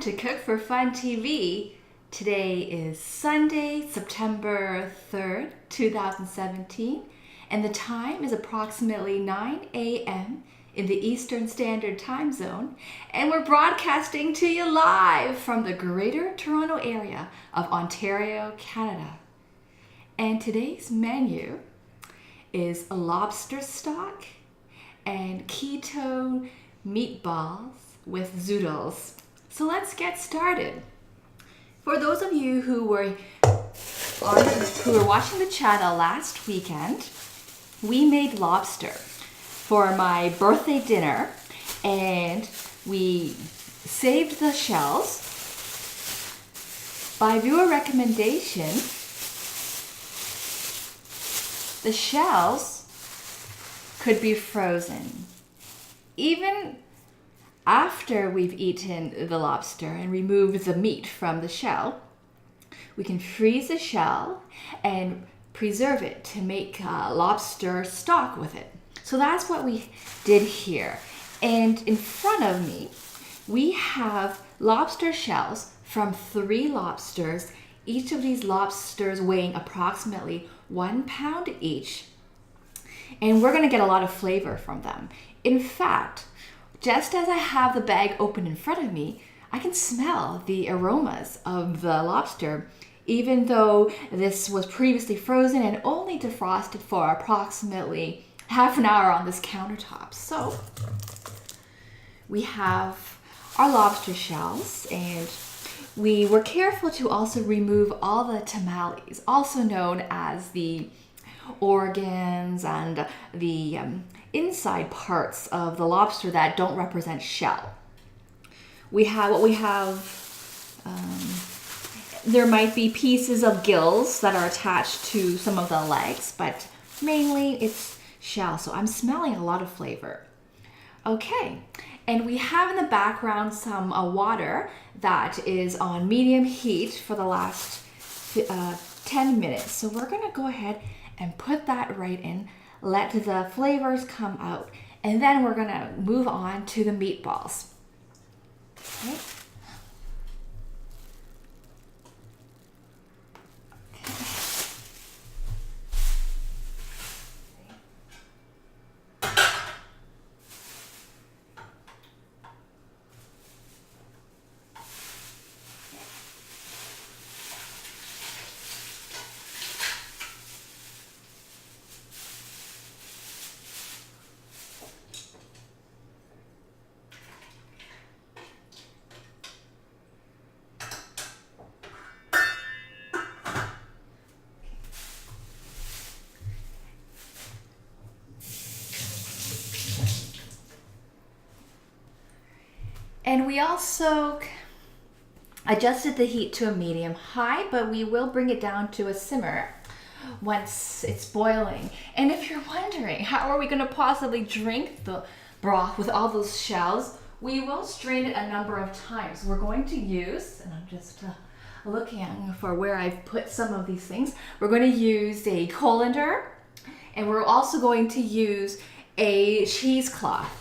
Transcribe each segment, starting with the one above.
To Cook for Fun TV. Today is Sunday, September 3rd, 2017, and the time is approximately 9 a.m. in the Eastern Standard Time Zone, and we're broadcasting to you live from the Greater Toronto Area of Ontario, Canada. And today's menu is a lobster stock and keto meatballs with zoodles. So let's get started. For those of you who were watching the channel last weekend, we made lobster for my birthday dinner, and we saved the shells. By viewer recommendation, the shells could be frozen. Even after we've eaten the lobster and removed the meat from the shell, we can freeze the shell and preserve it to make lobster stock with it. So that's what we did here. And in front of me, we have lobster shells from 3 lobsters, each of these lobsters weighing approximately 1 pound each. And we're gonna get a lot of flavor from them. In fact, just as I have the bag open in front of me, I can smell the aromas of the lobster, even though this was previously frozen and only defrosted for approximately half an hour on this countertop. So we have our lobster shells, and we were careful to also remove all the tamales, also known as the organs and the inside parts of the lobster that don't represent shell. There might be pieces of gills that are attached to some of the legs, but mainly it's shell. So I'm smelling a lot of flavor. Okay, and we have in the background some water that is on medium heat for the last 10 minutes. So we're gonna go ahead and put that right in, let the flavors come out, and then we're gonna move on to the meatballs. Okay. And we also adjusted the heat to a medium high, but we will bring it down to a simmer once it's boiling. And if you're wondering, how are we going to possibly drink the broth with all those shells? We will strain it a number of times. We're going to use, and I'm just looking for where I've put some of these things. We're going to use a colander, and we're also going to use a cheesecloth.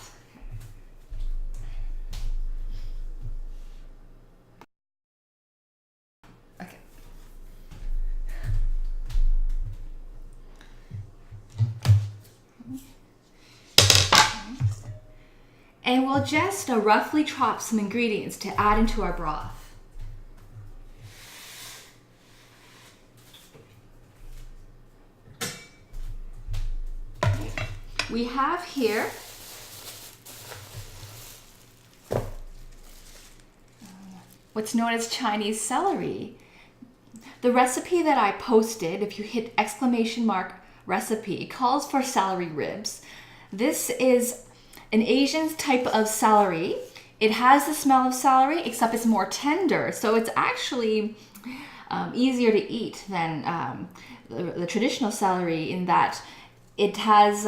And we'll just roughly chop some ingredients to add into our broth. We have here what's known as Chinese celery. The recipe that I posted, if you hit !recipe, it calls for celery ribs. This is an Asian type of celery. It has the smell of celery, except it's more tender. So it's actually easier to eat than the traditional celery, in that it has,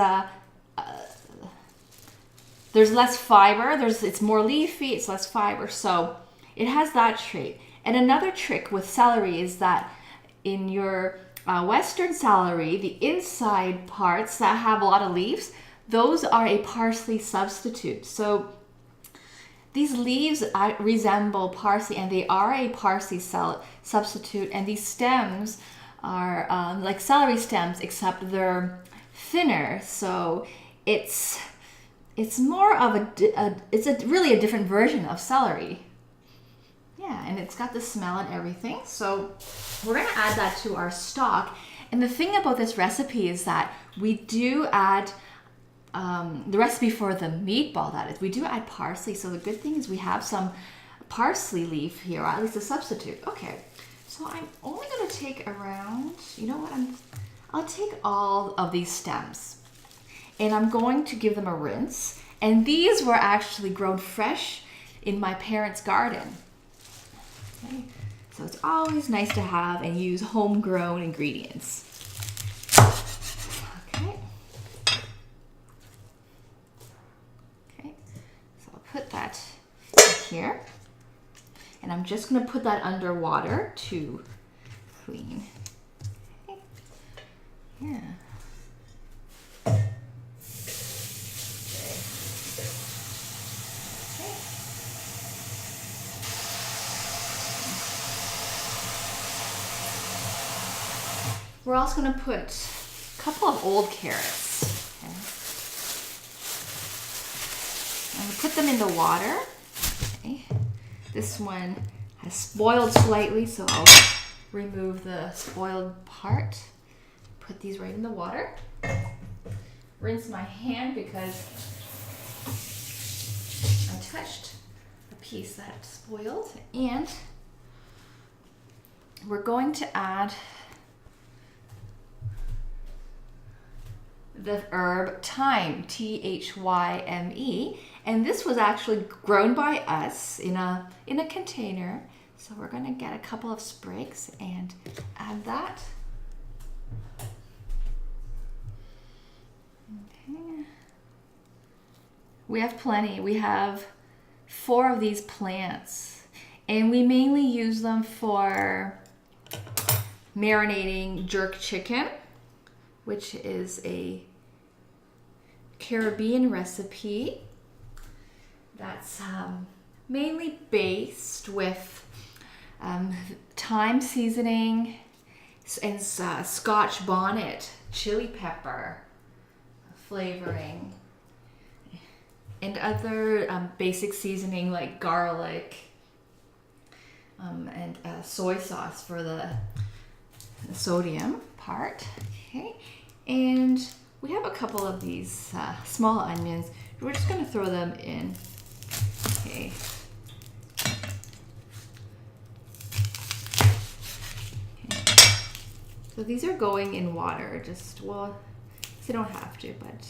there's less fiber. It's more leafy, it's less fiber. So it has that trait. And another trick with celery is that in your Western celery, the inside parts that have a lot of leaves, those are a parsley substitute. So these leaves resemble parsley, and they are a parsley substitute. And these stems are like celery stems, except they're thinner. So it's more of really a different version of celery. Yeah, and it's got the smell and everything. So we're gonna add that to our stock. And the thing about this recipe is that we do add the recipe for the meatball, that is, we do add parsley. So the good thing is we have some parsley leaf here, or at least a substitute. Okay, so I'm only gonna take around, you know what, I'll take all of these stems and I'm going to give them a rinse. And these were actually grown fresh in my parents' garden. Okay. So it's always nice to have and use homegrown ingredients. Okay. Okay, so I'll put that in here. And I'm just gonna put that under water to clean. Okay. Yeah. We're also going to put a couple of old carrots. Okay. I'm going to put them in the water. Okay. This one has spoiled slightly, so I'll remove the spoiled part. Put these right in the water. Rinse my hand because I touched a piece that spoiled. And we're going to add the herb thyme, Thyme, and this was actually grown by us in a container. So we're going to get a couple of sprigs and add that. Okay. We have plenty. We have 4 of these plants, and we mainly use them for marinating jerk chicken, which is a Caribbean recipe that's mainly based with thyme seasoning and Scotch bonnet, chili pepper flavoring, and other basic seasoning like garlic and soy sauce for the sodium part. Okay, and we have a couple of these small onions. We're just going to throw them in. Okay. So these are going in water. Just, well, you don't have to, but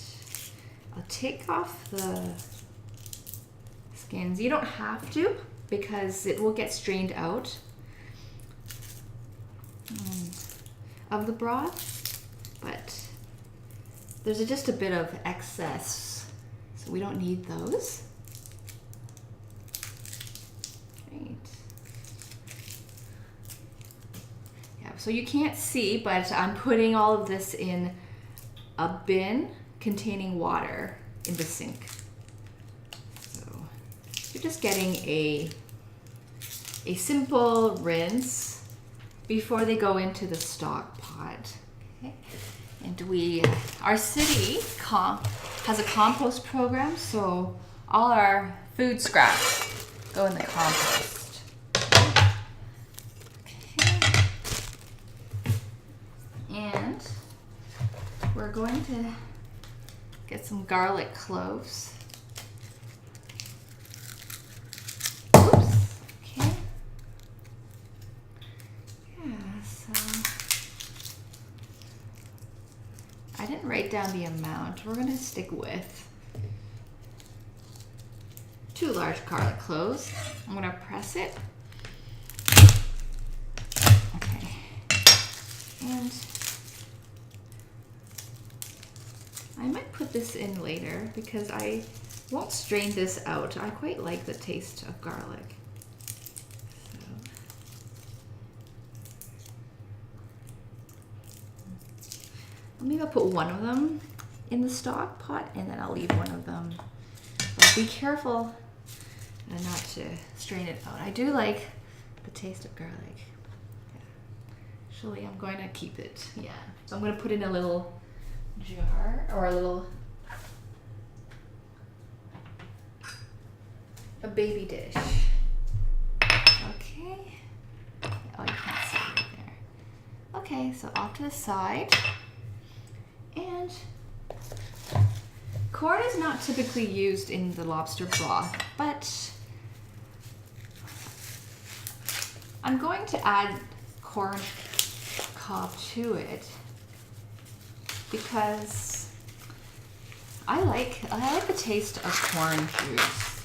I'll take off the skins. You don't have to because it will get strained out of the broth, but there's just a bit of excess, so we don't need those. Great. Yeah, so you can't see, but I'm putting all of this in a bin containing water in the sink. So you're just getting a simple rinse before they go into the stock pot. Okay. And our city has a compost program, so all our food scraps go in the compost. Okay. And we're going to get some garlic cloves. Oops. Okay. Yeah, so I didn't write down the amount. We're going to stick with 2 large garlic cloves. I'm going to press it. Okay. And I might put this in later because I won't strain this out. I quite like the taste of garlic. Maybe I'll put one of them in the stock pot and then I'll leave one of them. But be careful and not to strain it out. I do like the taste of garlic. Yeah. Actually, I'm going to keep it. Yeah. So I'm going to put in a little jar or a baby dish. Okay. Oh, you can't see it right there. Okay, so off to the side. And corn is not typically used in the lobster broth, but I'm going to add corn cob to it because I like the taste of corn juice.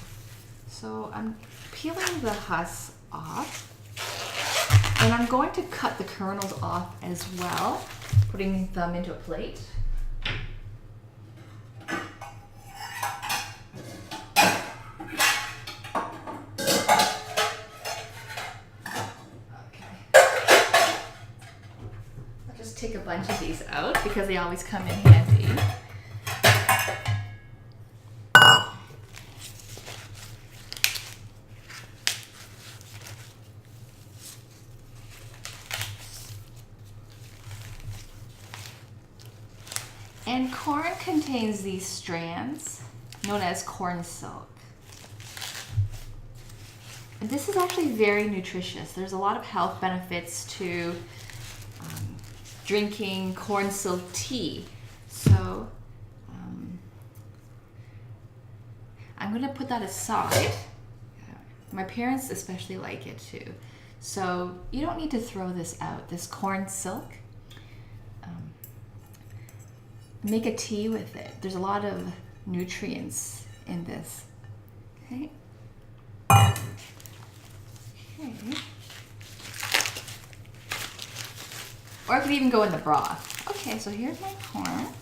So I'm peeling the husk off, and I'm going to cut the kernels off as well, putting them into a plate. Take a bunch of these out because they always come in handy. And corn contains these strands known as corn silk. And this is actually very nutritious. There's a lot of health benefits to drinking corn silk tea. So I'm gonna put that aside. My parents especially like it too. So you don't need to throw this out, this corn silk. Make a tea with it. There's a lot of nutrients in this. Okay. Okay. Or it could even go in the broth. Okay, so here's my corn. I'm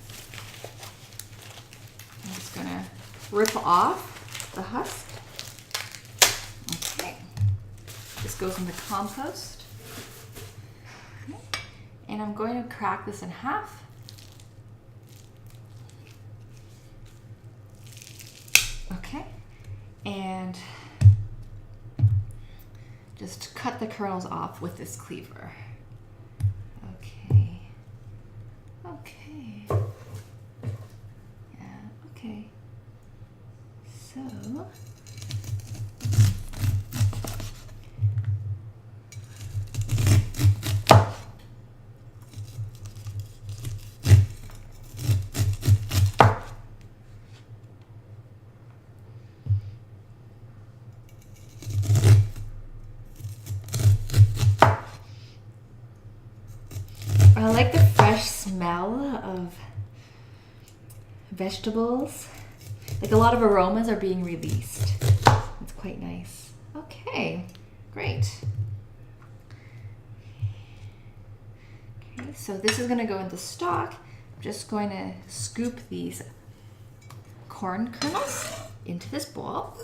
just gonna rip off the husk. Okay. This goes in the compost. Okay. And I'm going to crack this in half. Okay. And just cut the kernels off with this cleaver. Okay. Yeah, okay. So I like the fresh smell of vegetables. Like a lot of aromas are being released. It's quite nice. Okay, great. Okay, so this is gonna go in the stock. I'm just going to scoop these corn kernels into this bowl.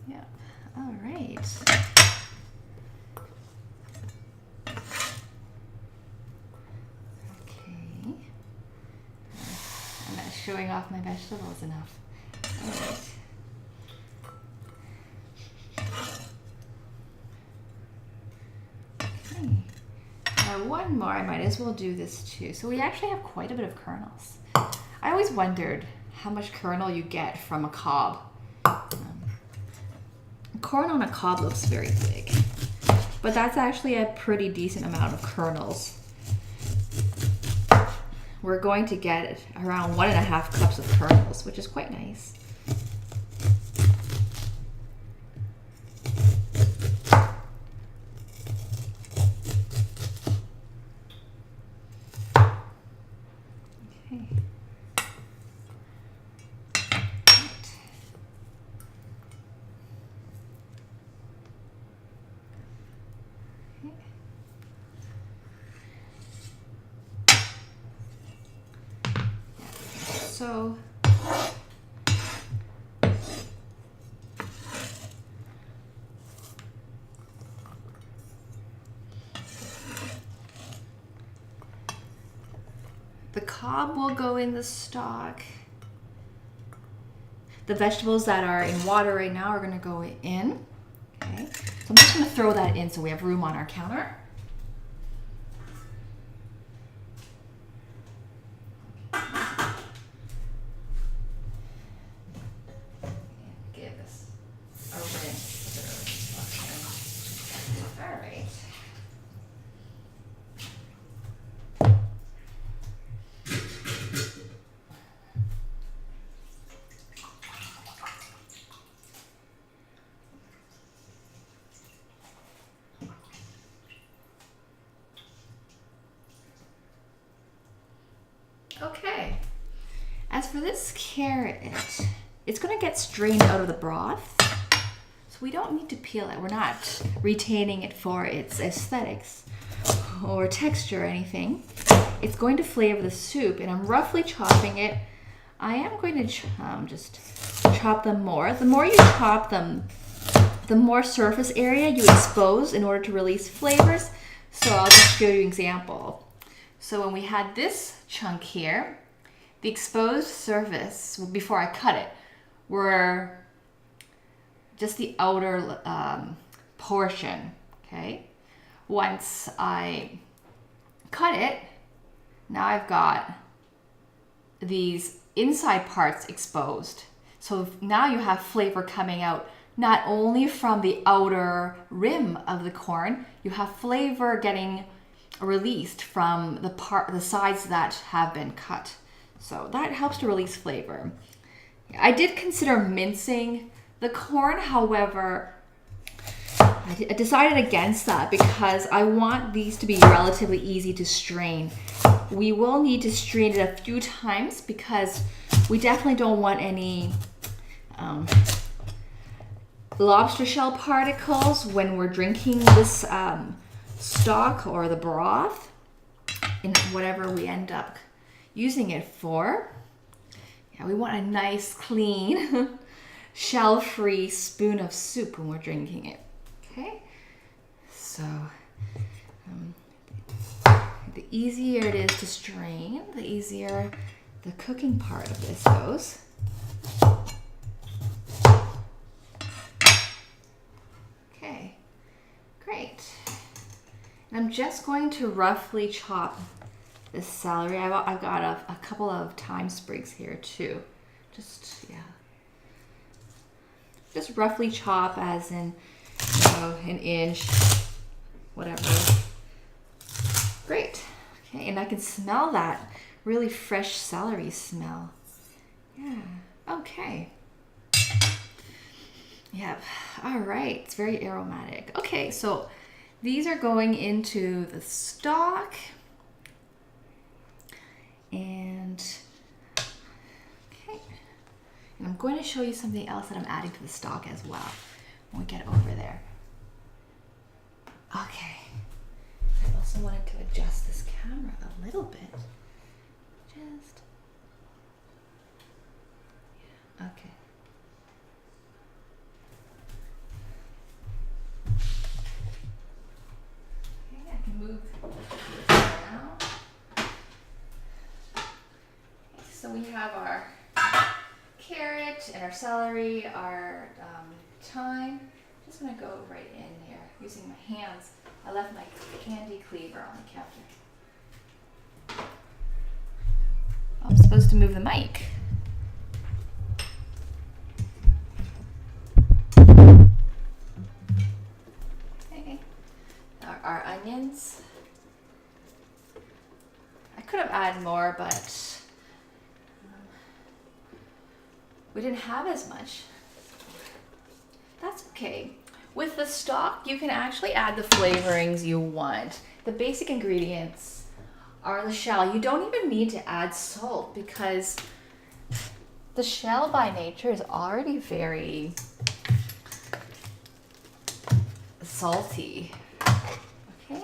Yeah, all right. Showing off my vegetables enough. All right. Okay. Now one more, I might as well do this too. So we actually have quite a bit of kernels. I always wondered how much kernel you get from a cob. Corn on a cob looks very big, but that's actually a pretty decent amount of kernels. We're going to get around 1.5 cups of kernels, which is quite nice. Okay. So the cob will go in the stock. The vegetables that are in water right now are gonna go in. Okay, so I'm just gonna throw that in so we have room on our counter. Give this a rinse. Okay. All right. Okay, as for this carrot, it's gonna get strained out of the broth, so we don't need to peel it. We're not retaining it for its aesthetics or texture or anything. It's going to flavor the soup, and I'm roughly chopping it. I am going to just chop them more. The more you chop them, the more surface area you expose in order to release flavors. So I'll just show you an example. So when we had this chunk here, the exposed surface, before I cut it, were just the outer portion, okay? Once I cut it, now I've got these inside parts exposed. So now you have flavor coming out not only from the outer rim of the corn, you have flavor getting released from the sides that have been cut. So that helps to release flavor. I did consider mincing the corn, however, I decided against that because I want these to be relatively easy to strain. We will need to strain it a few times because we definitely don't want any lobster shell particles when we're drinking this stock or the broth in whatever we end up using it for. Yeah, we want a nice, clean, shell-free spoon of soup when we're drinking it. Okay, so the easier it is to strain, the easier the cooking part of this goes. Okay, great. And I'm just going to roughly chop this celery. I've got a couple of thyme sprigs here too. Just roughly chop, as in, you know, an inch, whatever. Great. Okay, and I can smell that really fresh celery smell. Yeah. Okay. Yep. All right. It's very aromatic. Okay, so these are going into the stock. And okay. And I'm going to show you something else that I'm adding to the stock as well when we get over there. Okay. I also wanted to adjust this camera a little bit. Just, yeah, okay. Okay, I can move this around. Okay, so we have our carrot and our celery, our thyme. Just gonna go right in here using my hands. I left my candy cleaver on the counter. I'm supposed to move the mic. Okay. Our onions. I could have added more, but we didn't have as much. That's okay. With the stock, you can actually add the flavorings you want. The basic ingredients are the shell. You don't even need to add salt because the shell by nature is already very salty. Okay,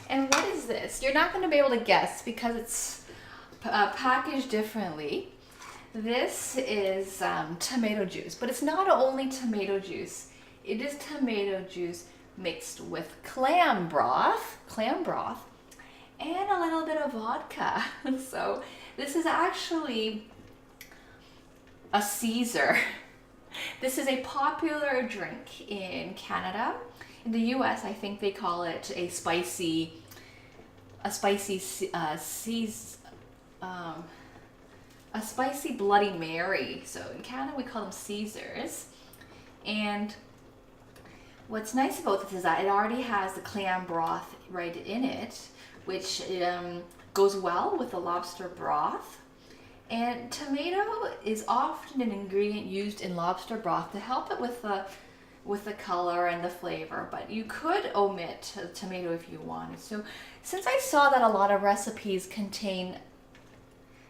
and what is this? You're not going to be able to guess because it's packaged differently. This is tomato juice, but it's not only tomato juice. It is tomato juice mixed with clam broth, and a little bit of vodka. So this is actually a Caesar This is a popular drink in Canada. In the US, I think they call it a spicy Bloody Mary. So in Canada, we call them Caesars. And what's nice about this is that it already has the clam broth right in it, which goes well with the lobster broth. And tomato is often an ingredient used in lobster broth to help it with the color and the flavor, but you could omit tomato if you wanted. So since I saw that a lot of recipes contain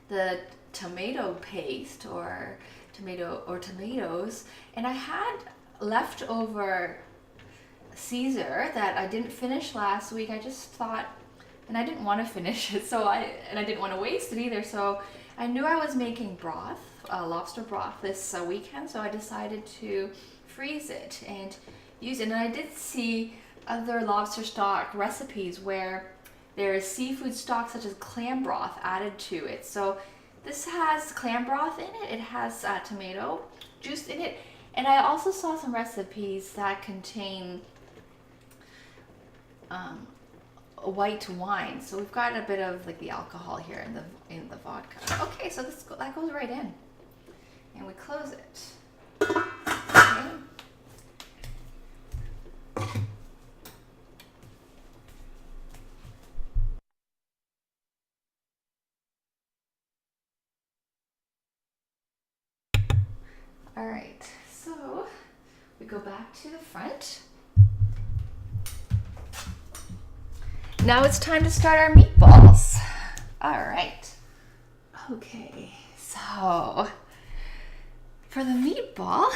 the tomato paste or tomatoes, and I had leftover Caesar that I didn't finish last week, I just thought, and I didn't want to finish it, I didn't want to waste it either, so I knew I was making broth, lobster broth this weekend, so I decided to freeze it and use it. And I did see other lobster stock recipes where there is seafood stock such as clam broth added to it. So this has clam broth in it, it has tomato juice in it, and I also saw some recipes that contain white wine. So we've got a bit of like the alcohol here in the vodka. Okay, so that goes right in, and we close it. Okay. All right, so we go back to the front. Now it's time to start our meatballs. All right. Okay, so for the meatball,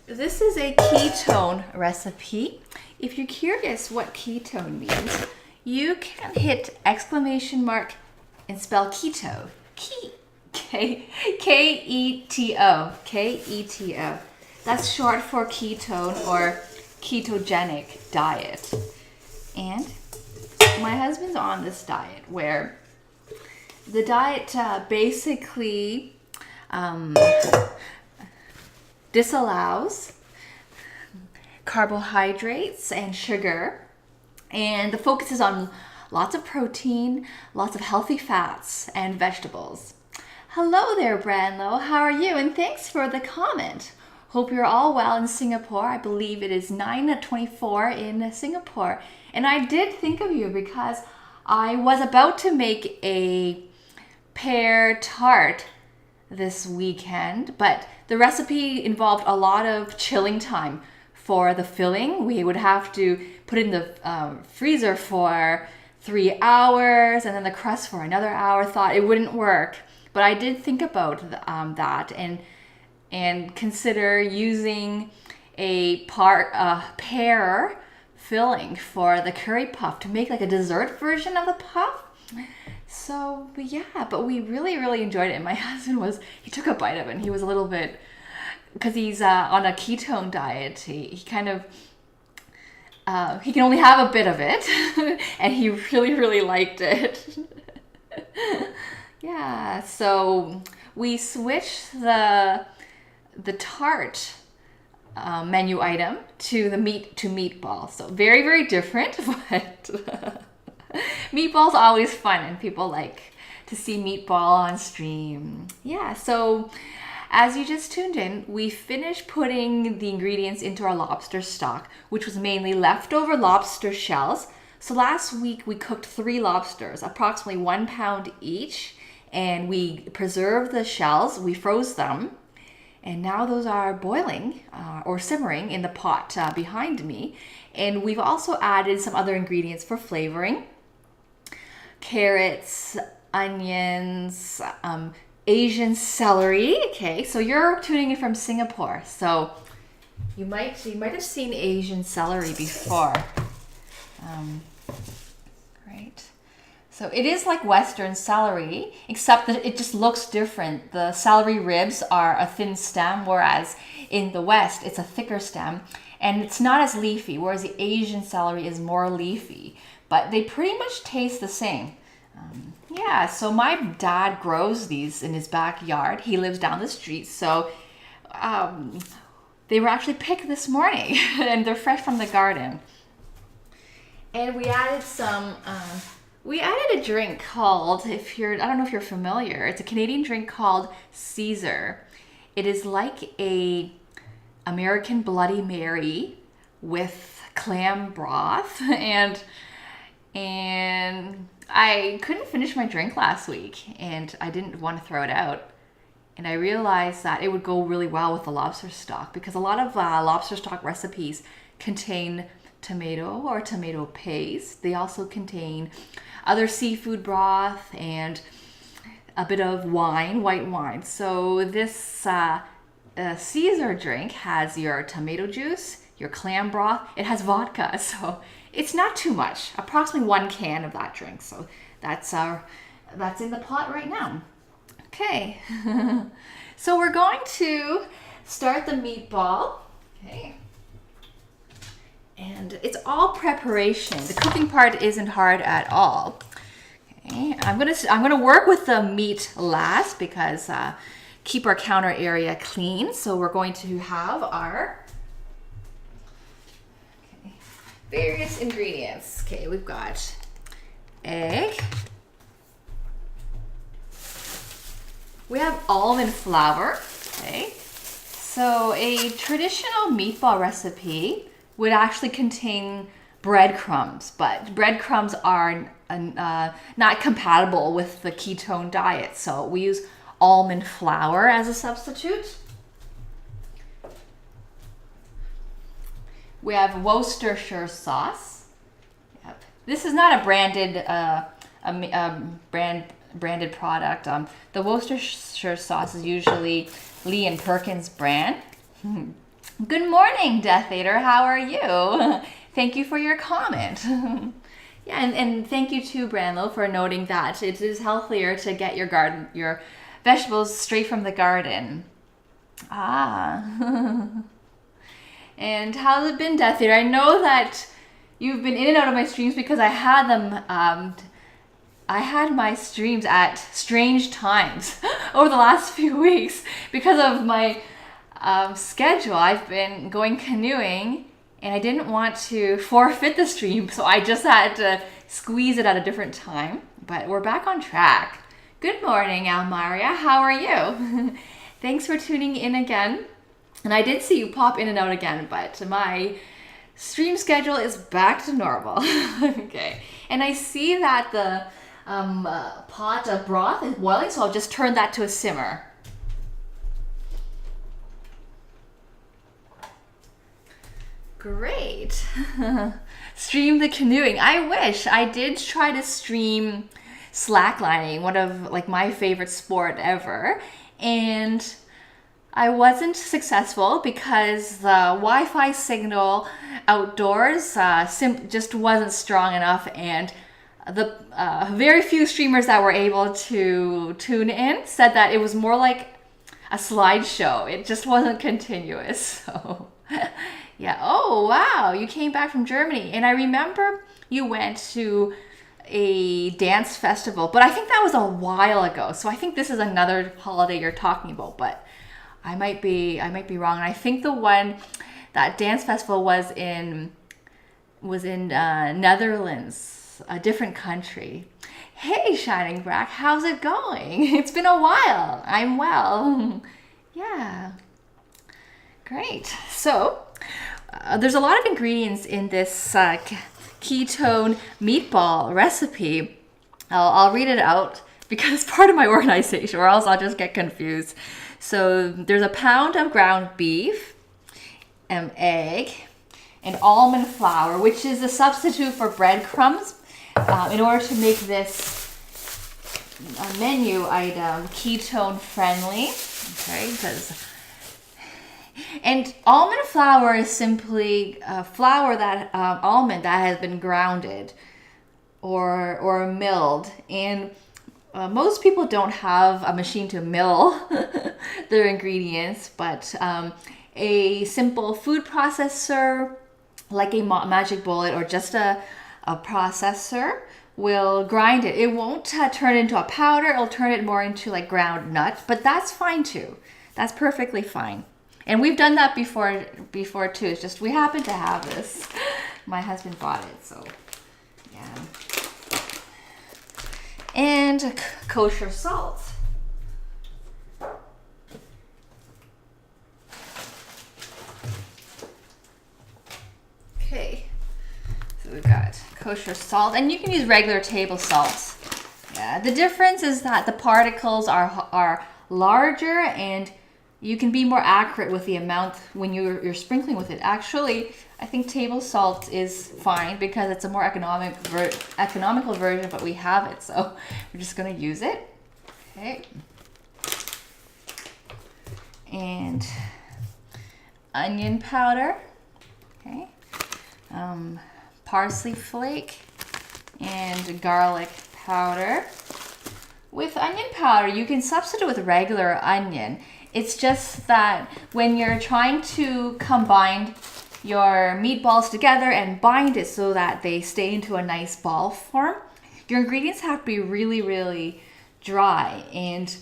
this is a ketone recipe. If you're curious what ketone means, you can hit exclamation mark and spell keto. K-E-T-O. K-E-T-O. That's short for ketone or ketogenic diet. And my husband's on this diet where the diet basically disallows carbohydrates and sugar, and the focus is on lots of protein, lots of healthy fats, and vegetables. Hello there, Branlow. How are you? And thanks for the comment. Hope you're all well in Singapore. I believe it is 9:24 in Singapore. And I did think of you because I was about to make a pear tart this weekend, but the recipe involved a lot of chilling time for the filling. We would have to put it in the freezer for 3 hours and then the crust for another hour. Thought it wouldn't work, but I did think about that and consider using a pear filling for the curry puff to make like a dessert version of the puff. So yeah, but we really, really enjoyed it. And my husband he took a bite of it and he was a little bit, because he's on a ketone diet, he kind of, he can only have a bit of it and he really, really liked it. Yeah, so we switched the tart menu item to the meatball. So very, very different, but meatball's always fun and people like to see meatball on stream. Yeah, so as you just tuned in, we finished putting the ingredients into our lobster stock, which was mainly leftover lobster shells. So last week we cooked 3 lobsters, approximately 1 pound each, and we preserved the shells, we froze them, and now those are boiling or simmering in the pot behind me. And we've also added some other ingredients for flavoring: carrots, onions, Asian celery. Okay, so you're tuning in from Singapore, so you might have seen Asian celery before, right? So it is like Western celery, except that it just looks different. The celery ribs are a thin stem, whereas in the West it's a thicker stem, and it's not as leafy, whereas the Asian celery is more leafy. but they pretty much taste the same. Yeah, so my dad grows these in his backyard. He lives down the street, so they were actually picked this morning and they're fresh from the garden. And we added a drink called, I don't know if you're familiar, it's a Canadian drink called Caesar. It is like a American Bloody Mary with clam broth, and I couldn't finish my drink last week and I didn't want to throw it out. And I realized that it would go really well with the lobster stock, because a lot of lobster stock recipes contain tomato or tomato paste. They also contain other seafood broth and a bit of wine, white wine. So this Caesar drink has your tomato juice, your clam broth. It has vodka, so it's not too much. Approximately 1 can of that drink. So that's in the pot right now. Okay, so we're going to start the meatball. Okay. And it's all preparation. The cooking part isn't hard at all. Okay, I'm gonna work with the meat last, because keep our counter area clean. So we're going to have our various ingredients. Okay, we've got egg. We have almond flour. Okay, so a traditional meatball recipe would actually contain breadcrumbs, but breadcrumbs are not compatible with the ketone diet, so we use almond flour as a substitute. We have Worcestershire sauce. Yep. This is not a branded product. The Worcestershire sauce is usually Lee and Perkins brand. Good morning, Death Eater. How are you? Thank you for your comment. Yeah, and thank you to Branlow for noting that it is healthier to get your vegetables straight from the garden. And how's it been, Death Eater? I know that you've been in and out of my streams because I had them. I had my streams at strange times over the last few weeks because of my schedule. I've been going canoeing and I didn't want to forfeit the stream, so I just had to squeeze it at a different time. But we're back on track. Good morning, Almaria. How are you? Thanks for tuning in again. And I did see you pop in and out again, but my stream schedule is back to normal. Okay. And I see that the pot of broth is boiling, so I'll just turn that to a simmer. Great. Stream the canoeing. I wish. I did try to stream slacklining, one of my favorite sport ever, and I wasn't successful because the Wi-Fi signal outdoors just wasn't strong enough, and the very few streamers that were able to tune in said that it was more like a slideshow. It just wasn't continuous. So yeah. Oh, wow. You came back from Germany. And I remember you went to a dance festival, but I think that was a while ago. So I think this is another holiday you're talking about, but I might be wrong. And I think that dance festival was in Netherlands, a different country. Hey, Shining Brack, how's it going? It's been a while. I'm well. Yeah. Great. So there's a lot of ingredients in this ketone meatball recipe. I'll read it out because it's part of my organization, or else I'll just get confused. So there's a pound of ground beef, egg, and almond flour, which is a substitute for breadcrumbs, in order to make this menu item ketone friendly. Okay, and almond flour is simply flour that almond that has been grounded or milled, and most people don't have a machine to mill their ingredients, but a simple food processor like a Magic Bullet or just a a processor will grind it. It won't turn it into a powder. It'll turn it more into like ground nut, but that's fine too. That's perfectly fine. And we've done that before too. It's just we happen to have this. My husband bought it, so yeah. And kosher salt. Okay, so we've got kosher salt, and you can use regular table salt. Yeah, the difference is that the particles are larger, and you can be more accurate with the amount when you're sprinkling with it. Actually, I think table salt is fine because it's a more economical version, but we have it, so we're just gonna use it. Okay, and onion powder. Okay. Parsley flake and garlic powder. With onion powder, you can substitute with regular onion. It's just that when you're trying to combine your meatballs together and bind it so that they stay into a nice ball form, your ingredients have to be really, really dry. And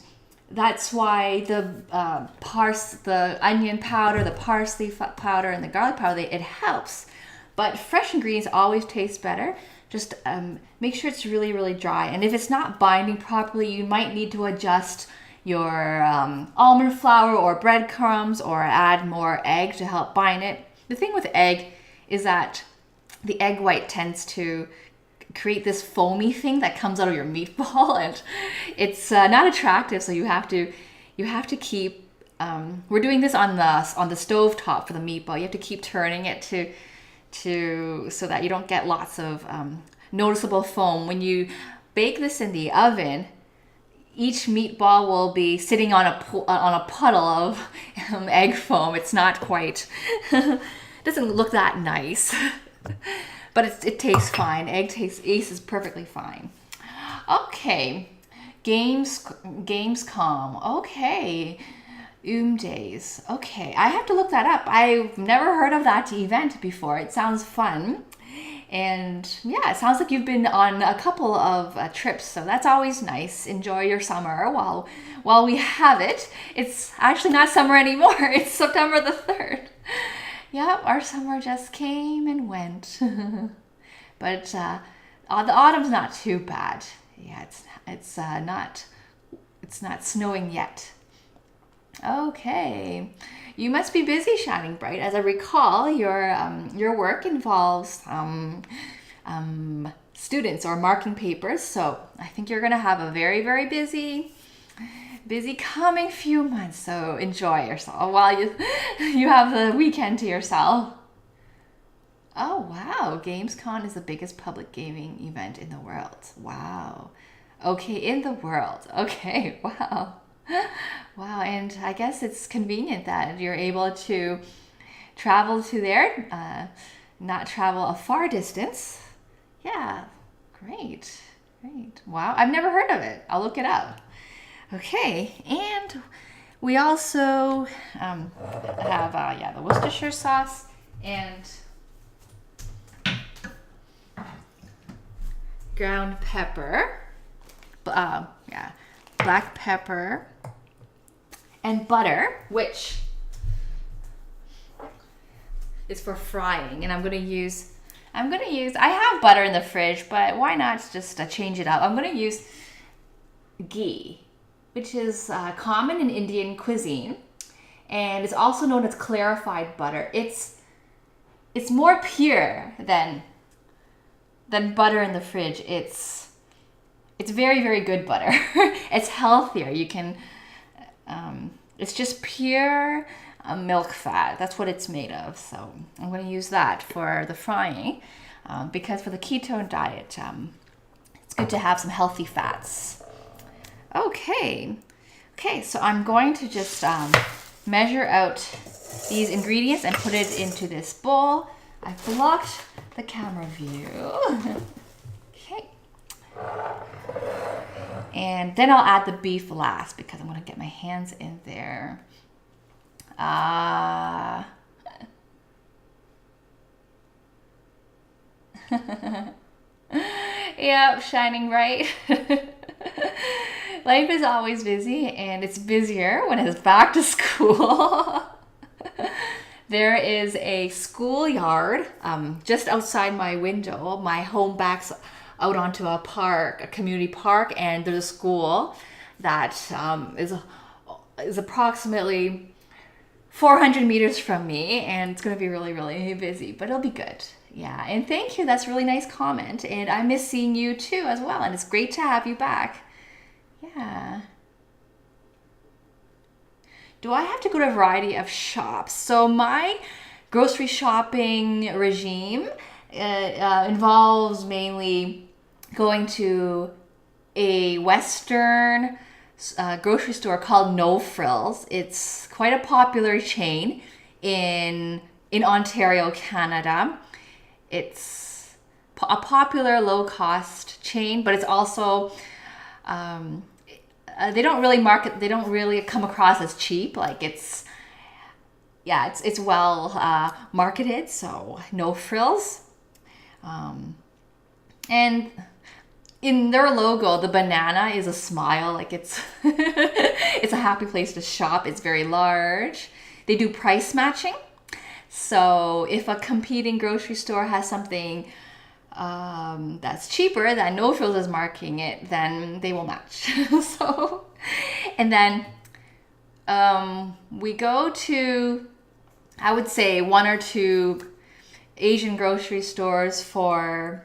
that's why the onion powder, the parsley powder, and the garlic powder, it helps. But fresh ingredients always taste better. Just make sure it's really, really dry. And if it's not binding properly, you might need to adjust your almond flour or breadcrumbs or add more egg to help bind it. The thing with egg is that the egg white tends to create this foamy thing that comes out of your meatball, and it's not attractive. So you have to keep. We're doing this on the stove top for the meatball. You have to keep turning it to so that you don't get lots of noticeable foam. When you bake this in the oven, each meatball will be sitting on a puddle of egg foam. It's not quite doesn't look that nice, but it tastes fine. Ace is perfectly fine. Okay, Gamescom. Okay. Days. Okay, I have to look that up. I've never heard of that event before. It sounds fun. And yeah, it sounds like you've been on a couple of trips, so that's always nice. Enjoy your summer while we have it. It's actually not summer anymore. It's September the 3rd. Yep, our summer just came and went. But the autumn's not too bad. Yeah, it's not snowing yet. Okay, you must be busy, Shining Bright. As I recall, your work involves students or marking papers, so I think you're gonna have a very, very busy coming few months. So enjoy yourself while you have the weekend to yourself. Oh wow, Gamescom is the biggest public gaming event in the world. Wow. Okay, in the world. Okay, wow. Wow, and I guess it's convenient that you're able to travel to there, not travel a far distance. Yeah, great. Wow, I've never heard of it. I'll look it up. Okay, and we also have the Worcestershire sauce and ground pepper. Black pepper and butter, which is for frying. And I'm gonna use, I have butter in the fridge, but why not just change it up? I'm gonna use ghee, which is common in Indian cuisine, and it's also known as clarified butter. It's more pure than butter in the fridge. It's very, very good butter. It's healthier. You can, it's just pure milk fat. That's what it's made of. So I'm going to use that for the frying because for the ketone diet, it's good to have some healthy fats. Okay, so I'm going to just measure out these ingredients and put it into this bowl. I've blocked the camera view. Okay. And then I'll add the beef last because I'm going to get my hands in there. Yep, shining bright. Life is always busy, and it's busier when it's back to school. There is a schoolyard just outside my window. My home backs out onto a park, a community park, and there's a school that is approximately 400 meters from me, and it's going to be really, really busy, but it'll be good. Yeah, and thank you. That's a really nice comment, and I miss seeing you too as well, and it's great to have you back. Yeah. Do I have to go to a variety of shops? So my grocery shopping regime involves mainly going to a Western grocery store called No Frills. It's quite a popular chain in Ontario, Canada. It's a popular low-cost chain, but it's also they don't really come across as cheap. Like it's well marketed, so No Frills. And in their logo, the banana is a smile. Like it's it's a happy place to shop. It's very large. They do price matching. So if a competing grocery store has something that's cheaper than No Frills is marking it, then they will match. So, and then we go to, I would say, one or two Asian grocery stores for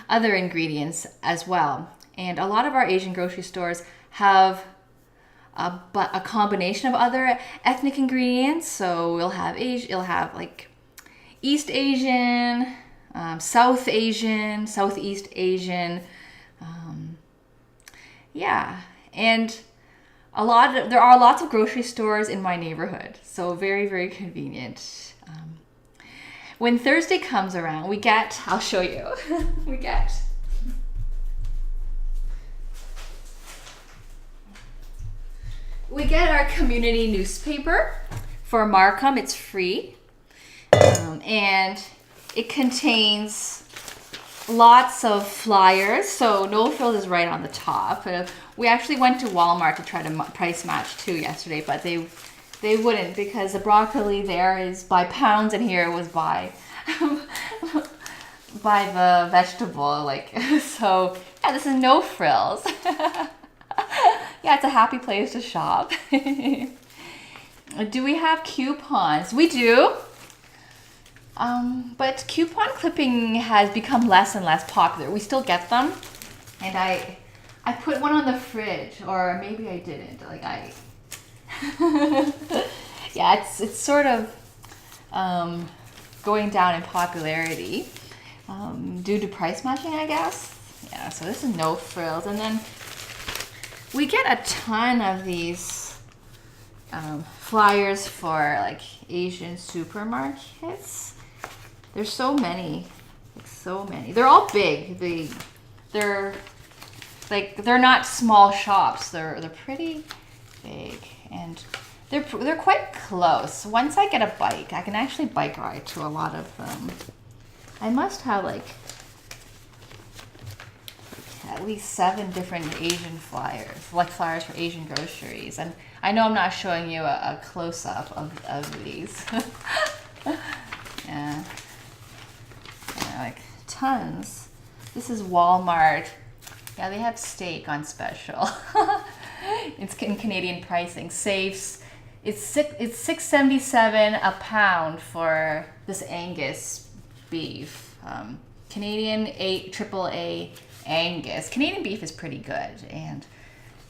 other ingredients as well. And a lot of our Asian grocery stores have a combination of other ethnic ingredients. So you'll have like East Asian, South Asian, Southeast Asian, and there are lots of grocery stores in my neighborhood, so very, very convenient. When Thursday comes around, I'll show you, we get our community newspaper for Markham. It's free, and it contains lots of flyers. So No Frills is right on the top. We actually went to Walmart to try to price match too yesterday, but they wouldn't, because the broccoli there is by pounds and here it was by by the vegetable. Like, so yeah, this is No Frills. Yeah, it's a happy place to shop. Do we have coupons? We do. But coupon clipping has become less and less popular. We still get them, and I put one on the fridge, or maybe I didn't. Like yeah, it's sort of going down in popularity due to price matching, I guess. Yeah, so this is No Frills, and then we get a ton of these flyers for like Asian supermarkets. There's so many, They're all big. They're not small shops. They're pretty big, and they're quite close. Once I get a bike, I can actually bike ride to a lot of them. I must have like at least 7 different Asian flyers, like flyers for Asian groceries. And I know I'm not showing you a close-up of these. Yeah, like tons. This is Walmart. Yeah, they have steak on special. It's in Canadian pricing. Saves. It's $6.77 a pound for this Angus beef. Canadian AAA Angus. Canadian beef is pretty good, and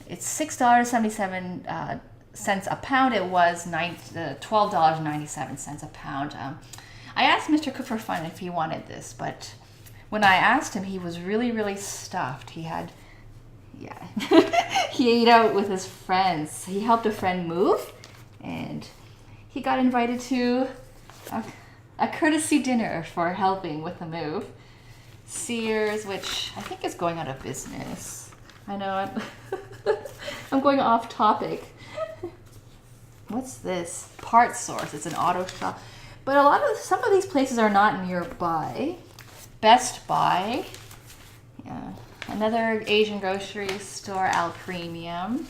it's $6.77 a pound. It was $12.97 a pound. I asked Mr. Cook for fun if he wanted this, but when I asked him, he was really, really stuffed. He ate out with his friends. He helped a friend move, and he got invited to a courtesy dinner for helping with the move. Sears, which I think is going out of business. I know I'm going off topic. What's this? Part Source. It's an auto shop. But some of these places are not nearby. Best Buy. Yeah. Another Asian grocery store, Al Premium.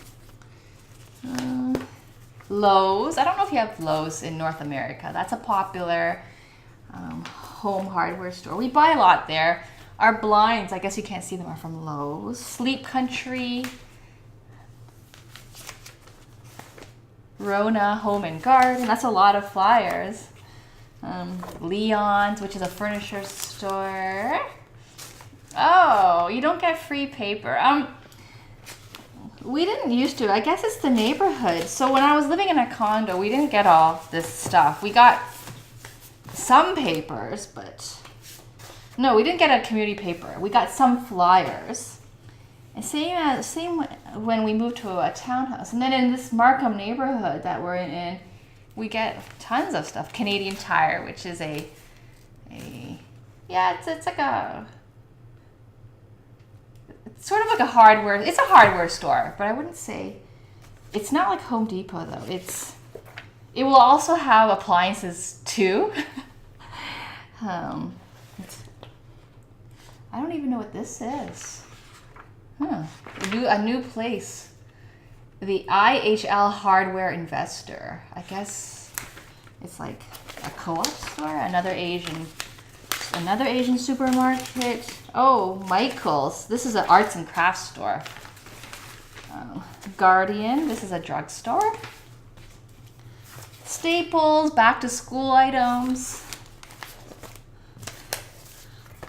Lowe's. I don't know if you have Lowe's in North America. That's a popular home hardware store. We buy a lot there. Our blinds, I guess you can't see them, are from Lowe's. Sleep Country. Rona Home and Garden. That's a lot of flyers. Leon's, which is a furniture store. Oh, you don't get free paper. We didn't used to. I guess it's the neighborhood. So when I was living in a condo, we didn't get all this stuff. We got some papers, but no, we didn't get a community paper. We got some flyers. And same when we moved to a townhouse. And then in this Markham neighborhood that we're in, we get tons of stuff. Canadian Tire, which is it's like a, it's sort of like a hardware, it's a hardware store, but I wouldn't say, it's not like Home Depot though. It will also have appliances too. I don't even know what this is. A new place. The IHL Hardware Investor. I guess it's like a co-op store. Another Asian supermarket. Oh, Michael's. This is an arts and crafts store. Guardian. This is a drugstore. Staples. Back to school items.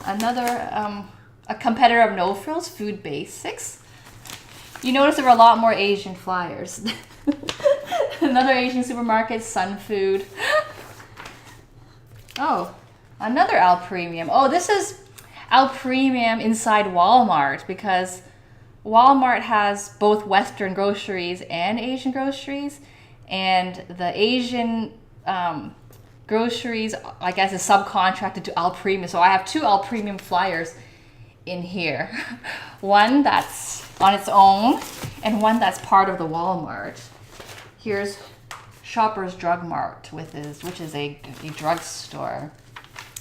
Another a competitor of No Frills, Food Basics. You notice there were a lot more Asian flyers. Another Asian supermarket, Sun Food. Oh, another Al Premium. Oh, this is Al Premium inside Walmart because Walmart has both Western groceries and Asian groceries. And the Asian groceries, I guess, is subcontracted to Al Premium. So I have two Al Premium flyers in here. One that's on its own and one that's part of the Walmart. Here's Shoppers Drug Mart, which is a drugstore.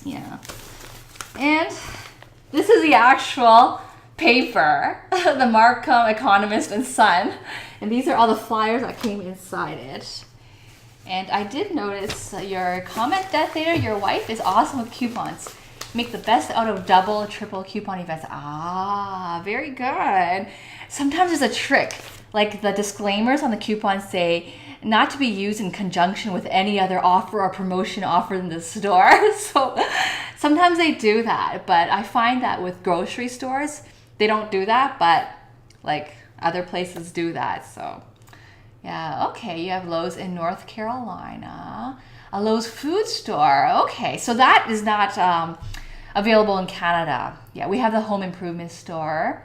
Yeah. And this is the actual paper, the Markham Economist and Sun. And these are all the flyers that came inside it. And I did notice your comment, Death Eater, your wife is awesome with coupons. Make the best out of double, triple coupon events. Ah, very good. Sometimes there's a trick. Like the disclaimers on the coupons say not to be used in conjunction with any other offer or promotion offered in the store. So sometimes they do that. But I find that with grocery stores, they don't do that. But like other places do that. So yeah, okay. You have Lowe's in North Carolina. A Lowe's food store. Okay, so that is not available in Canada. Yeah, we have the home improvement store.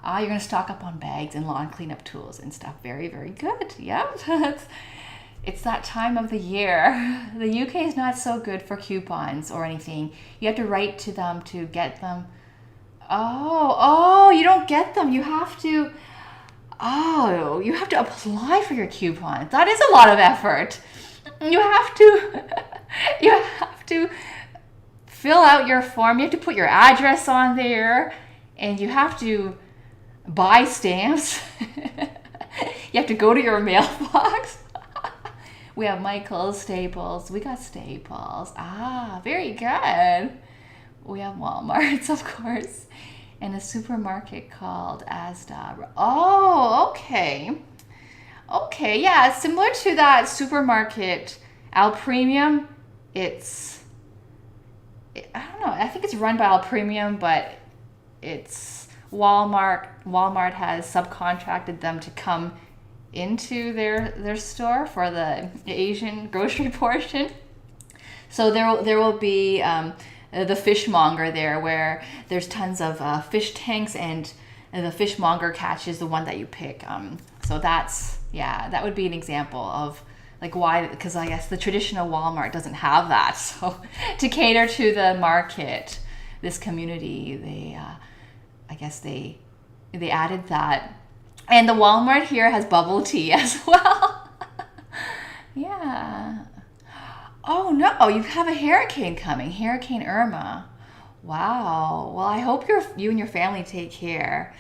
You're going to stock up on bags and lawn cleanup tools and stuff. Very, very good. Yep. It's that time of the year. The UK is not so good for coupons or anything. You have to write to them to get them. Oh, you don't get them. You have to apply for your coupons. That is a lot of effort. You have to fill out your form. You have to put your address on there, and you have to buy stamps. You have to go to your mailbox. We have Michael's, Staples. We got Staples. Very good. We have Walmart's, of course, and a supermarket called Asda. Oh, okay. Okay, yeah, similar to that supermarket, Al Premium. I don't know, I think it's run by Al Premium, but it's Walmart. Walmart has subcontracted them to come into their store for the Asian grocery portion. So there will be the fishmonger there, where there's tons of fish tanks, and the fishmonger catches the one that you pick. So that would be an example of like why, because I guess the traditional Walmart doesn't have that. So to cater to the market, this community, they added that. And the Walmart here has bubble tea as well. Yeah. Oh no, you have a hurricane coming, Hurricane Irma. Wow. Well, I hope you and your family take care.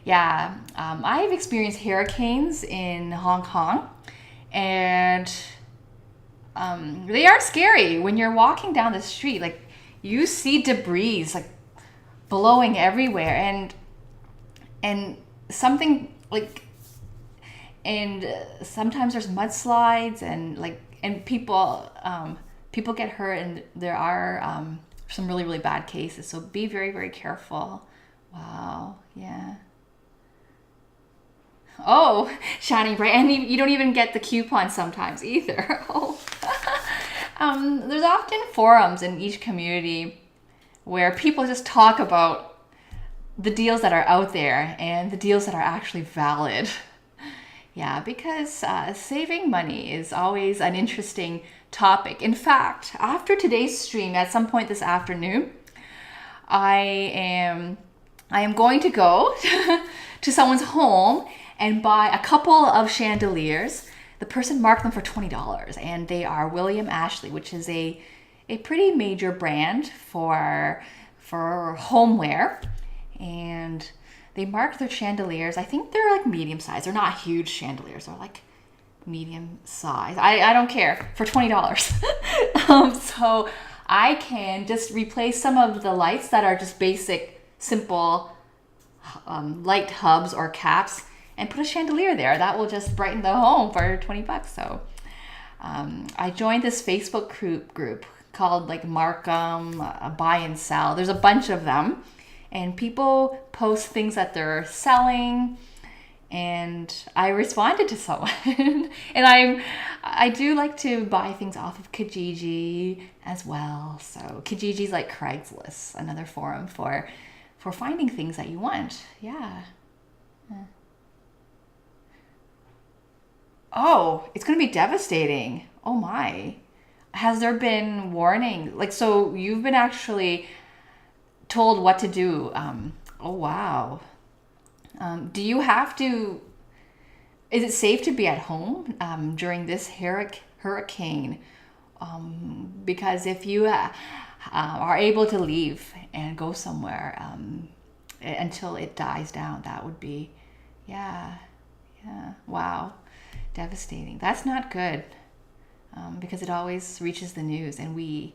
Yeah, I've experienced hurricanes in Hong Kong, and they are scary when you're walking down the street. Like you see debris like blowing everywhere, and something like and sometimes there's mudslides and people get hurt, and there are some really really bad cases. So be very very careful. Wow. Yeah. Oh, shining bright, and you don't even get the coupon sometimes either. Oh. There's often forums in each community where people just talk about the deals that are out there and the deals that are actually valid. Yeah, because saving money is always an interesting topic. In fact, after today's stream, at some point this afternoon, I am going to go to someone's home and buy a couple of chandeliers. The person marked them for $20, and they are William Ashley, which is a pretty major brand for homeware. And they marked their chandeliers. I think they're like medium size. They're not huge chandeliers. They're like medium size. I don't care, for $20. So I can just replace some of the lights that are just basic, simple light hubs or caps, and put a chandelier there. That will just brighten the home for $20. So I joined this Facebook group called like Markham Buy and Sell. There's a bunch of them, and people post things that they're selling, and I responded to someone. And I do like to buy things off of Kijiji as well. So Kijiji's like Craigslist, another forum for finding things that you want. Yeah. Oh, it's going to be devastating. Oh my. Has there been warning? Like, so you've been actually told what to do. Oh, wow. Do you have to, is it safe to be at home during this hurricane? Because if you are able to leave and go somewhere until it dies down, that would be, yeah, wow. Devastating. That's not good, because it always reaches the news, and we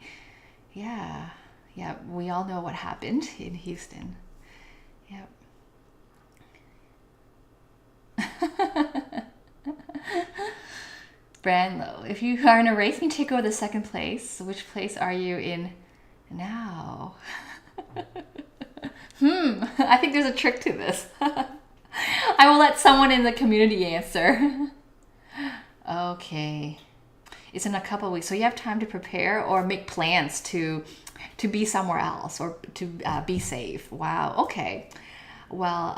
all know what happened in Houston. Yep. Branlow, if you are in a race and you take over the second place, which place are you in now? I think there's a trick to this. I will let someone in the community answer. Okay. It's in a couple of weeks, so you have time to prepare or make plans to be somewhere else or to be safe. Wow. Okay. Well,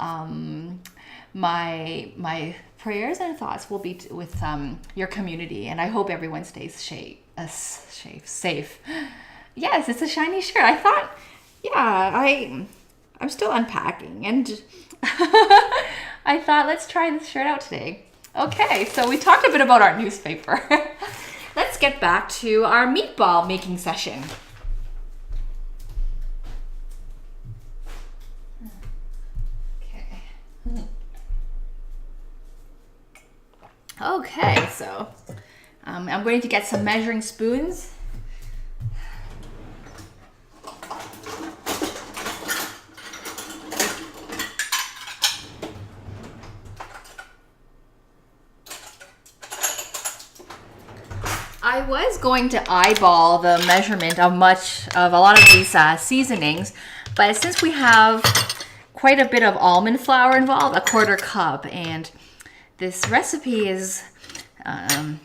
my prayers and thoughts will be with your community, and I hope everyone stays safe. Yes, it's a shiny shirt. I thought, I'm still unpacking, and I thought, let's try this shirt out today. Okay, so we talked a bit about our newspaper. Let's get back to our meatball making session. Okay, so I'm going to get some measuring spoons. I was going to eyeball the measurement of a lot of these seasonings, but since we have quite a bit of almond flour involved, a 1/4 cup, and this recipe is in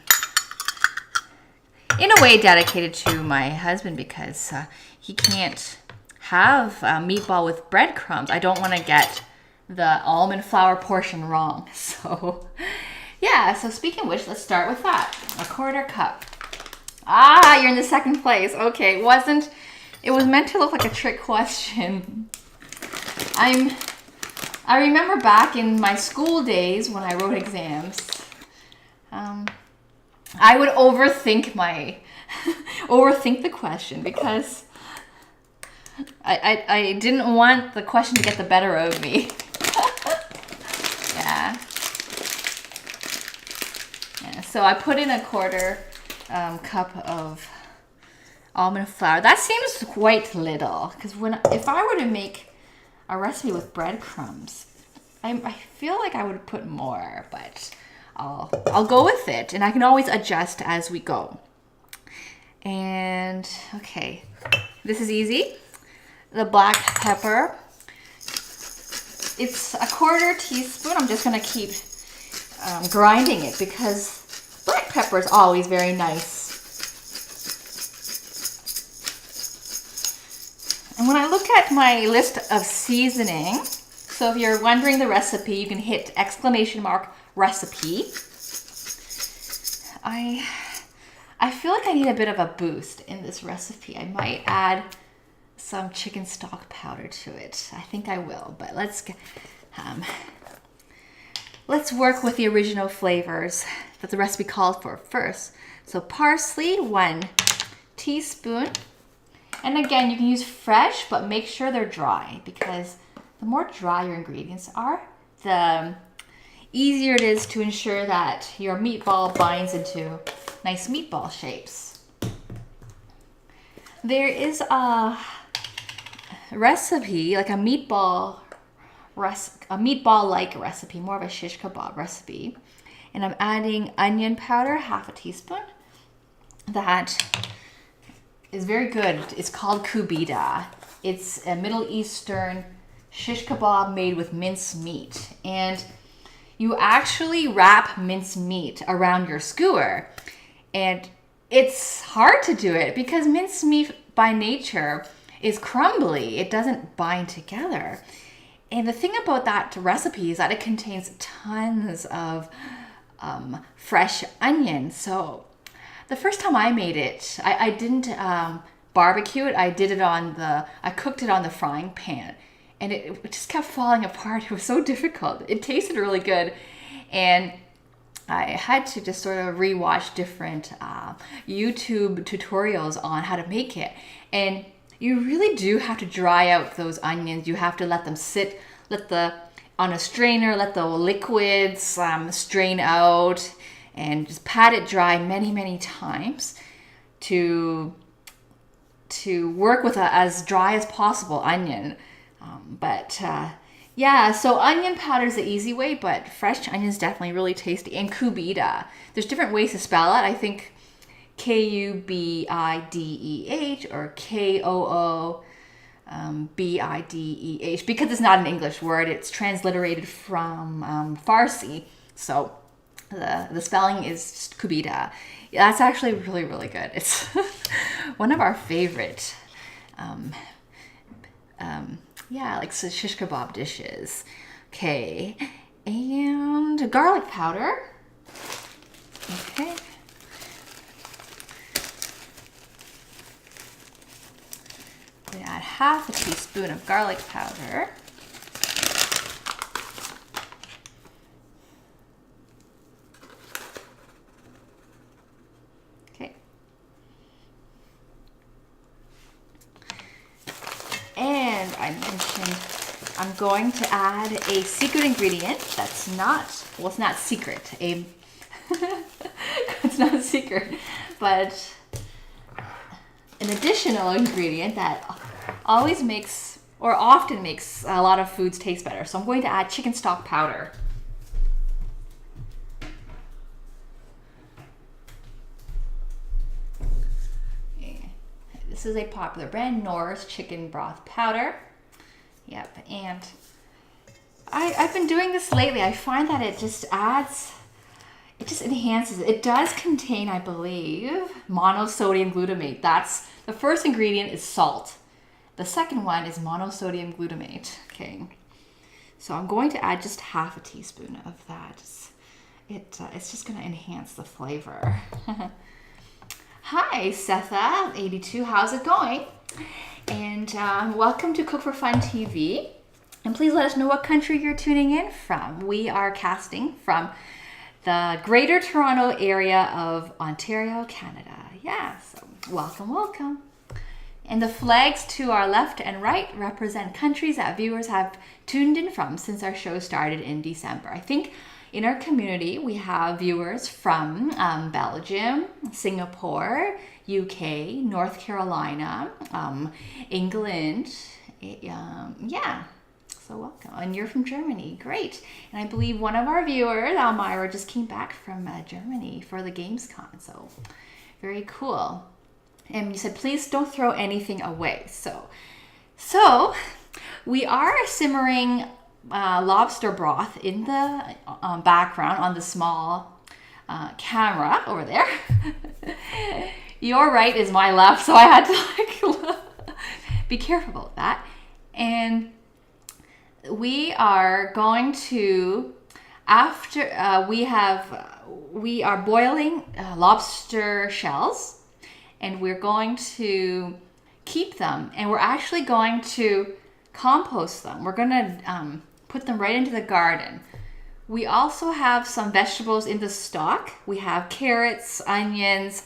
a way dedicated to my husband because he can't have meatball with breadcrumbs. I don't want to get the almond flour portion wrong. So yeah, so speaking of which, let's start with that. A 1/4 cup. Ah, you're in the second place. Okay, it was meant to look like a trick question. I remember back in my school days when I wrote exams, I would overthink the question because I didn't want the question to get the better of me. Yeah. Yeah. So I put in a quarter cup of almond flour. That seems quite little because if I were to make a recipe with breadcrumbs, I feel like I would put more, but I'll go with it, and I can always adjust as we go. And okay, this is easy. The black pepper. It's a quarter teaspoon. I'm just gonna keep grinding it because black pepper is always very nice. And when I look at my list of seasoning, so if you're wondering the recipe, you can hit !recipe. I feel like I need a bit of a boost in this recipe. I might add some chicken stock powder to it. I think I will, but let's work with the original flavors that the recipe called for first. So parsley, 1 teaspoon. And again, you can use fresh, but make sure they're dry because the more dry your ingredients are, the easier it is to ensure that your meatball binds into nice meatball shapes. There is a recipe, like a meatball-like recipe, more of a shish kebab recipe. And I'm adding onion powder, 1/2 teaspoon. That is very good. It's called kubita. It's a Middle Eastern shish kebab made with minced meat. And you actually wrap minced meat around your skewer. And it's hard to do it because minced meat by nature is crumbly. It doesn't bind together. And the thing about that recipe is that it contains tons of fresh onion. So the first time I made it, I didn't barbecue it. I cooked it on the frying pan, and it just kept falling apart. It was so difficult. It tasted really good, and I had to just sort of rewatch different YouTube tutorials on how to make it. And you really do have to dry out those onions. You have to let them sit, on a strainer, let the liquids strain out, and just pat it dry many, many times to work with as dry as possible onion. Yeah, so onion powder is the easy way, but fresh onion is definitely really tasty. And kubita, there's different ways to spell it. I think Kubideh or Koobideh, because it's not an English word. It's transliterated from Farsi. So the spelling is just kubita. Yeah, that's actually really, really good. It's one of our favorite like shish kebab dishes. Okay, and garlic powder. Okay. We add 1/2 teaspoon of garlic powder. Okay. And I mentioned I'm going to add a secret ingredient that's not, well, it's not secret. It's not a secret, but an additional ingredient that always makes, or often makes, a lot of foods taste better. So I'm going to add chicken stock powder. This is a popular brand, Knorr's chicken broth powder. Yep, and I've been doing this lately. I find that it just enhances it. It does contain, I believe, monosodium glutamate. That's the first ingredient is salt. The second one is monosodium glutamate. Okay, so I'm going to add just 1/2 teaspoon of that. It's just going to enhance the flavor. Hi, Setha82. How's it going? And welcome to Cook for Fun TV. And please let us know what country you're tuning in from. We are casting from the Greater Toronto area of Ontario, Canada. Yeah, so welcome, welcome. And the flags to our left and right represent countries that viewers have tuned in from since our show started in December. I think in our community, we have viewers from Belgium, Singapore, UK, North Carolina, England. Yeah, so welcome. And you're from Germany, great. And I believe one of our viewers, Elmira, just came back from Germany for the Gamescom, so very cool. And you said, please don't throw anything away. So we are simmering lobster broth in the background on the small camera over there. Your right is my left, so I had to be careful about that. And we are going to, after we are boiling lobster shells, and we're going to keep them, and we're actually going to compost them. We're going to put them right into the garden. We also have some vegetables in the stock. We have carrots, onions,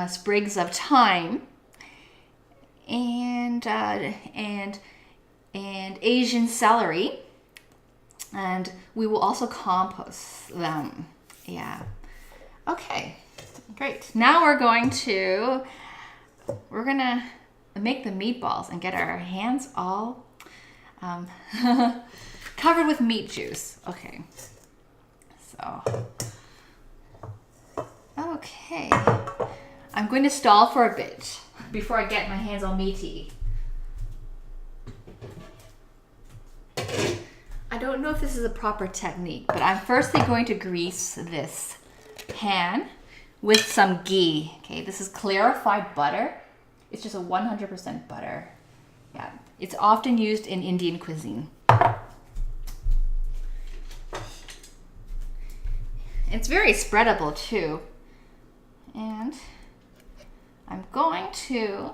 sprigs of thyme, and Asian celery. And we will also compost them. Yeah. Okay. Great. Now we're gonna make the meatballs and get our hands all covered with meat juice. Okay. Okay. I'm going to stall for a bit before I get my hands all meaty. I don't know if this is a proper technique, but I'm firstly going to grease this pan with some ghee. Okay, this is clarified butter. It's just a 100% butter. Yeah, it's often used in Indian cuisine. It's very spreadable too. And I'm going to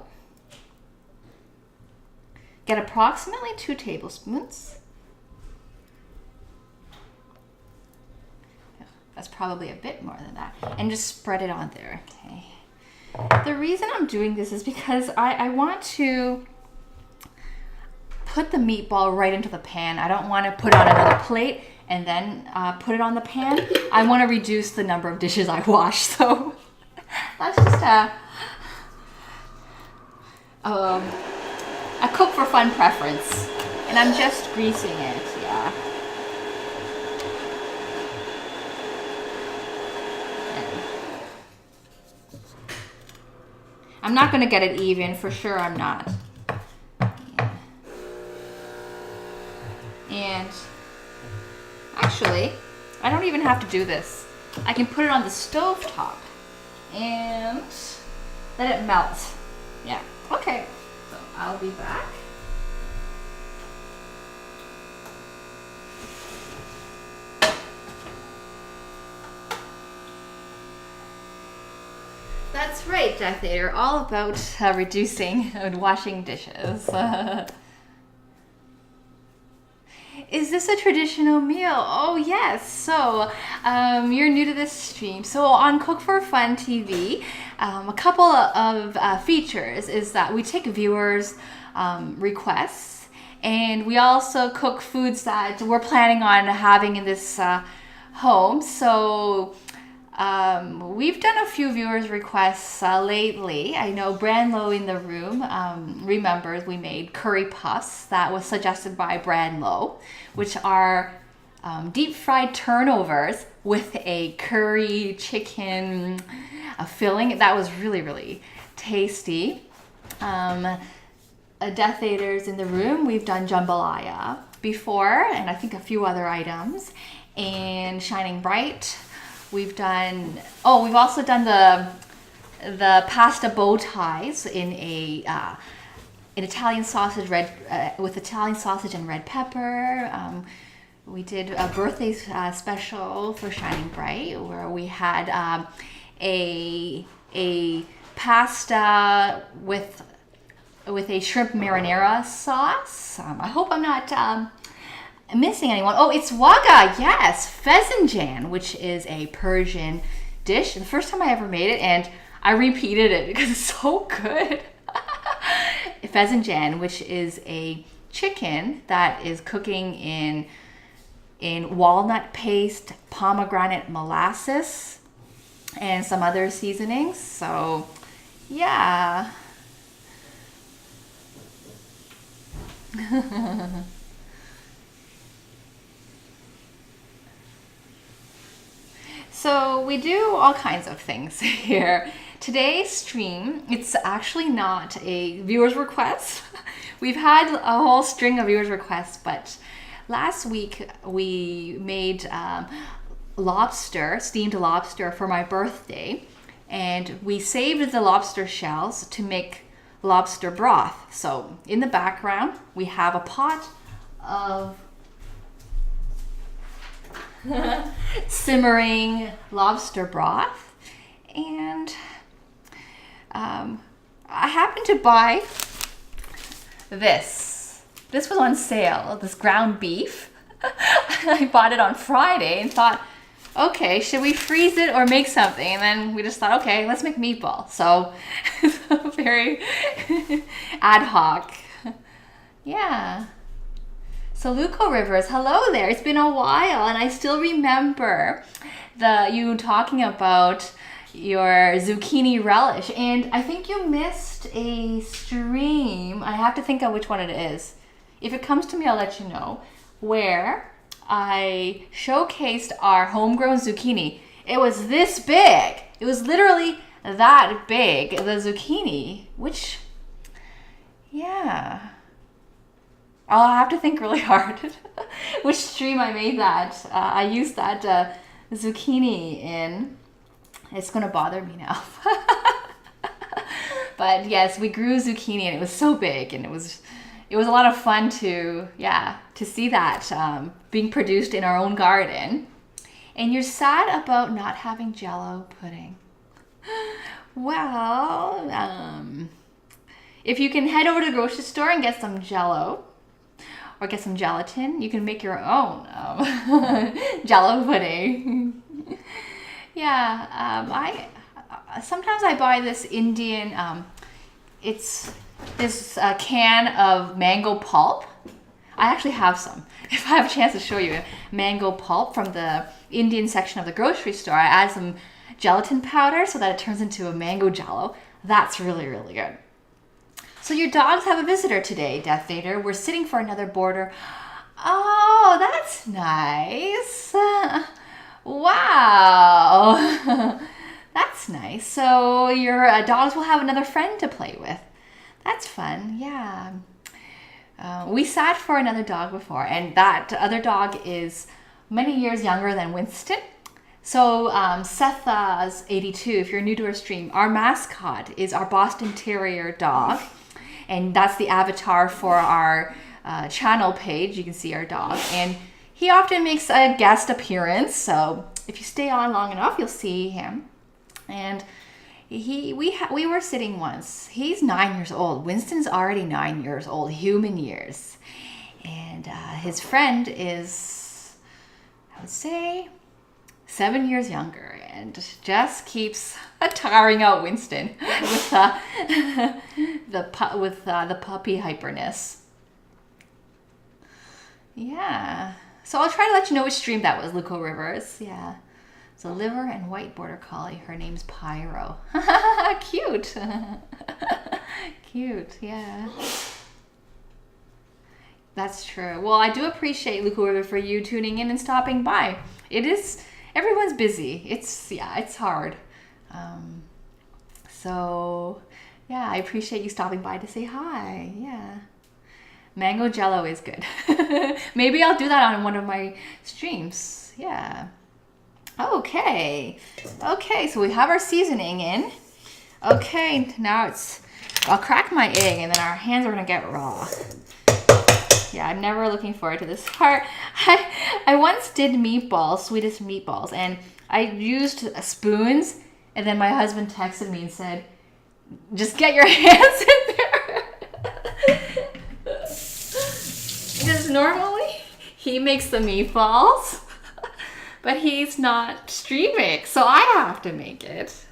get approximately 2 tablespoons. That's probably a bit more than that. And just spread it on there, okay? The reason I'm doing this is because I want to put the meatball right into the pan. I don't want to put it on another plate and then put it on the pan. I want to reduce the number of dishes I wash, so that's just a cook for fun preference. And I'm just greasing it, yeah. I'm not going to get it even, for sure I'm not. Yeah. And actually, I don't even have to do this. I can put it on the stove top and let it melt. Yeah, okay. So I'll be back. That's right, Death Eater. All about reducing and washing dishes. Is this a traditional meal? Oh yes. So you're new to this stream. So on Cook for Fun TV, a couple of features is that we take viewers' requests, and we also cook foods that we're planning on having in this home. So we've done a few viewers' requests lately. I know Branlow in the room remembers we made curry puffs that was suggested by Branlow, which are deep fried turnovers with a curry chicken filling. That was really, really tasty. Death Eaters in the room, we've done jambalaya before, and I think a few other items. And Shining Bright. We've also done the pasta bow ties in an Italian sausage with Italian sausage and red pepper. We did a birthday special for Shining Bright where we had a pasta with a shrimp marinara sauce. I hope I'm not missing anyone. Oh, it's waga, yes, pheasantjan, which is a Persian dish. The first time I ever made it, and I repeated it because it's so good. pheasantjan, which is a chicken that is cooking in walnut paste, pomegranate molasses, and some other seasonings. So yeah. So we do all kinds of things here. Today's stream, it's actually not a viewer's request. We've had a whole string of viewers requests, but last week we made lobster, steamed lobster for my birthday, and we saved the lobster shells to make lobster broth. So in the background, we have a pot of simmering lobster broth, and I happened to buy this. This was on sale, this ground beef. I bought it on Friday and thought, okay, should we freeze it or make something? And then we just thought, okay, let's make meatballs. So very ad hoc. Yeah. So Luco Rivers, hello there. It's been a while, and I still remember you talking about your zucchini relish, and I think you missed a stream. I have to think of which one it is. If it comes to me, I'll let you know, where I showcased our homegrown zucchini. It was this big. It was literally that big, the zucchini, which, yeah. I'll have to think really hard which stream I made that. I used that zucchini in. It's going to bother me now. But yes, we grew zucchini and it was so big, and it was a lot of fun to see that being produced in our own garden. And you're sad about not having Jell-O pudding. Well, if you can head over to the grocery store and get some Jell-O, or get some gelatin, you can make your own Jell-O pudding. Yeah, sometimes I buy this Indian, it's this can of mango pulp. I actually have some. If I have a chance to show you, mango pulp from the Indian section of the grocery store. I add some gelatin powder so that it turns into a mango Jell-O. That's really, really good. So your dogs have a visitor today, Death Vader. We're sitting for another boarder. Oh, that's nice. Wow. That's nice. So your dogs will have another friend to play with. That's fun. Yeah. We sat for another dog before, and that other dog is many years younger than Winston. So Sept 82, if you're new to our stream, our mascot is our Boston Terrier dog. And that's the avatar for our channel page. You can see our dog. And he often makes a guest appearance. So if you stay on long enough, you'll see him. And we were sitting once. He's 9 years old. Winston's already 9 years old, human years. And his friend is, I would say, 7 years younger, and just keeps tiring out Winston with the puppy hyperness. Yeah. So I'll try to let you know which stream that was, Luco Rivers. Yeah. So liver and white border collie. Her name's Pyro. Cute. Cute. Yeah. That's true. Well, I do appreciate, Luco River, for you tuning in and stopping by. Everyone's busy. It's hard. So yeah, I appreciate you stopping by to say hi. Yeah. Mango Jell-O is good. Maybe I'll do that on one of my streams. Yeah. Okay. Okay, so we have our seasoning in. Okay, now I'll crack my egg and then our hands are gonna get raw. Yeah, I'm never looking forward to this part. I once did meatballs, Swedish meatballs, and I used spoons, and then my husband texted me and said, just get your hands in there. Because normally he makes the meatballs, but he's not streaming, so I have to make it.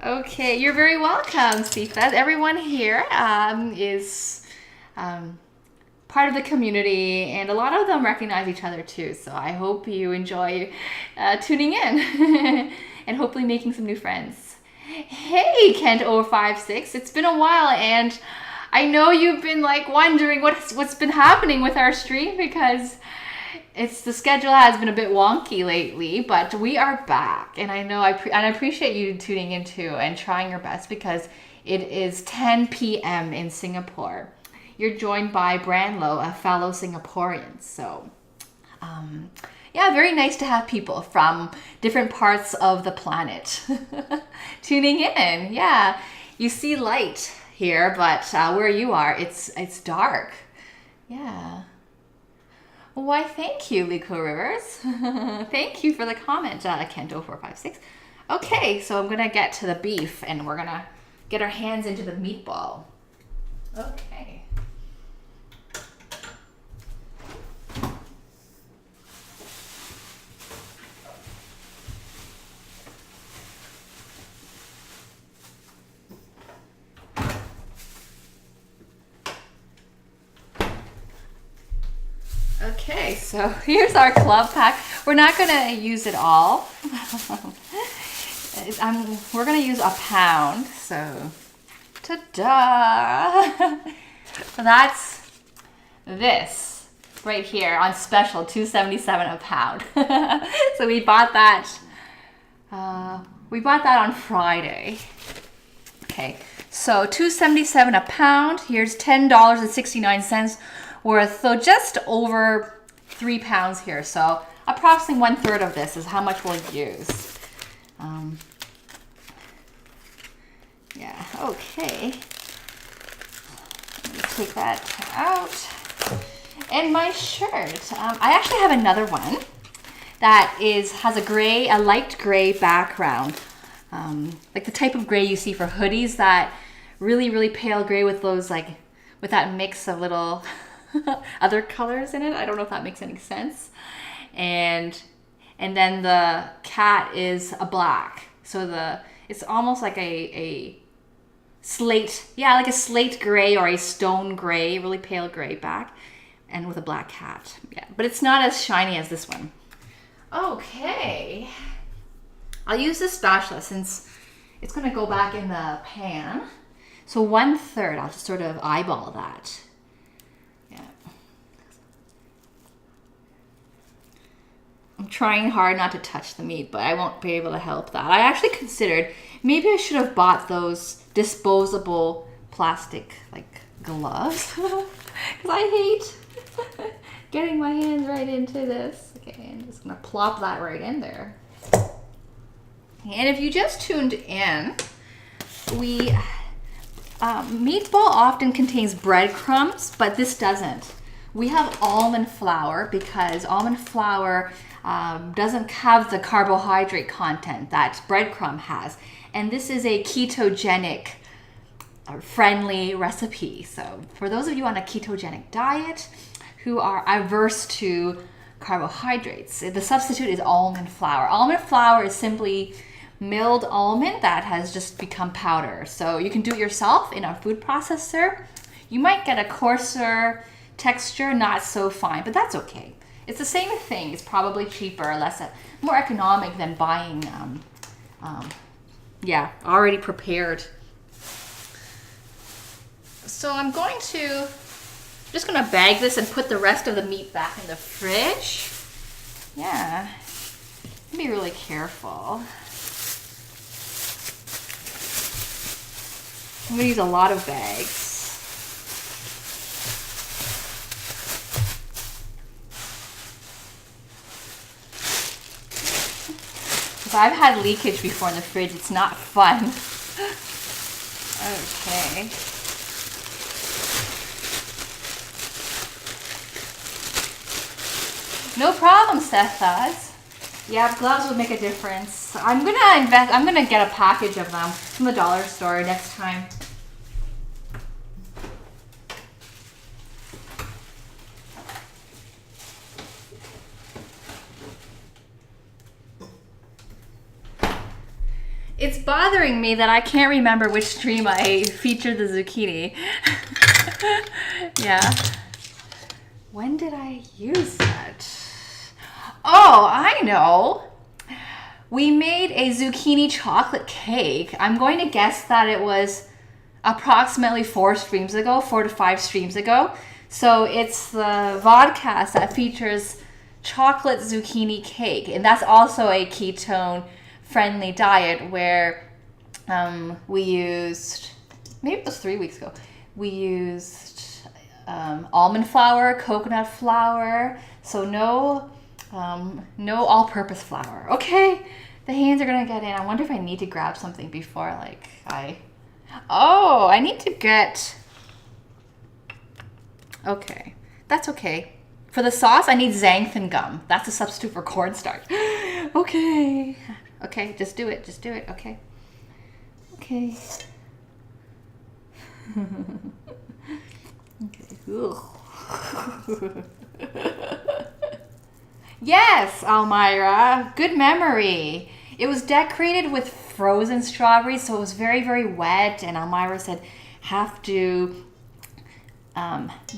Okay, you're very welcome, Sepheth. Everyone here is part of the community, and a lot of them recognize each other too. So I hope you enjoy tuning in and hopefully making some new friends. Hey, Kent056, it's been a while, and I know you've been like wondering what's been happening with our stream because the schedule has been a bit wonky lately, but we are back, and I know I appreciate you tuning in too and trying your best because it is 10 p.m. in Singapore. You're joined by Branlo, a fellow Singaporean. So, yeah, very nice to have people from different parts of the planet tuning in. Yeah, you see light here, but where you are, it's dark. Yeah. Why, thank you, Liko Rivers. Thank you for the comment, Kento456. Okay, so I'm going to get to the beef, and we're going to get our hands into the meatball. Okay. Okay, so here's our club pack. We're not going to use it all. We're going to use a pound. So, ta-da! That's this right here on special, $2.77 a pound. So we bought that. We bought that on Friday. Okay, so $2.77 a pound. Here's $10.69 worth, so just over 3 pounds here. So approximately 1/3 of this is how much we'll use. Yeah, okay. Let me take that out. And my shirt. I actually have another one that has a light gray background. Like the type of gray you see for hoodies, that really, really pale gray with those with that mix of little other colors in it. I don't know if that makes any sense. And then the cat is a black. So it's almost like a slate, like a slate gray or a stone gray, really pale gray back, and with a black cat. Yeah, but it's not as shiny as this one. Okay. I'll use this spatula since it's gonna go back in the pan. So 1/3, I'll just sort of eyeball that. I'm trying hard not to touch the meat, but I won't be able to help that. I actually considered maybe I should have bought those disposable plastic gloves because I hate getting my hands right into this. Okay, I'm just gonna plop that right in there. And if you just tuned in, meatball often contains breadcrumbs, but this doesn't. We have almond flour because almond flour doesn't have the carbohydrate content that breadcrumb has. And this is a ketogenic friendly recipe. So for those of you on a ketogenic diet who are averse to carbohydrates, the substitute is almond flour. Almond flour is simply milled almond that has just become powder. So you can do it yourself in a food processor. You might get a coarser texture, not so fine, but that's okay. It's the same thing. It's probably cheaper, more economic than buying, already prepared. So I'm just going to bag this and put the rest of the meat back in the fridge. Yeah, be really careful. I'm going to use a lot of bags. I've had leakage before in the fridge. It's not fun. Okay. No problem, Sethas. Yeah, gloves would make a difference. I'm gonna get a package of them from the dollar store next time. It's bothering me that I can't remember which stream I featured the zucchini. Yeah. When did I use that? Oh, I know. We made a zucchini chocolate cake. I'm going to guess that it was approximately 4 streams ago, 4 to 5 streams ago. So it's the vodcast that features chocolate zucchini cake. And that's also a ketone friendly diet where we used, maybe it was 3 weeks ago, we used almond flour, coconut flour, so no all-purpose flour. Okay, the hands are gonna get in. I wonder if I need to grab something before I need to get, okay, that's okay. For the sauce, I need xanthan gum. That's a substitute for cornstarch. Okay, just do it, okay. Okay. Okay. Yes, Almira, good memory. It was decorated with frozen strawberries, so it was very, very wet, and Almira said have to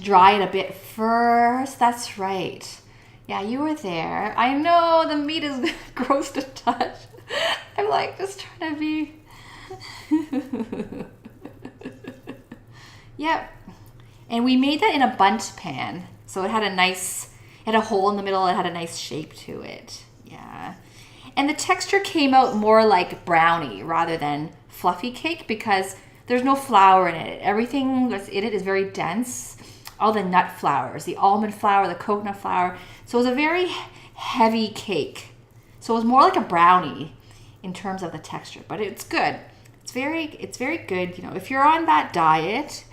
dry it a bit first. That's right. Yeah, you were there. I know the meat is gross to touch. I'm like just trying to be... Yep. And we made that in a bundt pan. So it had a hole in the middle. It had a nice shape to it. Yeah. And the texture came out more like brownie rather than fluffy cake because there's no flour in it. Everything that's in it is very dense. All the nut flours, the almond flour, the coconut flour. So it was a very heavy cake. So it was more like a brownie in terms of the texture, but it's good. It's very good. You know, if you're on that diet,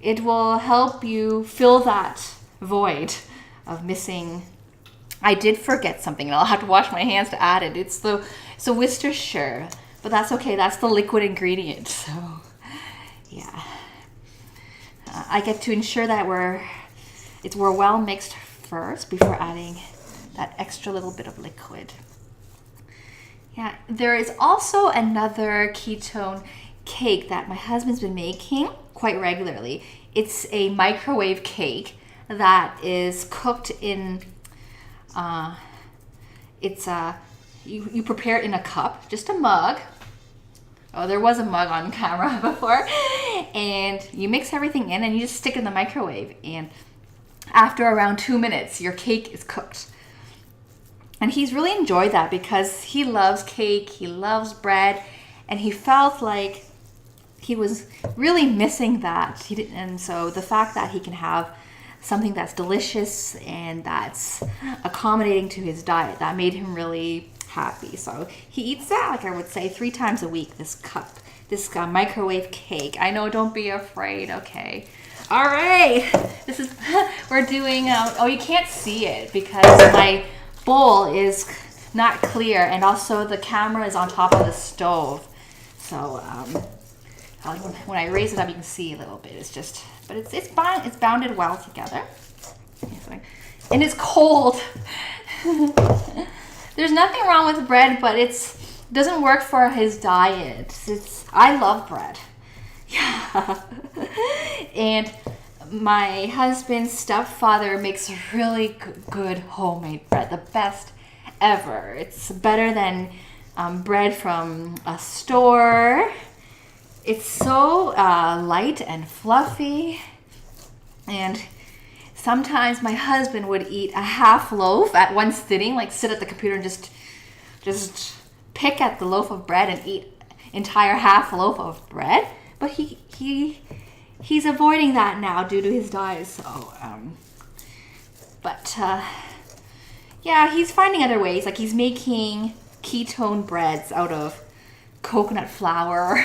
it will help you fill that void of missing. I did forget something, and I'll have to wash my hands to add it. It's Worcestershire, but that's okay. That's the liquid ingredient. So, yeah, I get to ensure that we're well mixed first before adding that extra little bit of liquid. Yeah, there is also another ketone cake that my husband's been making quite regularly. It's a microwave cake that is cooked in, you prepare it in a cup, just a mug. Oh, there was a mug on camera before. And you mix everything in and you just stick it in the microwave. And after around 2 minutes, your cake is cooked. And he's really enjoyed that because he loves cake, he loves bread, and he felt like he was really missing that. And so the fact that he can have something that's delicious and that's accommodating to his diet, that made him really happy. So he eats that, like I would say, 3 times a week, this microwave cake. I know, don't be afraid, okay. All right, we're doing, you can't see it because my bowl is not clear, and also the camera is on top of the stove. So when I raise it up, you can see a little bit. But it's bounded well together, and it's cold. There's nothing wrong with bread, but it doesn't work for his diet. I love bread. Yeah, and my husband's stepfather makes really good homemade bread, the best ever. It's better than bread from a store. It's so light and fluffy, and sometimes my husband would eat a half loaf at one sitting, like sit at the computer and just pick at the loaf of bread and eat entire half loaf of bread. But he's avoiding that now due to his diet. So, yeah, he's finding other ways. Like he's making ketone breads out of coconut flour.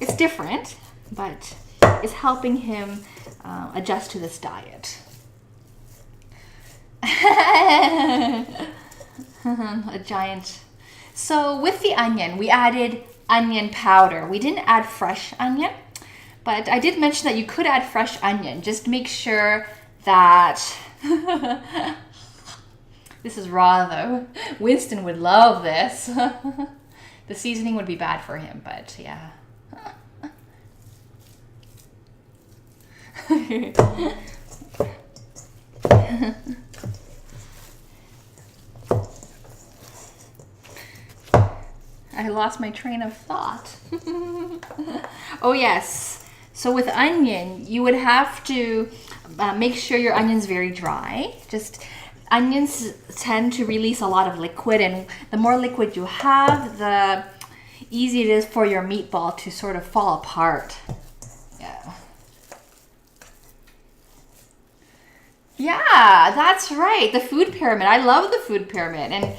It's different, but it's helping him adjust to this diet. A giant. So with the onion, we added onion powder. We didn't add fresh onion, but I did mention that you could add fresh onion. Just make sure that this is raw though. Winston would love this. the seasoning would be bad for him, but yeah. I lost my train of thought. Oh yes. So with onion, you would have to make sure your onion's very dry. Just onions tend to release a lot of liquid, and the more liquid you have, the easier it is for your meatball to sort of fall apart. Yeah. Yeah, that's right. The food pyramid. I love the food pyramid, and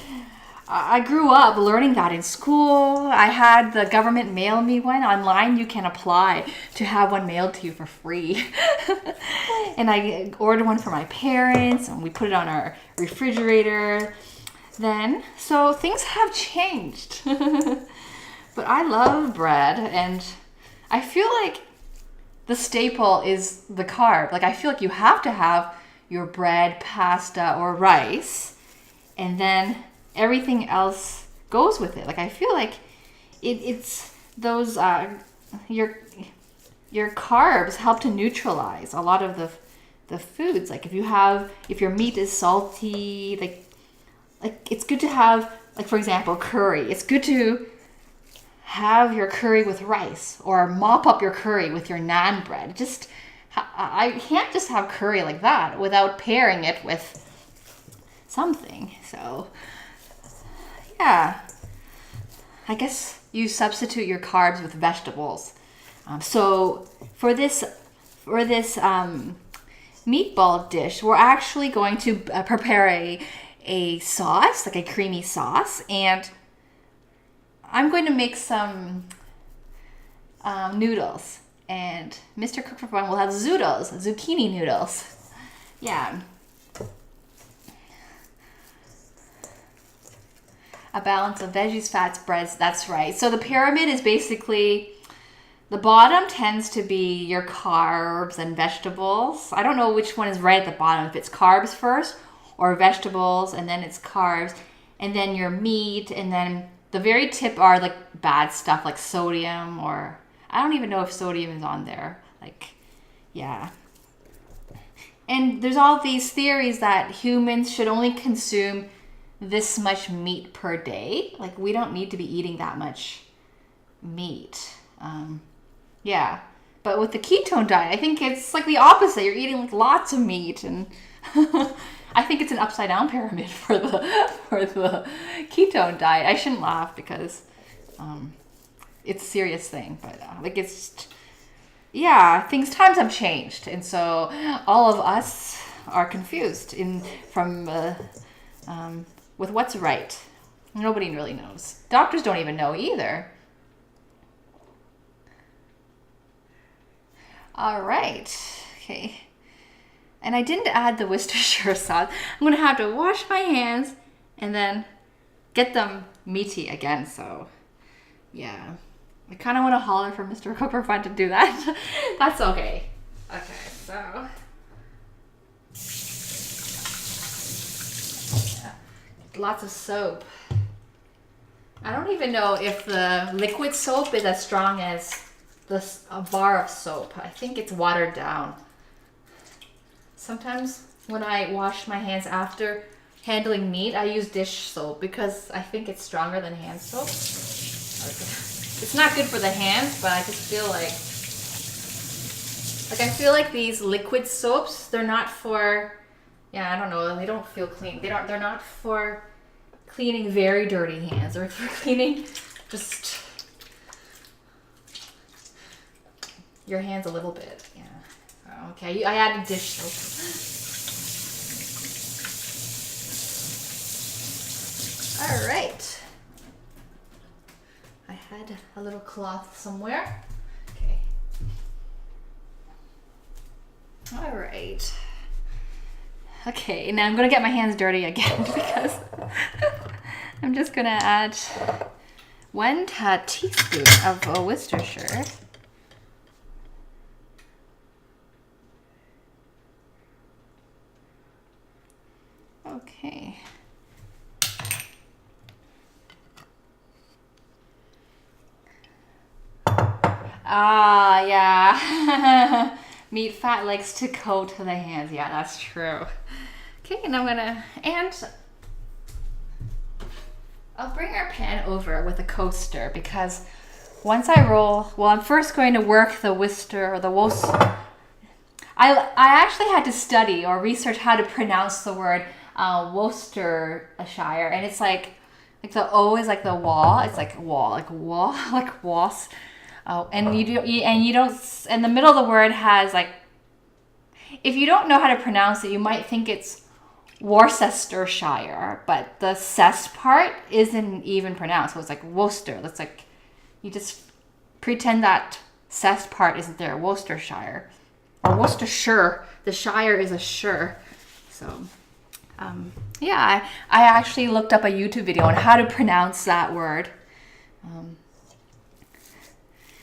I grew up learning that in school. I had the government mail me one. Online you can apply to have one mailed to you for free. And I ordered one for my parents, and we put it on our refrigerator then. So things have changed. But I love bread, and I feel like the staple is the carb. Like I feel like you have to have your bread, pasta, or rice, and then everything else goes with it. Like I feel like it's those your carbs help to neutralize a lot of the foods. Like if your meat is salty, like it's good to have, like for example, curry. It's good to have your curry with rice, or mop up your curry with your naan bread. Just I can't just have curry like that without pairing it with something. So yeah, I guess you substitute your carbs with vegetables. So for this meatball dish, we're actually going to prepare a sauce, like a creamy sauce, and I'm going to make some noodles, and Mr. Cook for Fun will have zoodles, zucchini noodles. Yeah. A balance of veggies, fats, breads, that's right. So the pyramid is basically, the bottom tends to be your carbs and vegetables. I don't know which one is right at the bottom, if it's carbs first or vegetables, and then it's carbs, and then your meat, and then the very tip are like bad stuff like sodium, or I don't even know if sodium is on there. Like, yeah. And there's all these theories that humans should only consume this much meat per day. Like we don't need to be eating that much meat. Yeah. But with the ketone diet, I think it's like the opposite. You're eating like lots of meat, and I think it's an upside down pyramid for the ketone diet. I shouldn't laugh because it's a serious thing, but like it's, yeah, times have changed, and so all of us are confused with what's right. Nobody really knows. Doctors don't even know either. All right. Okay. And I didn't add the Worcestershire sauce. I'm going to have to wash my hands and then get them meaty again. So, yeah. I kind of want to holler for Mr. Cook for Fun to do that. That's okay. Okay, so. Yeah. Lots of soap. I don't even know if the liquid soap is as strong as a bar of soap. I think it's watered down. Sometimes when I wash my hands after handling meat, I use dish soap because I think it's stronger than hand soap. Okay. It's not good for the hands, but I just feel I feel like these liquid soaps, they're not for, yeah, I don't know, they don't feel clean. They're not for cleaning very dirty hands, or for cleaning just your hands a little bit. Yeah. Okay, I added dish soap. All right. I had a little cloth somewhere. Okay. All right. Okay, now I'm gonna get my hands dirty again because I'm just gonna add 1 teaspoon of Worcestershire. Okay. Ah, yeah. Meat fat likes to coat the hands. Yeah, that's true. Okay, and I'll bring our pan over with a coaster because once I roll, well, I'm first going to work the Worcester or the Worcester. I actually had to study or research how to pronounce the word Worcestershire, and it's like the O is like the wall. It's like wall, like was. Oh, and you don't. And the middle of the word has like. If you don't know how to pronounce it, you might think it's Worcestershire, but the cess part isn't even pronounced. So it's like Worcester. That's like you just pretend that cess part isn't there. Worcestershire. Or Worcestershire. The shire is a sure. So, yeah, I actually looked up a YouTube video on how to pronounce that word.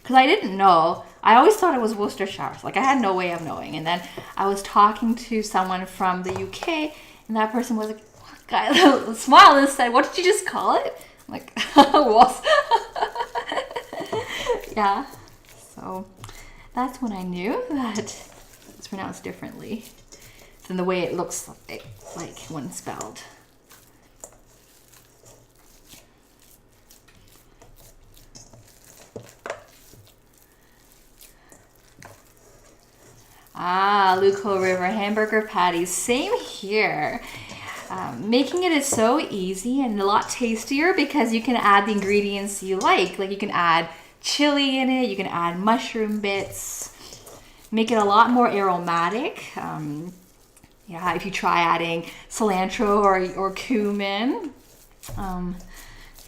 Because I didn't know. I always thought it was Worcestershire. Like, I had no way of knowing. And then I was talking to someone from the UK, and that person was like, guy smiled and said, "What did you just call it?" I'm like, was. Yeah. So that's when I knew that it's pronounced differently than the way it looks like when spelled. Ah, Luco River hamburger patties. Same here. Making it is so easy and a lot tastier because you can add the ingredients you like. Like you can add chili in it, you can add mushroom bits, make it a lot more aromatic. Yeah, if you try adding cilantro or cumin.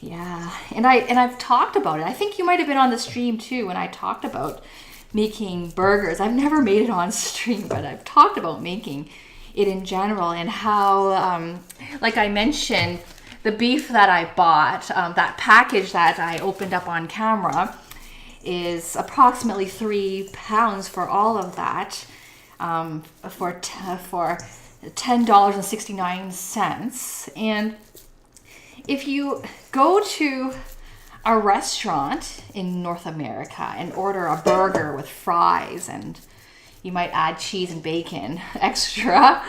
Yeah, and I've talked about it. I think you might have been on the stream too when I talked about making burgers. I've never made it on stream, but I've talked about making it in general and how, like I mentioned, the beef that I bought, that package that I opened up on camera is approximately 3 pounds for all of that, for $10.69. And if you go to a restaurant in North America and order a burger with fries and you might add cheese and bacon extra,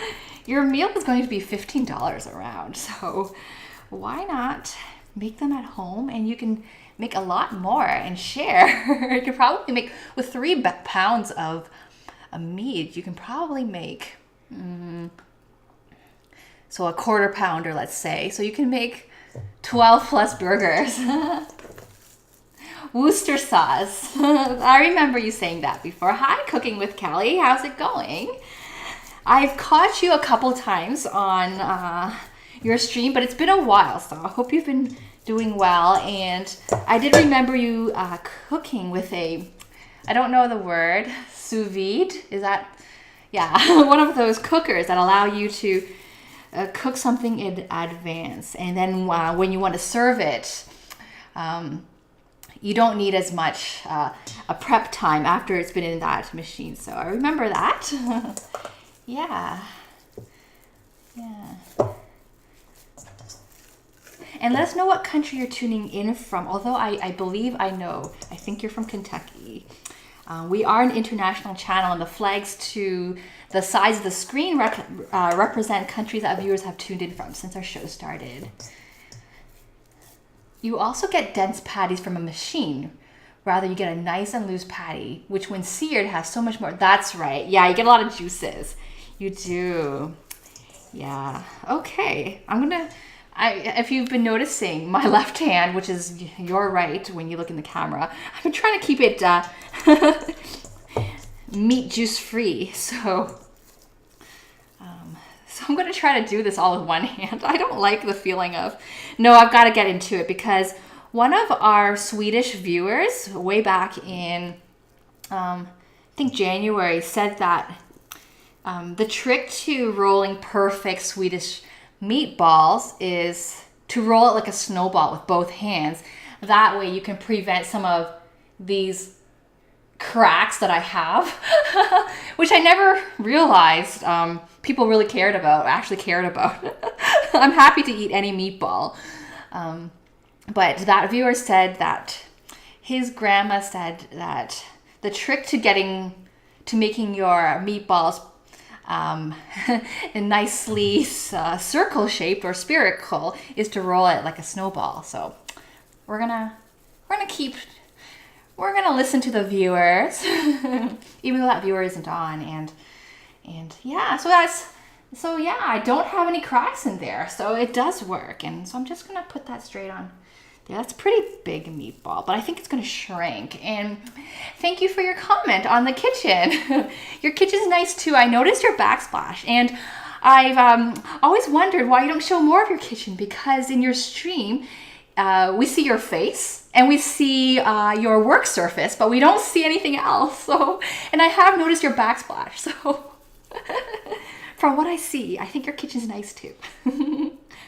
your meal is going to be $15 around. So why not make them at home, and you can make a lot more and share. You can probably make, with 3 pounds of meat, you can probably make, so a quarter pounder, let's say. So you can make 12 plus burgers. Worcester sauce. I remember you saying that before. Hi, Cooking with Kelly. How's it going? I've caught you a couple times on your stream, but it's been a while, so I hope you've been doing well. And I did remember you cooking with I don't know the word, sous vide. Is that, yeah, one of those cookers that allow you to cook something in advance. And then when you want to serve it, you don't need as much a prep time after it's been in that machine. So I remember that. Yeah. And let us know what country you're tuning in from. Although I believe I know. I think you're from Kentucky. We are an international channel, and the flags to the sides of the screen represent countries that viewers have tuned in from since our show started. You also get dense patties from a machine. Rather, you get a nice and loose patty, which when seared has so much more. That's right. Yeah, you get a lot of juices. You do. Yeah. Okay. If you've been noticing, my left hand, which is your right when you look in the camera, I've been trying to keep it meat juice free. So I'm going to try to do this all with one hand. I don't like the feeling of, no, I've got to get into it, because one of our Swedish viewers way back in, I think January, said that the trick to rolling perfect Swedish meatballs is to roll it like a snowball with both hands. That way you can prevent some of these cracks that I have, which I never realized people really actually cared about. I'm happy to eat any meatball. But that viewer said that his grandma said that the trick to making your meatballs nicely circle shaped or spherical is to roll it like a snowball. So we're gonna listen to the viewers, even though that viewer isn't on, and yeah. So yeah, I don't have any cracks in there, so it does work. And so I'm just gonna put that straight on. Yeah, that's a pretty big meatball, but I think it's gonna shrink. And thank you for your comment on the kitchen. Your kitchen's nice too. I noticed your backsplash, and I've always wondered why you don't show more of your kitchen, because in your stream, we see your face and we see your work surface, but we don't see anything else. So, and I have noticed your backsplash. So from what I see, I think your kitchen's nice too.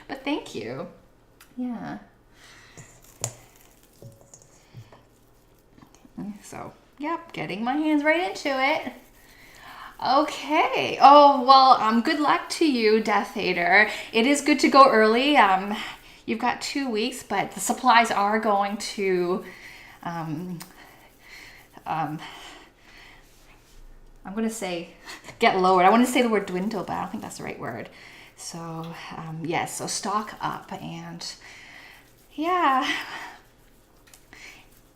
But thank you. Yeah. So, yep, getting my hands right into it. Okay. Oh, well, good luck to you, Death Hater. It is good to go early. You've got 2 weeks, but the supplies are going to, I'm going to say get lowered. I want to say the word dwindle, but I don't think that's the right word. So, yes, so stock up, and yeah.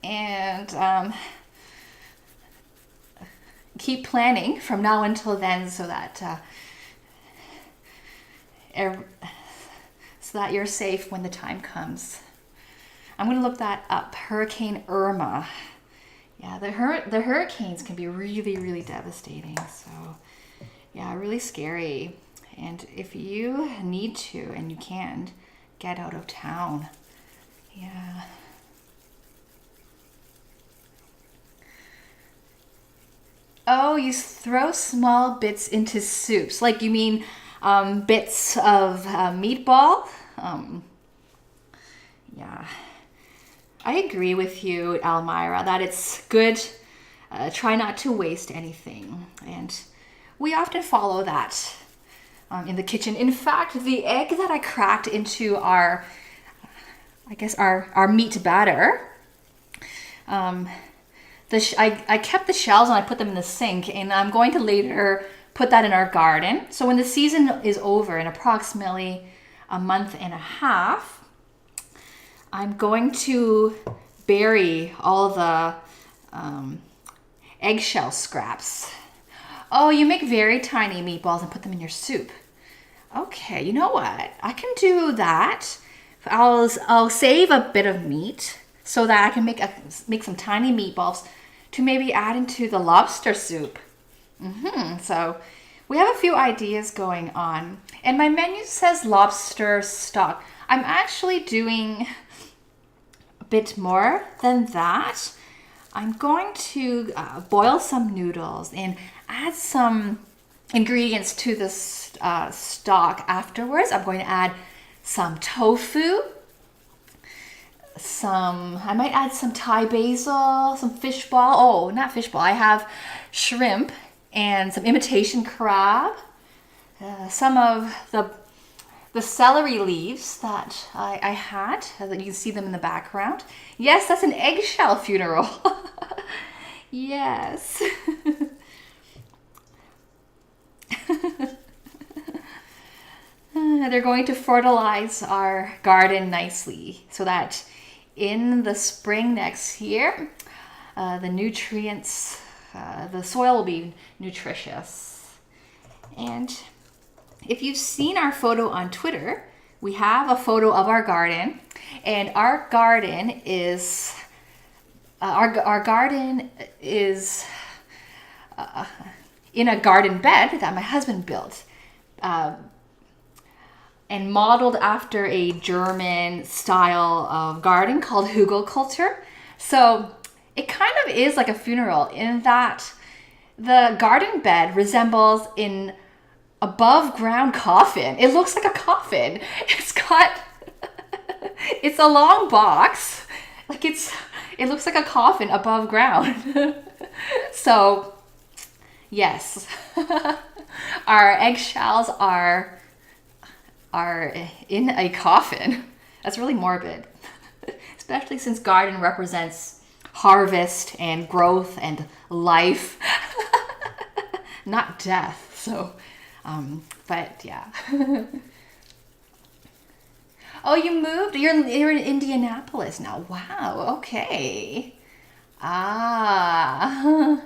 And keep planning from now until then, so that you're safe when the time comes. I'm going to look that up. Hurricane Irma. Yeah, the hurricanes can be really, really devastating. So, yeah, really scary. And if you need to and you can, get out of town. Yeah. Oh, you throw small bits into soups. Like, you mean bits of meatball? Yeah. I agree with you, Almira, that it's good. Try not to waste anything. And we often follow that in the kitchen. In fact, the egg that I cracked into our meat batter, I kept the shells and I put them in the sink, and I'm going to later put that in our garden. So when the season is over in approximately a month and a half, I'm going to bury all the eggshell scraps. Oh, you make very tiny meatballs and put them in your soup. Okay, you know what? I can do that. I'll save a bit of meat so that I can make some tiny meatballs to maybe add into the lobster soup. So we have a few ideas going on. And my menu says lobster stock. I'm actually doing a bit more than that. I'm going to boil some noodles and add some ingredients to the stock afterwards. I'm going to add some tofu, I might add some Thai basil, some fish ball. Oh, not fish ball. I have shrimp and some imitation crab. Some of the celery leaves that I had, that you can see them in the background. Yes, that's an eggshell funeral. Yes. They're going to fertilize our garden nicely so that in the spring next year, the nutrients, the soil will be nutritious. And if you've seen our photo on Twitter, we have a photo of our garden, and our garden is in a garden bed that my husband built. And modeled after a German style of garden called Hugelkultur. So it kind of is like a funeral in that the garden bed resembles an above ground coffin. It looks like a coffin. It's a long box. It looks like a coffin above ground. So yes, our eggshells are in a coffin. That's really morbid, especially since garden represents harvest and growth and life, not death. So, but yeah. Oh, you moved? You're in Indianapolis now. Wow. Okay. Ah.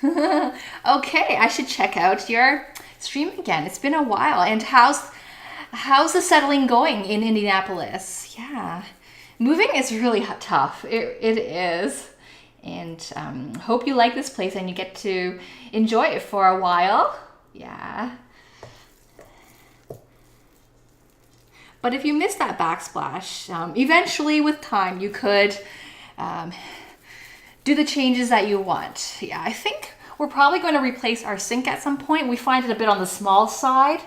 Okay, I should check out your stream again. It's been a while. And how's the settling going in Indianapolis? Yeah. Moving is really tough. It is. And hope you like this place and you get to enjoy it for a while. Yeah. But if you miss that backsplash, eventually with time you could do the changes that you want. Yeah, I think we're probably going to replace our sink at some point. We find it a bit on the small side.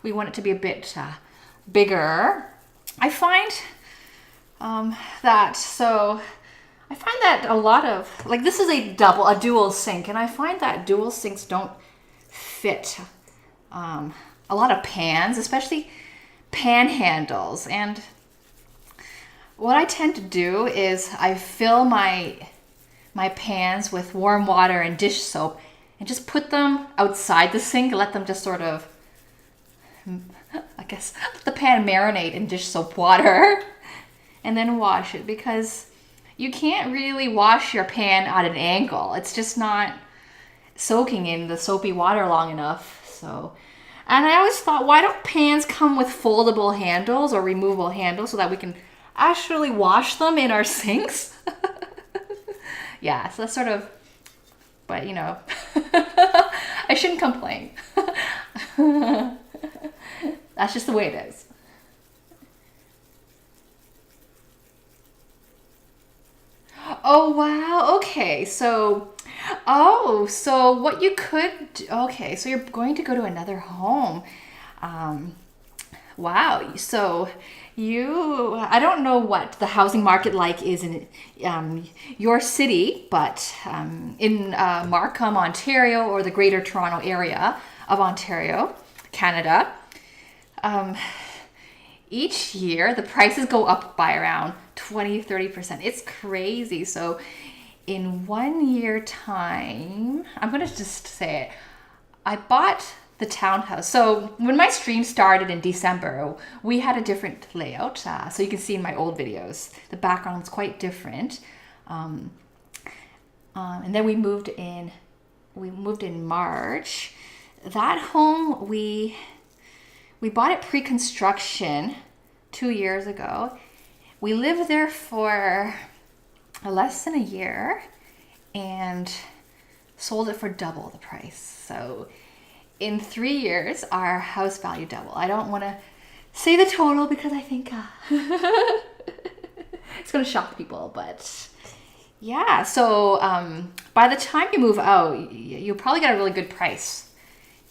We want it to be a bit bigger. I find that a lot of, like, this is a dual sink, and I find that dual sinks don't fit a lot of pans, especially pan handles. And what I tend to do is I fill my pans with warm water and dish soap and just put them outside the sink and let them just sort of, I guess, let the pan marinate in dish soap water and then wash it, because you can't really wash your pan at an angle. It's just not soaking in the soapy water long enough. So, and I always thought, why don't pans come with foldable handles or removable handles so that we can actually wash them in our sinks? Yeah, so that's sort of, but you know, I shouldn't complain. That's just the way it is. Oh, wow. Okay. So what you could, okay, so you're going to go to another home. Wow. So I don't know what the housing market is in your city, but in Markham, Ontario, or the Greater Toronto area of Ontario, Canada, each year the prices go up by around 20-30%. It's crazy. So in 1 year time, I'm going to just say it, I bought the townhouse. So when my stream started in December, we had a different layout. So you can see in my old videos, the background's quite different. And then we moved in March. That home, we bought it pre-construction 2 years ago. We lived there for less than a year and sold it for double the price. So in 3 years, our house value doubled. I don't want to say the total because I think it's going to shock people, but yeah. So by the time you move out, you'll probably get a really good price.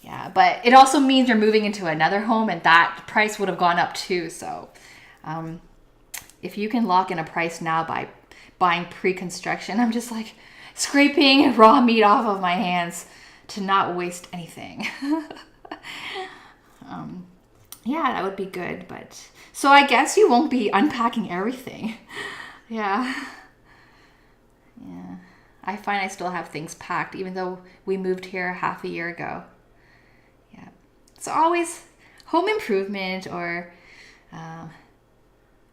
Yeah, but it also means you're moving into another home, and that price would have gone up too. So if you can lock in a price now by buying pre-construction, I'm just like scraping raw meat off of my hands to not waste anything. Yeah, that would be good. But so I guess you won't be unpacking everything. Yeah. I find I still have things packed even though we moved here half a year ago. Yeah. It's always home improvement or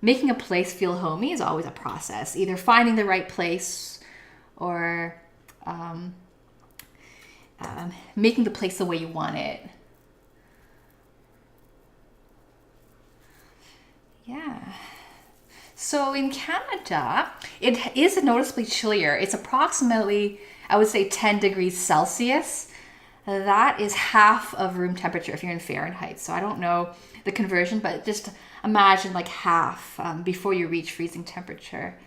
making a place feel homey is always a process. Either finding the right place or making the place the way you want it. Yeah. So in Canada, it is noticeably chillier. It's approximately, I would say, 10 degrees Celsius. That is half of room temperature if you're in Fahrenheit. So I don't know the conversion, but just imagine like half before you reach freezing temperature.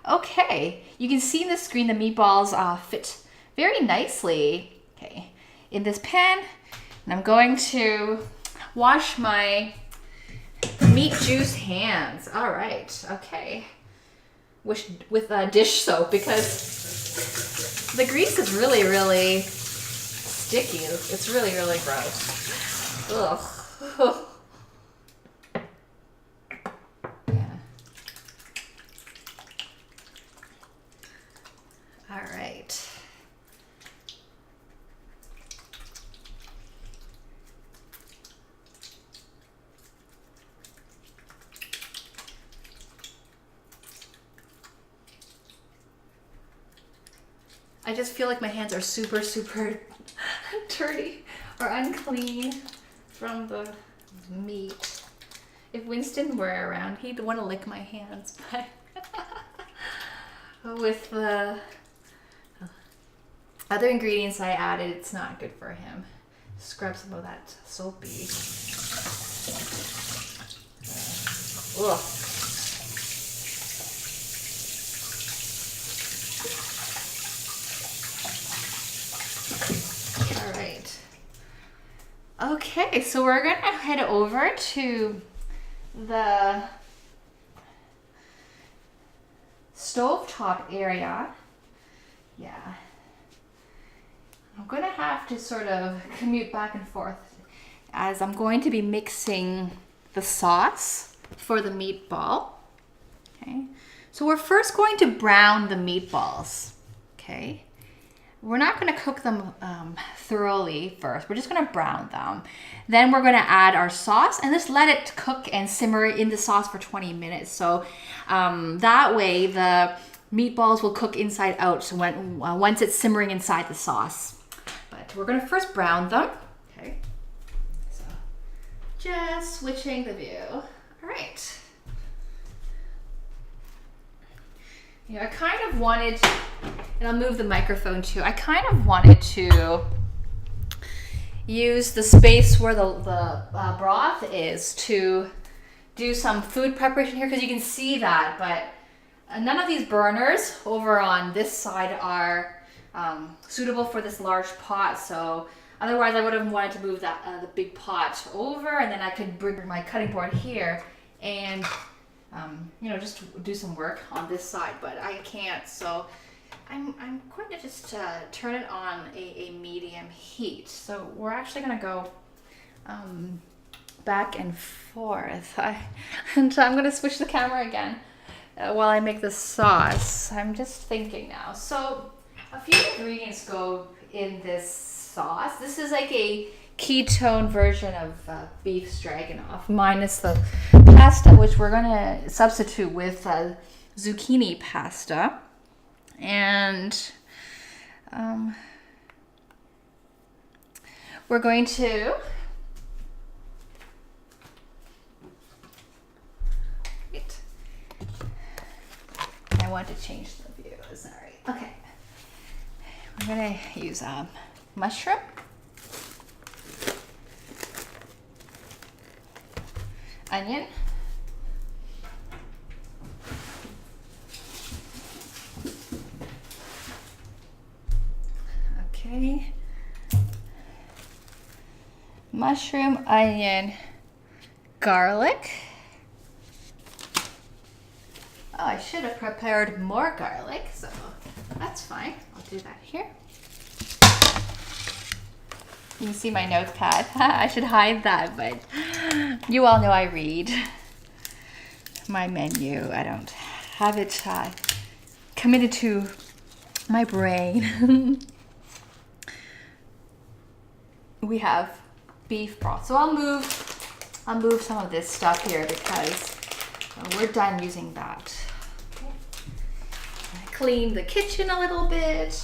Okay, you can see in the screen the meatballs fit very nicely. Okay, in this pan, and I'm going to wash my meat juice hands. All right, okay, with dish soap because the grease is really, really sticky. It's really, really gross. Ugh. Yeah. I just feel like my hands are super, super dirty or unclean from the meat. If Winston were around, he'd want to lick my hands, but with the other ingredients I added, it's not good for him. Scrub some of that soapy. Ugh. All right. Okay, so we're gonna head over to the stovetop area. Yeah. I'm gonna have to sort of commute back and forth as I'm going to be mixing the sauce for the meatball. Okay, so we're first going to brown the meatballs. Okay, we're not going to cook them thoroughly first. We're just going to brown them. Then we're going to add our sauce and just let it cook and simmer in the sauce for 20 minutes. So that way the meatballs will cook inside out so once it's simmering inside the sauce. But we're going to first brown them. Okay, so just switching the view. All right. You know, I kind of wanted, and I'll move the microphone too, I kind of wanted to use the space where the broth is to do some food preparation here, because you can see that, but none of these burners over on this side are suitable for this large pot, so otherwise I would have wanted to move that the big pot over, and then I could bring my cutting board here and you know, just do some work on this side, but I can't, so I'm going to just turn it on a medium heat. So we're actually going to go back and forth, and I'm going to switch the camera again while I make the sauce. I'm just thinking now. So a few ingredients go in this sauce. This is like a ketone version of beef stroganoff minus the pasta, which we're going to substitute with zucchini pasta. And we're going to I want to change the view. Sorry. Okay. We're going to use mushroom. Onion. Okay. Mushroom, onion, garlic. Oh, I should have prepared more garlic, so that's fine. I'll do that here. You can see my notepad. I should hide that, but you all know I read my menu. I don't have it committed to my brain. We have beef broth. So I'll move some of this stuff here because we're done using that. Okay. Clean the kitchen a little bit.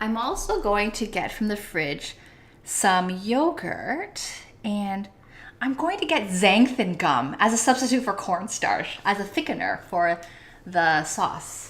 I'm also going to get from the fridge some yogurt, and I'm going to get xanthan gum as a substitute for cornstarch, as a thickener for the sauce.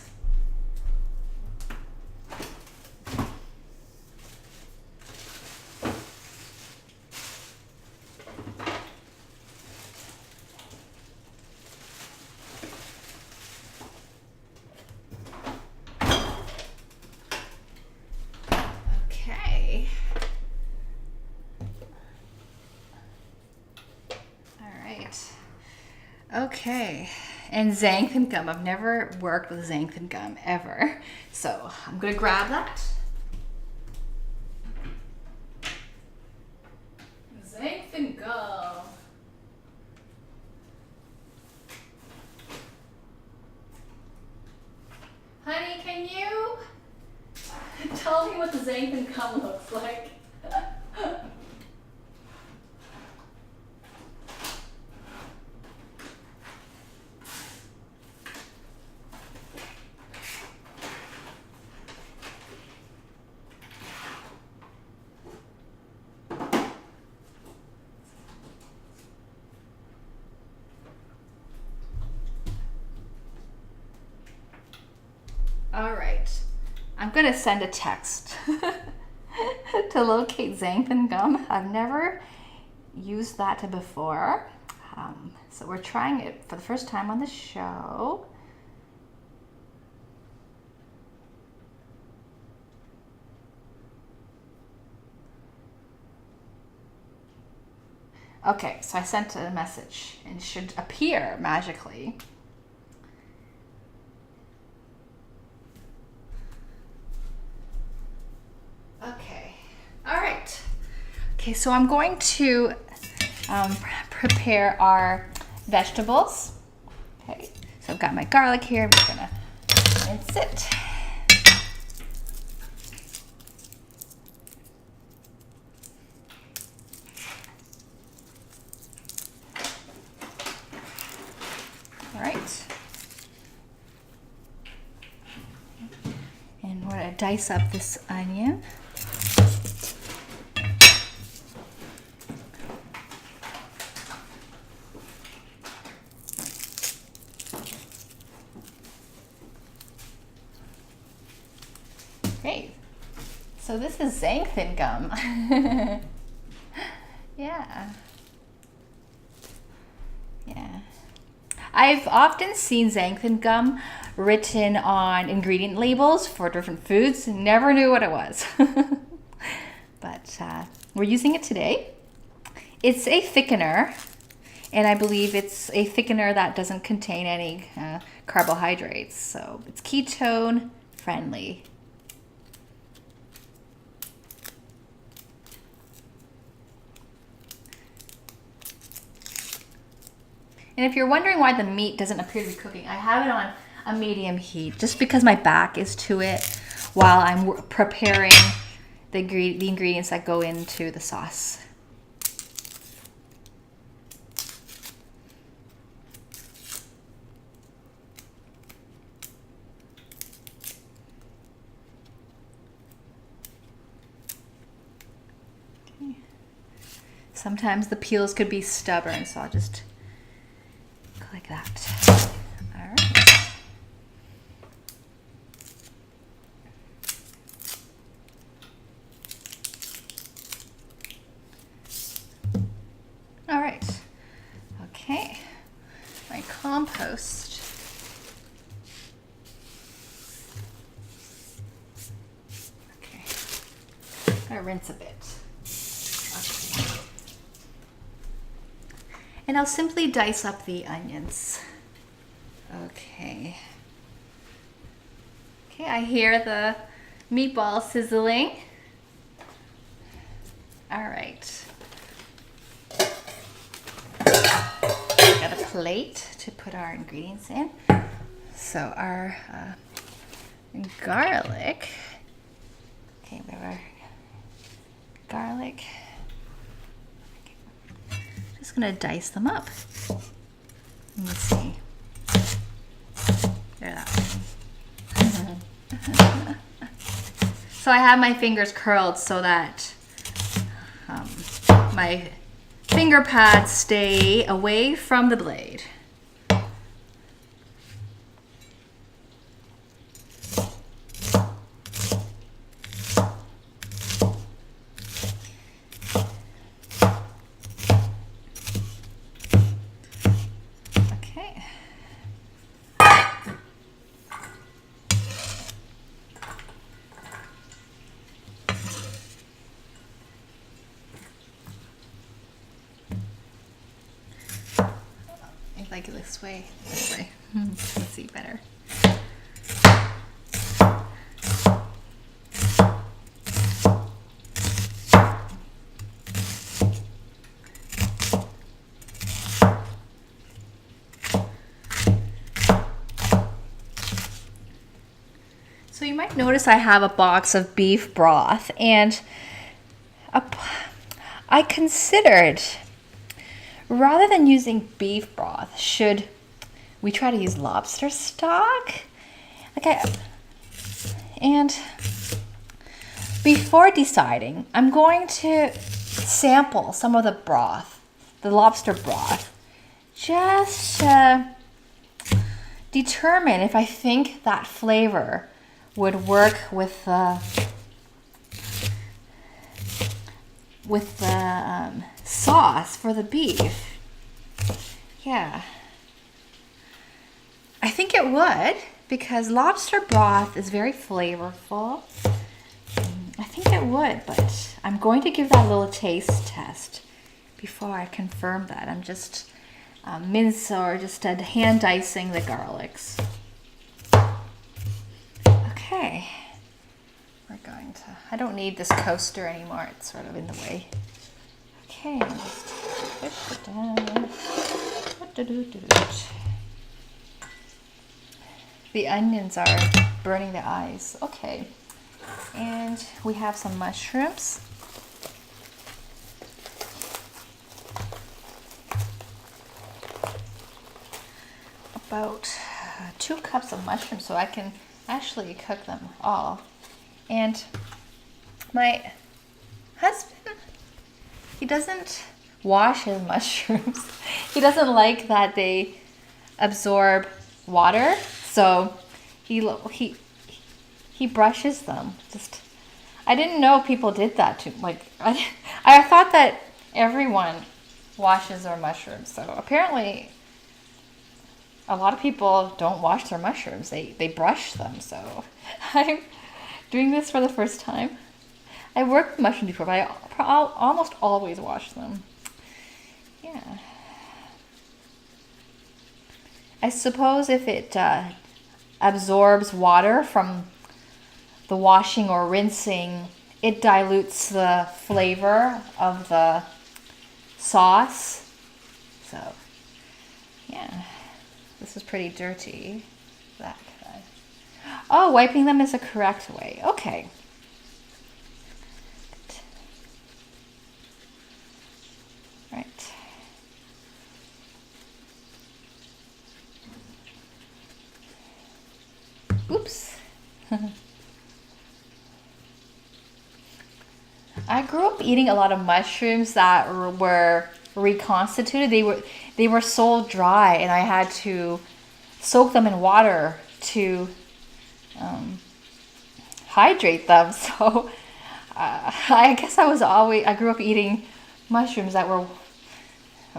Okay, and xanthan gum. I've never worked with xanthan gum ever, so I'm gonna grab that. Xanthan gum. xanthan gum looks like. All right, I'm gonna send a text to locate xanthan gum. I've never used that before, so we're trying it for the first time on the show. Okay, so I sent a message and it should appear magically. Okay, all right. Okay, so I'm going to prepare our vegetables. Okay, so I've got my garlic here. I'm just gonna rinse it. All right. And we're gonna dice up this onion. Great. So this is xanthan gum. Yeah. Yeah. I've often seen xanthan gum written on ingredient labels for different foods. Never knew what it was. But we're using it today. It's a thickener, and I believe it's a thickener that doesn't contain any carbohydrates. So it's ketone friendly. And if you're wondering why the meat doesn't appear to be cooking, I have it on a medium heat just because my back is to it while I'm preparing the ingredients that go into the sauce. Okay. Sometimes the peels could be stubborn, so I'll just like that. All right. All right. Okay. My compost. Okay. I'm gonna rinse a bit. Okay. And I'll simply dice up the onions. Okay. Okay, I hear the meatball sizzling. All right. Got a plate to put our ingredients in. So our garlic. Okay, we have our garlic. Just gonna dice them up. Let me see. There that one. So I have my fingers curled so that my finger pads stay away from the blade. Like this way. Let's see better. So you might notice I have a box of beef broth, and I considered, rather than using beef broth, should we try to use lobster stock? And before deciding, I'm going to sample some of the broth, the lobster broth, just to determine if I think that flavor would work with the sauce for the beef. Yeah, I think it would, because lobster broth is very flavorful. I think it would, but I'm going to give that a little taste test before I confirm that. I'm just hand dicing the garlics. Okay, we're going to, I don't need this coaster anymore, it's sort of in the way. Okay, just push it down. The onions are burning the eyes. Okay, and we have some mushrooms. About 2 cups of mushrooms, so I can actually cook them all. And my husband, he doesn't wash his mushrooms. He doesn't like that they absorb water, so he brushes them. I didn't know people did that too. I thought that everyone washes their mushrooms. So apparently a lot of people don't wash their mushrooms. They brush them. So I'm doing this for the first time. I worked with mushrooms before, but I almost always wash them. Yeah. I suppose if it absorbs water from the washing or rinsing, it dilutes the flavor of the sauce. So, yeah, this is pretty dirty. That guy. Oh, wiping them is the correct way. Okay. Right. Oops. I grew up eating a lot of mushrooms that were reconstituted. They were so dry, and I had to soak them in water to hydrate them. So I guess I grew up eating mushrooms that were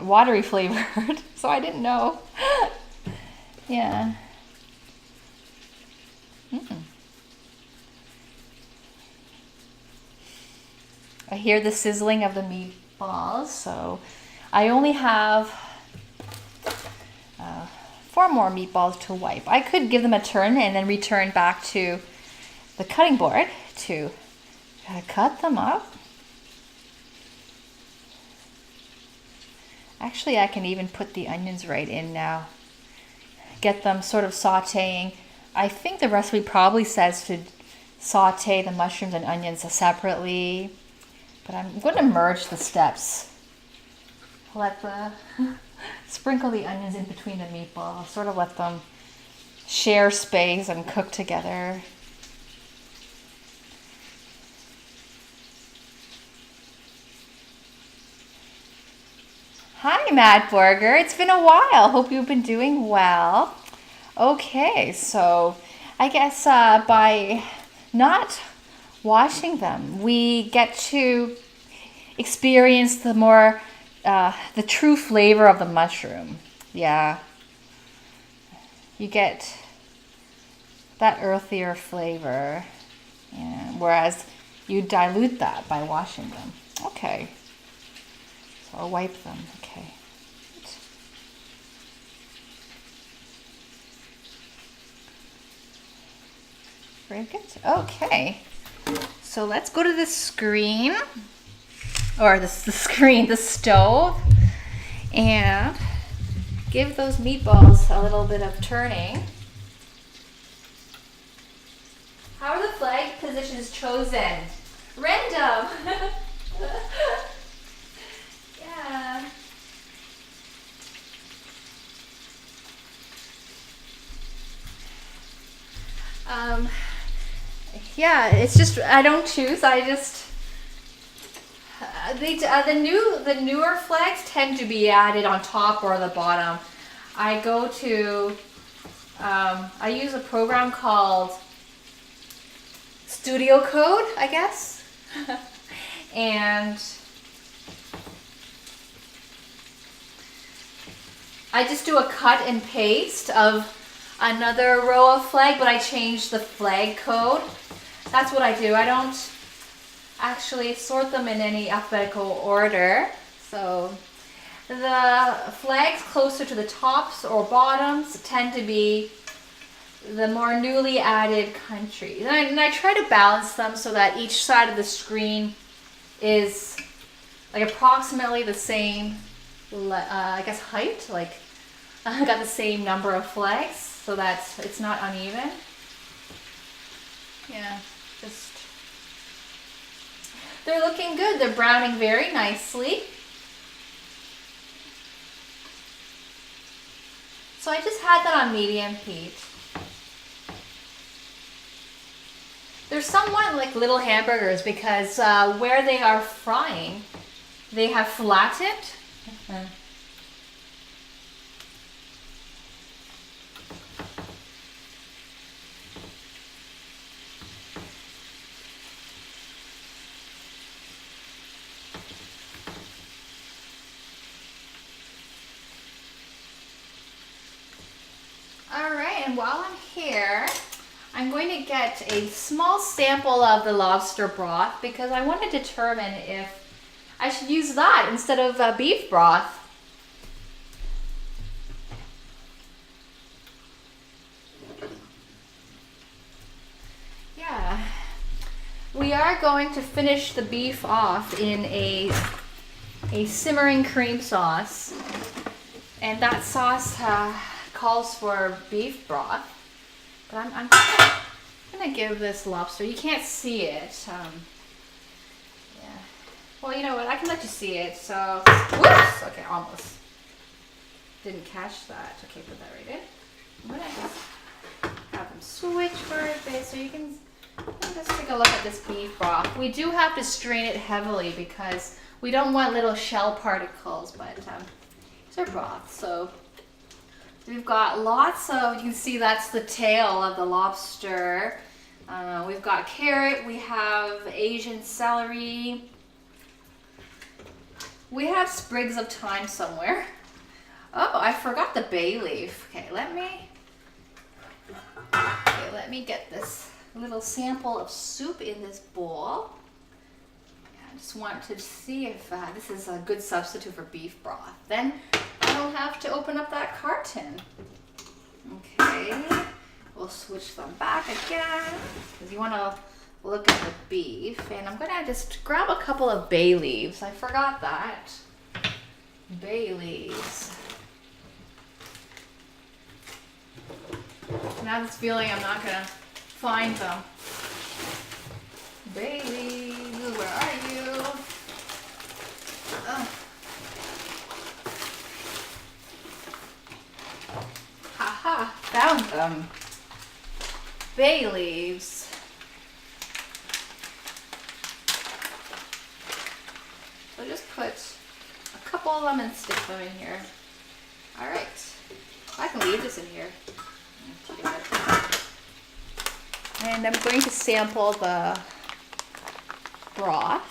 watery flavored, so I didn't know. Yeah. I hear the sizzling of the meatballs, so I only have 4 more meatballs to wipe. I could give them a turn and then return back to the cutting board to cut them up. Actually, I can even put the onions right in now. Get them sort of sauteing. I think the recipe probably says to saute the mushrooms and onions separately, but I'm going to merge the steps. Sprinkle the onions in between the meatballs, sort of let them share space and cook together. Hi, Matt Burger. It's been a while. Hope you've been doing well. Okay, so I guess by not washing them, we get to experience the true flavor of the mushroom. Yeah. You get that earthier flavor, yeah, whereas you dilute that by washing them. Okay. So I'll wipe them. Okay. Very good. Okay. So let's go to the screen, or the stove, and give those meatballs a little bit of turning. How are the flag positions chosen? Random. Yeah. Yeah, it's just I don't choose. I just the newer flags tend to be added on top or the bottom. I go to I use a program called Studio Code, I guess, and I just do a cut and paste of another row of flag, but I change the flag code. That's what I do. I don't actually sort them in any alphabetical order. So the flags closer to the tops or bottoms tend to be the more newly added countries. And I try to balance them so that each side of the screen is like approximately the same, I guess, height. Like I got the same number of flags so that it's not uneven. Yeah, just they're looking good. They're browning very nicely. So I just had that on medium heat. They're somewhat like little hamburgers because where they are frying, they have flattened. Alright, and while I'm here, I'm going to get a small sample of the lobster broth because I want to determine if I should use that instead of beef broth. Yeah, we are going to finish the beef off in a simmering cream sauce, and that sauce calls for beef broth. But I'm gonna give this lobster. You can't see it. Yeah. Well, you know what? I can let you see it. So, whoops. Okay, almost. Didn't catch that. Okay, put that right in. I'm gonna just have them switch for a bit so you can just take a look at this beef broth. We do have to strain it heavily because we don't want little shell particles, but it's our broth. So we've got lots of, you can see that's the tail of the lobster. We've got carrot, we have Asian celery. We have sprigs of thyme somewhere. Oh, I forgot the bay leaf. Okay, let me get this little sample of soup in this bowl. I just want to see if this is a good substitute for beef broth. Then I don't have to open up that carton. Okay, we'll switch them back again because you want to look at the beef. And I'm gonna just grab a couple of bay leaves. I forgot that. Bay leaves. Now this feeling I'm not gonna find them. Bay leaves, where are you? Haha, found them. Bay leaves. So just put a couple of them and stick them in here. All right, I can leave this in here. And I'm going to sample the broth.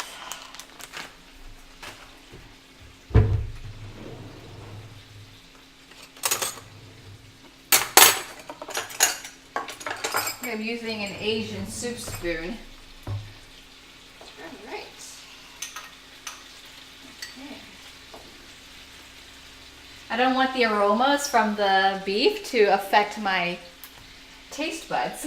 I'm using an Asian soup spoon. All right. Okay. I don't want the aromas from the beef to affect my taste buds.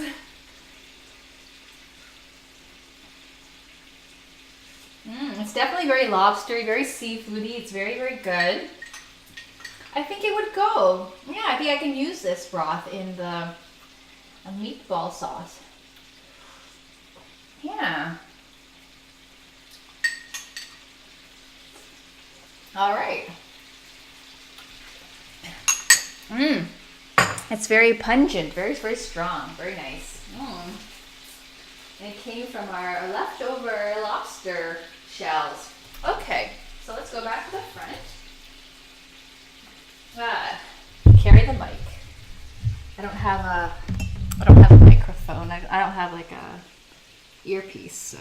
It's definitely very lobstery, very seafoody. It's very, very good. I think it would go. Yeah, I think I can use this broth in the meatball sauce. Yeah. All right. It's very pungent, very, very strong, very nice. And it came from our leftover lobster shells. Okay, so let's go back to the front. Carry the mic. I don't have a microphone. I don't have like a earpiece, so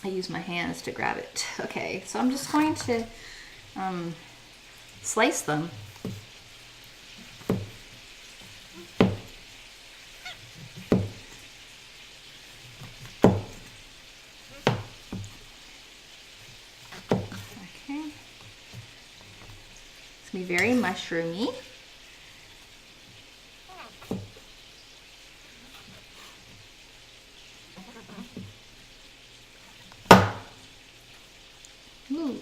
I use my hands to grab it. Okay, so I'm just going to slice them. Okay, it's gonna be very mushroomy. Ooh.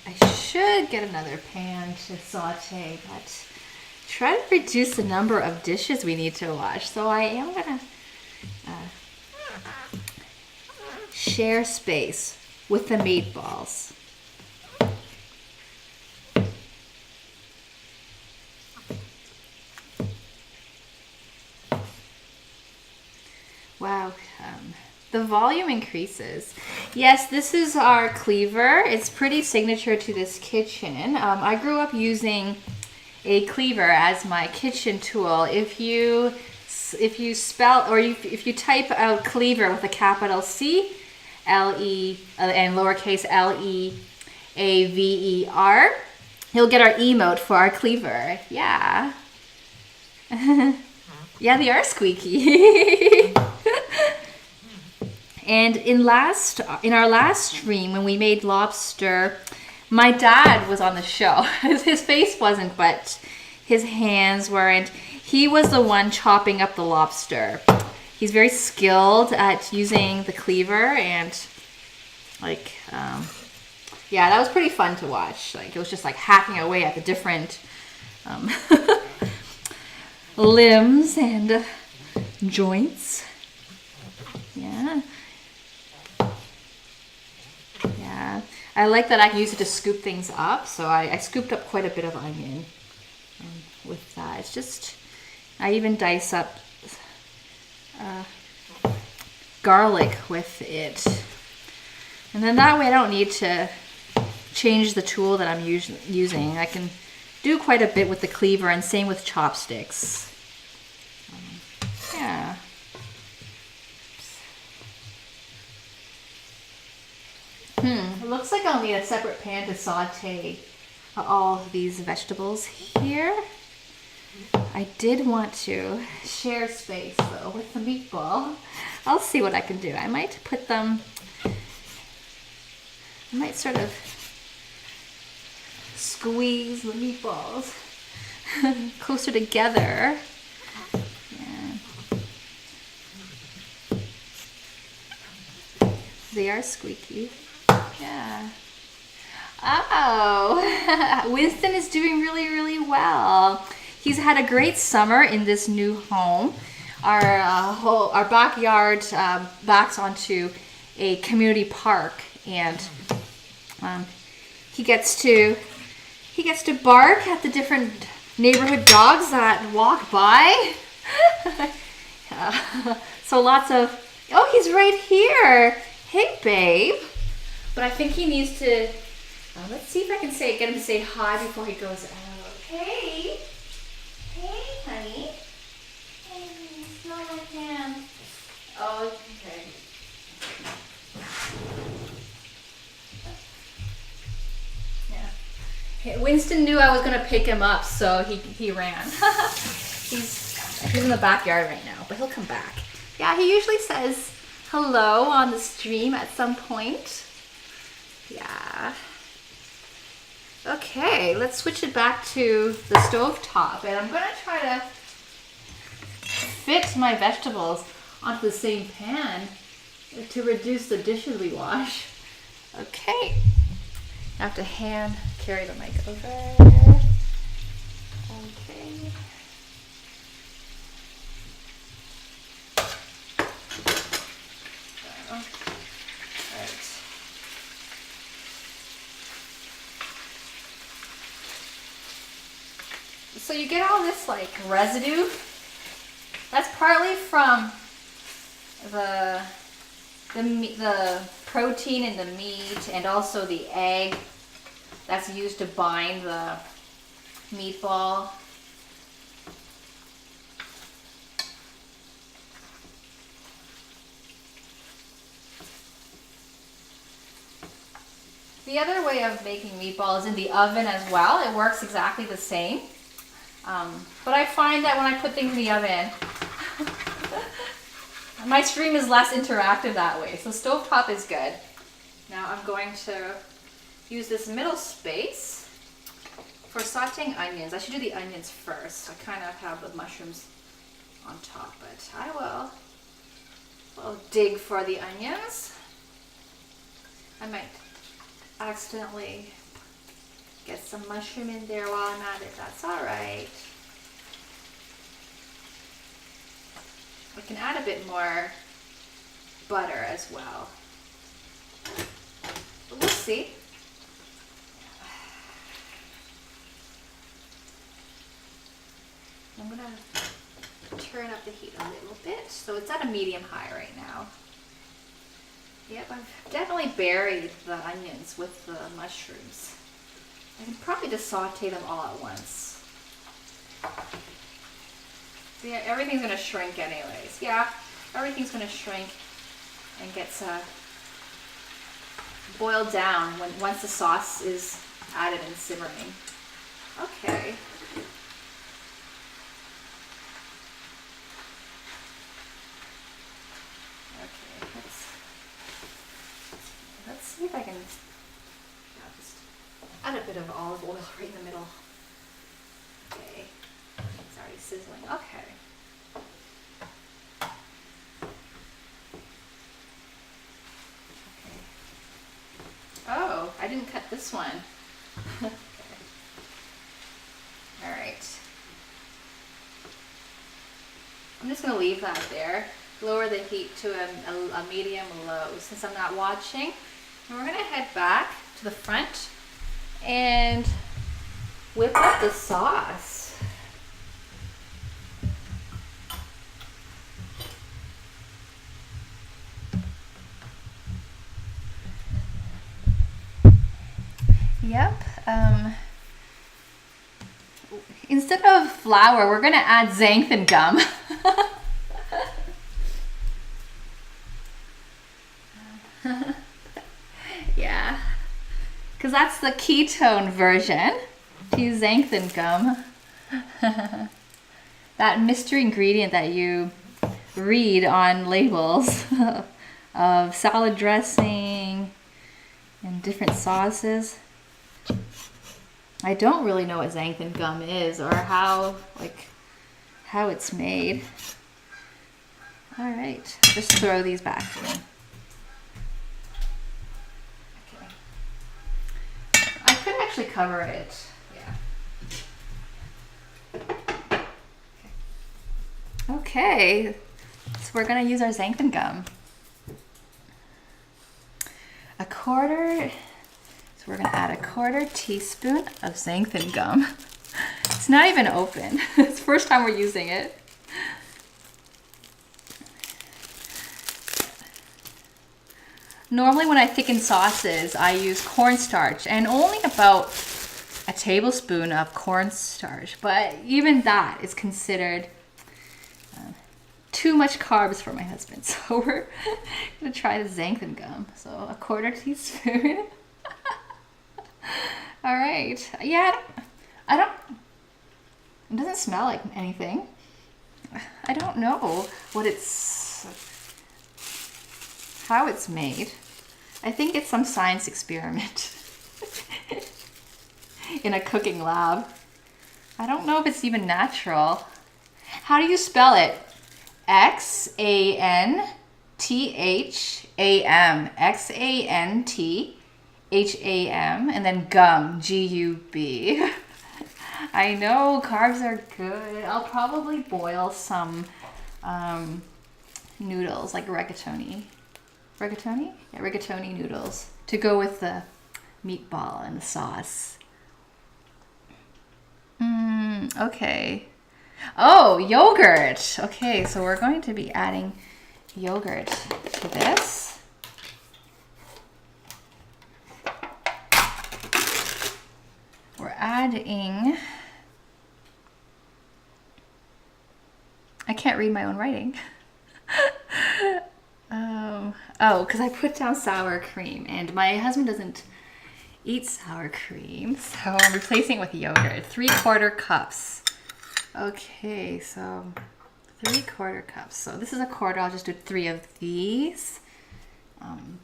I should get another pan to saute, but try to reduce the number of dishes we need to wash. So I am gonna share space with the meatballs. Wow, the volume increases. Yes, this is our cleaver. It's pretty signature to this kitchen. I grew up using a cleaver as my kitchen tool. If you spell or if you type out cleaver with a capital C, L-E and lowercase L-E-A-V-E-R, you'll get our emote for our cleaver. Yeah. Yeah, they are squeaky. And in our last stream when we made lobster, my dad was on the show. His face wasn't, but his hands were, and he was the one chopping up the lobster. He's very skilled at using the cleaver, and yeah, that was pretty fun to watch. Like, it was just like hacking away at the different limbs and joints. Yeah. Yeah. I like that I can use it to scoop things up. So I scooped up quite a bit of onion with that. It's just, I even dice up garlic with it. And then that way I don't need to change the tool that I'm using. I can do quite a bit with the cleaver, and same with chopsticks. Yeah. It looks like I'll need a separate pan to saute all of these vegetables here. I did want to share space though with the meatball. I'll see what I can do. I might put them, I might sort of squeeze the meatballs closer together. Yeah. They are squeaky. Yeah. Oh, Winston is doing really, really well. He's had a great summer in this new home. Our backyard backs onto a community park, and he gets to bark at the different neighborhood dogs that walk by. So lots of, oh, he's right here. Hey, babe. But I think he needs to, let's see if I can get him to say hi before he goes out. Hey. Hey, honey. Hey, smell my hand. Oh, okay. Yeah. Winston knew I was going to pick him up, so he ran. He's in the backyard right now, but he'll come back. Yeah, he usually says hello on the stream at some point. Yeah. Okay, let's switch it back to the stove top, and I'm gonna try to fit my vegetables onto the same pan to reduce the dishes we wash. Okay. I have to hand carry the mic over. Okay. All right. So you get all this like residue. That's partly from the protein in the meat and also the egg that's used to bind the meatball. The other way of making meatballs is in the oven as well. It works exactly the same. But I find that when I put things in the oven, my stream is less interactive that way. So stovetop is good. Now I'm going to use this middle space for sauteing onions. I should do the onions first. I kind of have the mushrooms on top, but I will dig for the onions. I might accidentally get some mushroom in there while I'm at it. That's all right. We can add a bit more butter as well. But we'll see. I'm gonna turn up the heat a little bit. So it's at a medium high right now. Yep, I've definitely buried the onions with the mushrooms. I can probably just saute them all at once. So yeah, everything's gonna shrink anyways. Yeah, everything's gonna shrink and gets boiled down once the sauce is added and simmering. Okay. Let's see if I can just add a bit of olive oil right in the middle. Okay, it's already sizzling. Okay. Oh, I didn't cut this one. Okay. All right. I'm just gonna leave that there. Lower the heat to a medium low since I'm not watching. And we're gonna head back to the front and whip up the sauce. Yep. Instead of flour, we're gonna add xanthan gum. Yeah, because that's the ketone version. Use xanthan gum. That mystery ingredient that you read on labels of salad dressing and different sauces. I don't really know what xanthan gum is or how it's made. All right, just throw these back in. I could actually cover it. Yeah. Okay, so we're gonna use our xanthan gum. So we're gonna add a 1/4 teaspoon of xanthan gum. It's not even open. It's the first time we're using it. Normally when I thicken sauces, I use cornstarch and only about a tablespoon of cornstarch, but even that is considered too much carbs for my husband. So we're gonna try the xanthan gum. So a 1/4 teaspoon. All right. Yeah, it doesn't smell like anything. I don't know how it's made. I think it's some science experiment in a cooking lab. I don't know if it's even natural. How do you spell it? Xantham. Xantham, and then gum, Gub. I know, carbs are good. I'll probably boil some noodles, like rigatoni. Rigatoni? Yeah, rigatoni noodles to go with the meatball and the sauce. Okay. Oh, yogurt. Okay, so we're going to be adding yogurt to this. We're adding... I can't read my own writing. Oh, because I put down sour cream, and my husband doesn't eat sour cream, so I'm replacing it with yogurt. 3/4 cups. Okay, so 3/4 cups. So this is a quarter. I'll just do 3 of these. And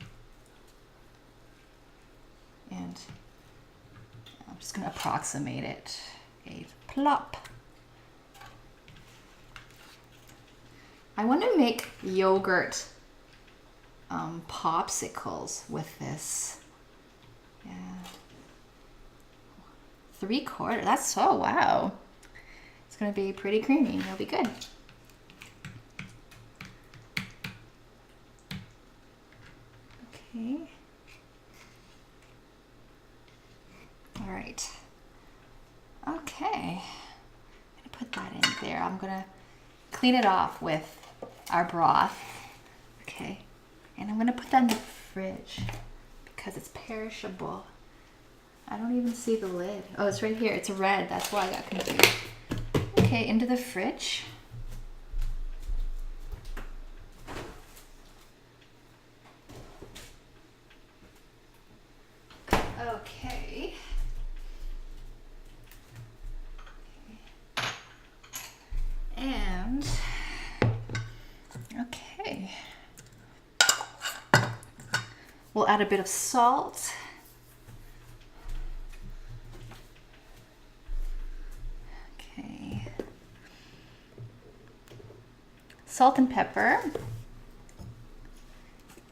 I'm just going to approximate it. Okay, plop. I want to make yogurt popsicles with this. Yeah. 3/4. That's so wow. It's going to be pretty creamy. It'll be good. Okay. All right. Okay. I'm going to put that in there. I'm going to clean it off with our broth. Okay. And I'm going to put that in the fridge because it's perishable. I don't even see the lid. Oh, it's right here. It's red. That's why I got confused. Okay, into the fridge. Okay. And, okay. We'll add a bit of salt. Okay. Salt and pepper.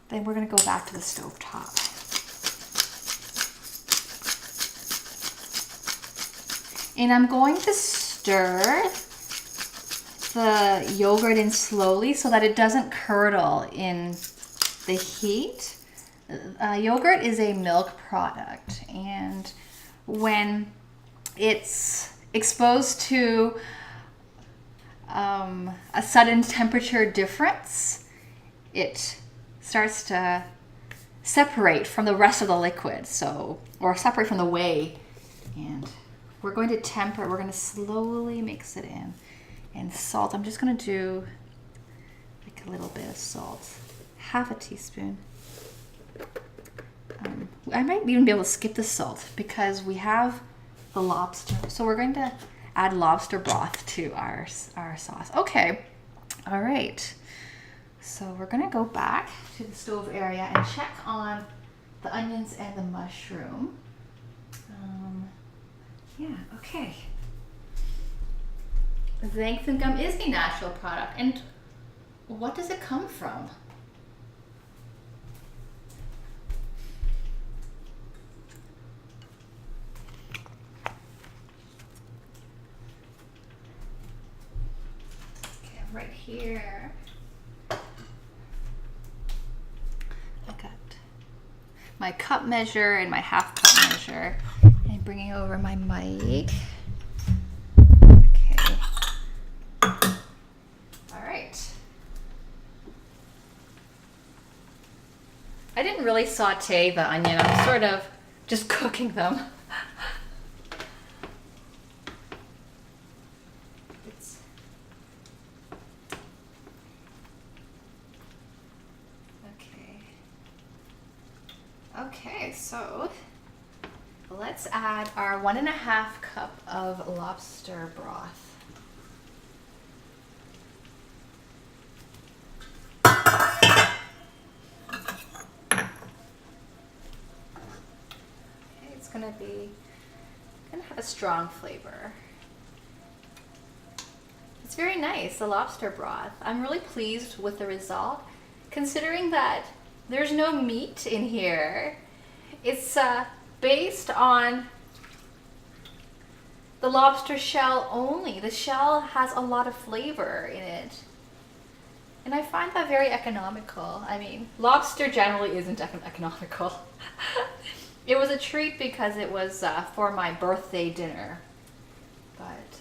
Then we're going to go back to the stove top. And I'm going to stir the yogurt in slowly so that it doesn't curdle in the heat. Yogurt is a milk product, and when it's exposed to a sudden temperature difference, it starts to separate from the rest of the liquid, or separate from the whey. And we're going to temper, we're going to slowly mix it in. And salt, I'm just going to do like a little bit of salt, half a teaspoon. I might even be able to skip the salt because we have the lobster. So we're going to add lobster broth to our sauce. Okay, all right. So we're going to go back to the stove area and check on the onions and the mushroom. Yeah, okay. Xanthan gum is a natural product. And what does it come from? Okay, right here. I got my cup measure and my half cup measure. And bringing over my mic. Okay. All right. I didn't really saute the onion. I'm sort of just cooking them. Okay, so let's add our 1.5 cup of lobster broth. Okay, it's gonna have a strong flavor. It's very nice, the lobster broth. I'm really pleased with the result, considering that there's no meat in here. It's based on the lobster shell only. The shell has a lot of flavor in it. And I find that very economical. I mean, lobster generally isn't economical. It was a treat because it was for my birthday dinner. But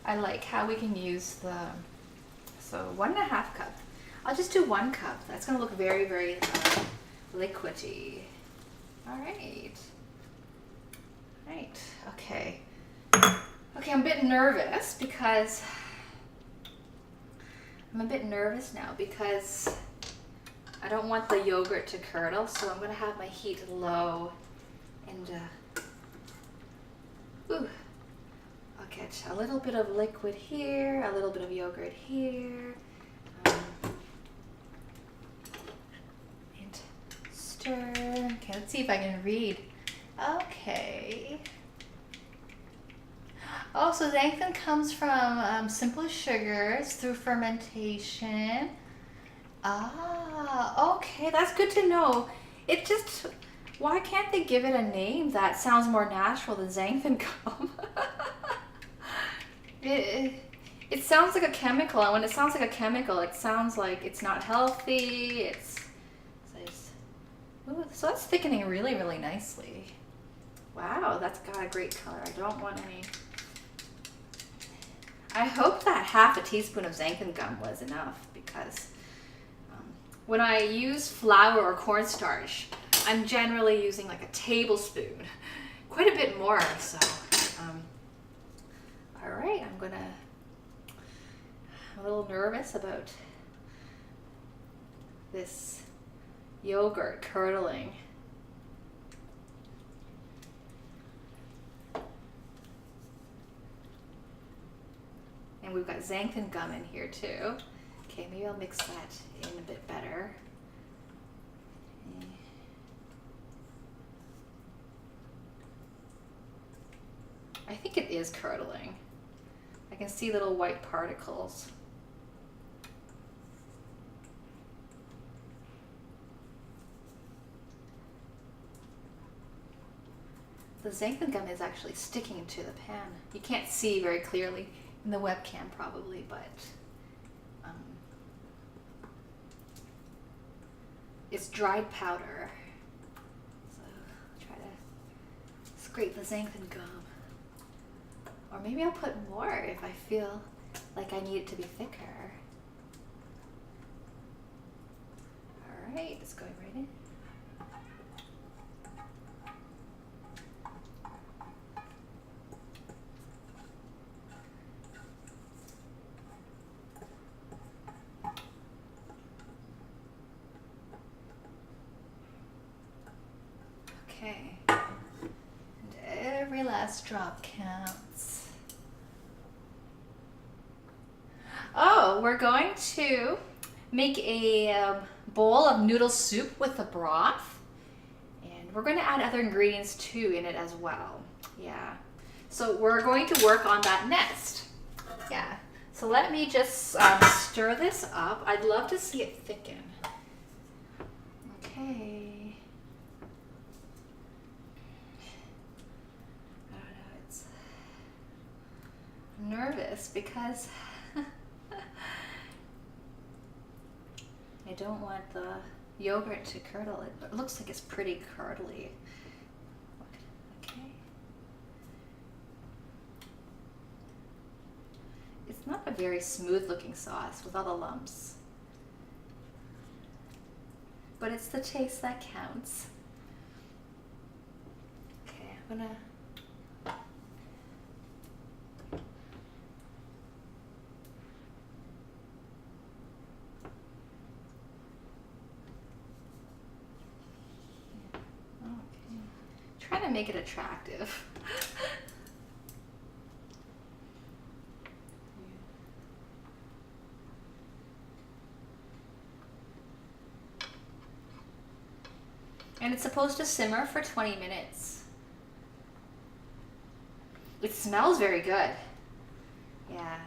I like how we can use the, so 1.5 cup. I'll just do 1 cup. That's gonna look very, very liquidy. All right. Right, okay. Okay, I'm a bit nervous because now because I don't want the yogurt to curdle, so I'm gonna have my heat low and I'll get a little bit of liquid here, a little bit of yogurt here, and stir. Okay, let's see if I can read. Okay. Oh, so xanthan comes from simple sugars through fermentation. Ah, okay, that's good to know. It just, why can't they give it a name that sounds more natural than xanthan gum? It sounds like a chemical, and when it sounds like a chemical, it sounds like it's not healthy. So that's thickening really, really nicely. Wow, that's got a great color. I don't want any. I hope that half a teaspoon of xanthan gum was enough because when I use flour or cornstarch, I'm generally using like a tablespoon, quite a bit more. So, all right, I'm a little nervous about this yogurt curdling. And we've got xanthan gum in here too. Okay, maybe I'll mix that in a bit better. I think it is curdling. I can see little white particles. The xanthan gum is actually sticking to the pan. You can't see very clearly in the webcam probably, but it's dried powder. So I'll try to scrape the xanthan gum. Or maybe I'll put more if I feel like I need it to be thicker. All right, it's going right in. Okay, and every last drop counts. Oh, we're going to make a bowl of noodle soup with the broth, and we're going to add other ingredients too in it as well. Yeah, so we're going to work on that next. Yeah, so let me just stir this up. I'd love to see it thicken. Okay. Nervous because I don't want the yogurt to curdle. It looks like it's pretty curdly. Okay. It's not a very smooth looking sauce with all the lumps. But it's the taste that counts. Okay, I'm gonna try to make it attractive. And it's supposed to simmer for 20 minutes. It smells very good. Yeah.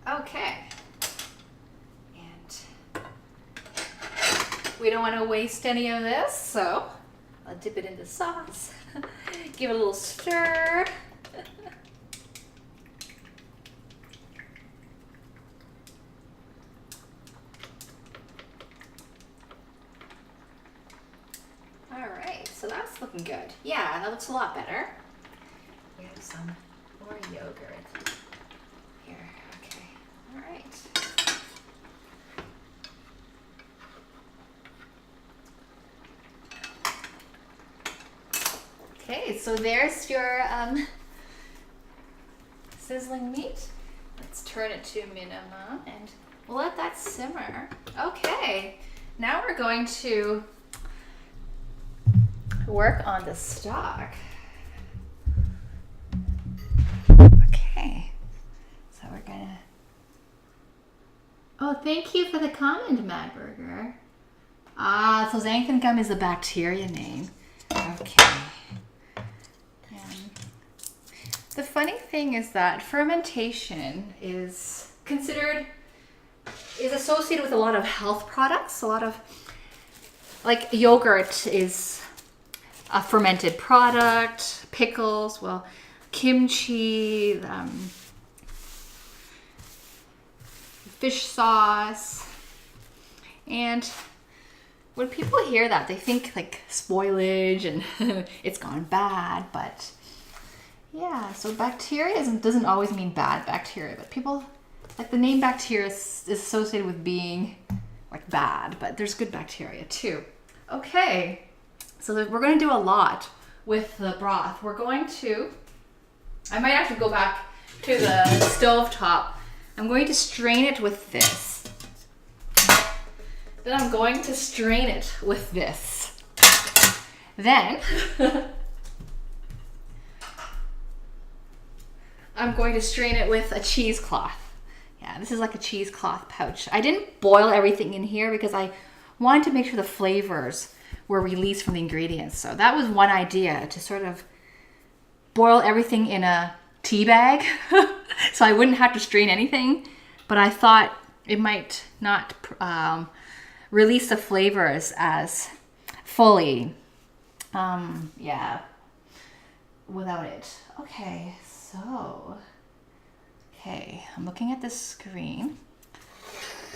Okay. We don't want to waste any of this, so I'll dip it into sauce. Give it a little stir. All right, so that's looking good. Yeah, that looks a lot better. We have some more yogurt here. Okay, all right. Okay, so there's your sizzling meat. Let's turn it to minimum and we'll let that simmer. Okay, now we're going to work on the stock. Okay, so we're gonna... Oh, thank you for the comment, Mad Burger. Ah, so xanthan is the bacteria name. Okay. The funny thing is that fermentation is associated with a lot of health products. A lot of, like, yogurt is a fermented product, pickles, well, kimchi, fish sauce. And when people hear that, they think like spoilage and it's gone bad, but yeah, so bacteria doesn't always mean bad bacteria, but people, like, the name bacteria is associated with being like bad, but there's good bacteria too. Okay, so we're going to do a lot with the broth. We're going to, I might have to go back to the stove top. I'm going to strain it with this. Then I'm going to strain it with this. Then I'm going to strain it with a cheesecloth. Yeah, this is like a cheesecloth pouch. I didn't boil everything in here because I wanted to make sure the flavors were released from the ingredients. So that was one idea, to sort of boil everything in a tea bag so I wouldn't have to strain anything. But I thought it might not release the flavors as fully, yeah, without it. Okay. So, okay, I'm looking at this screen.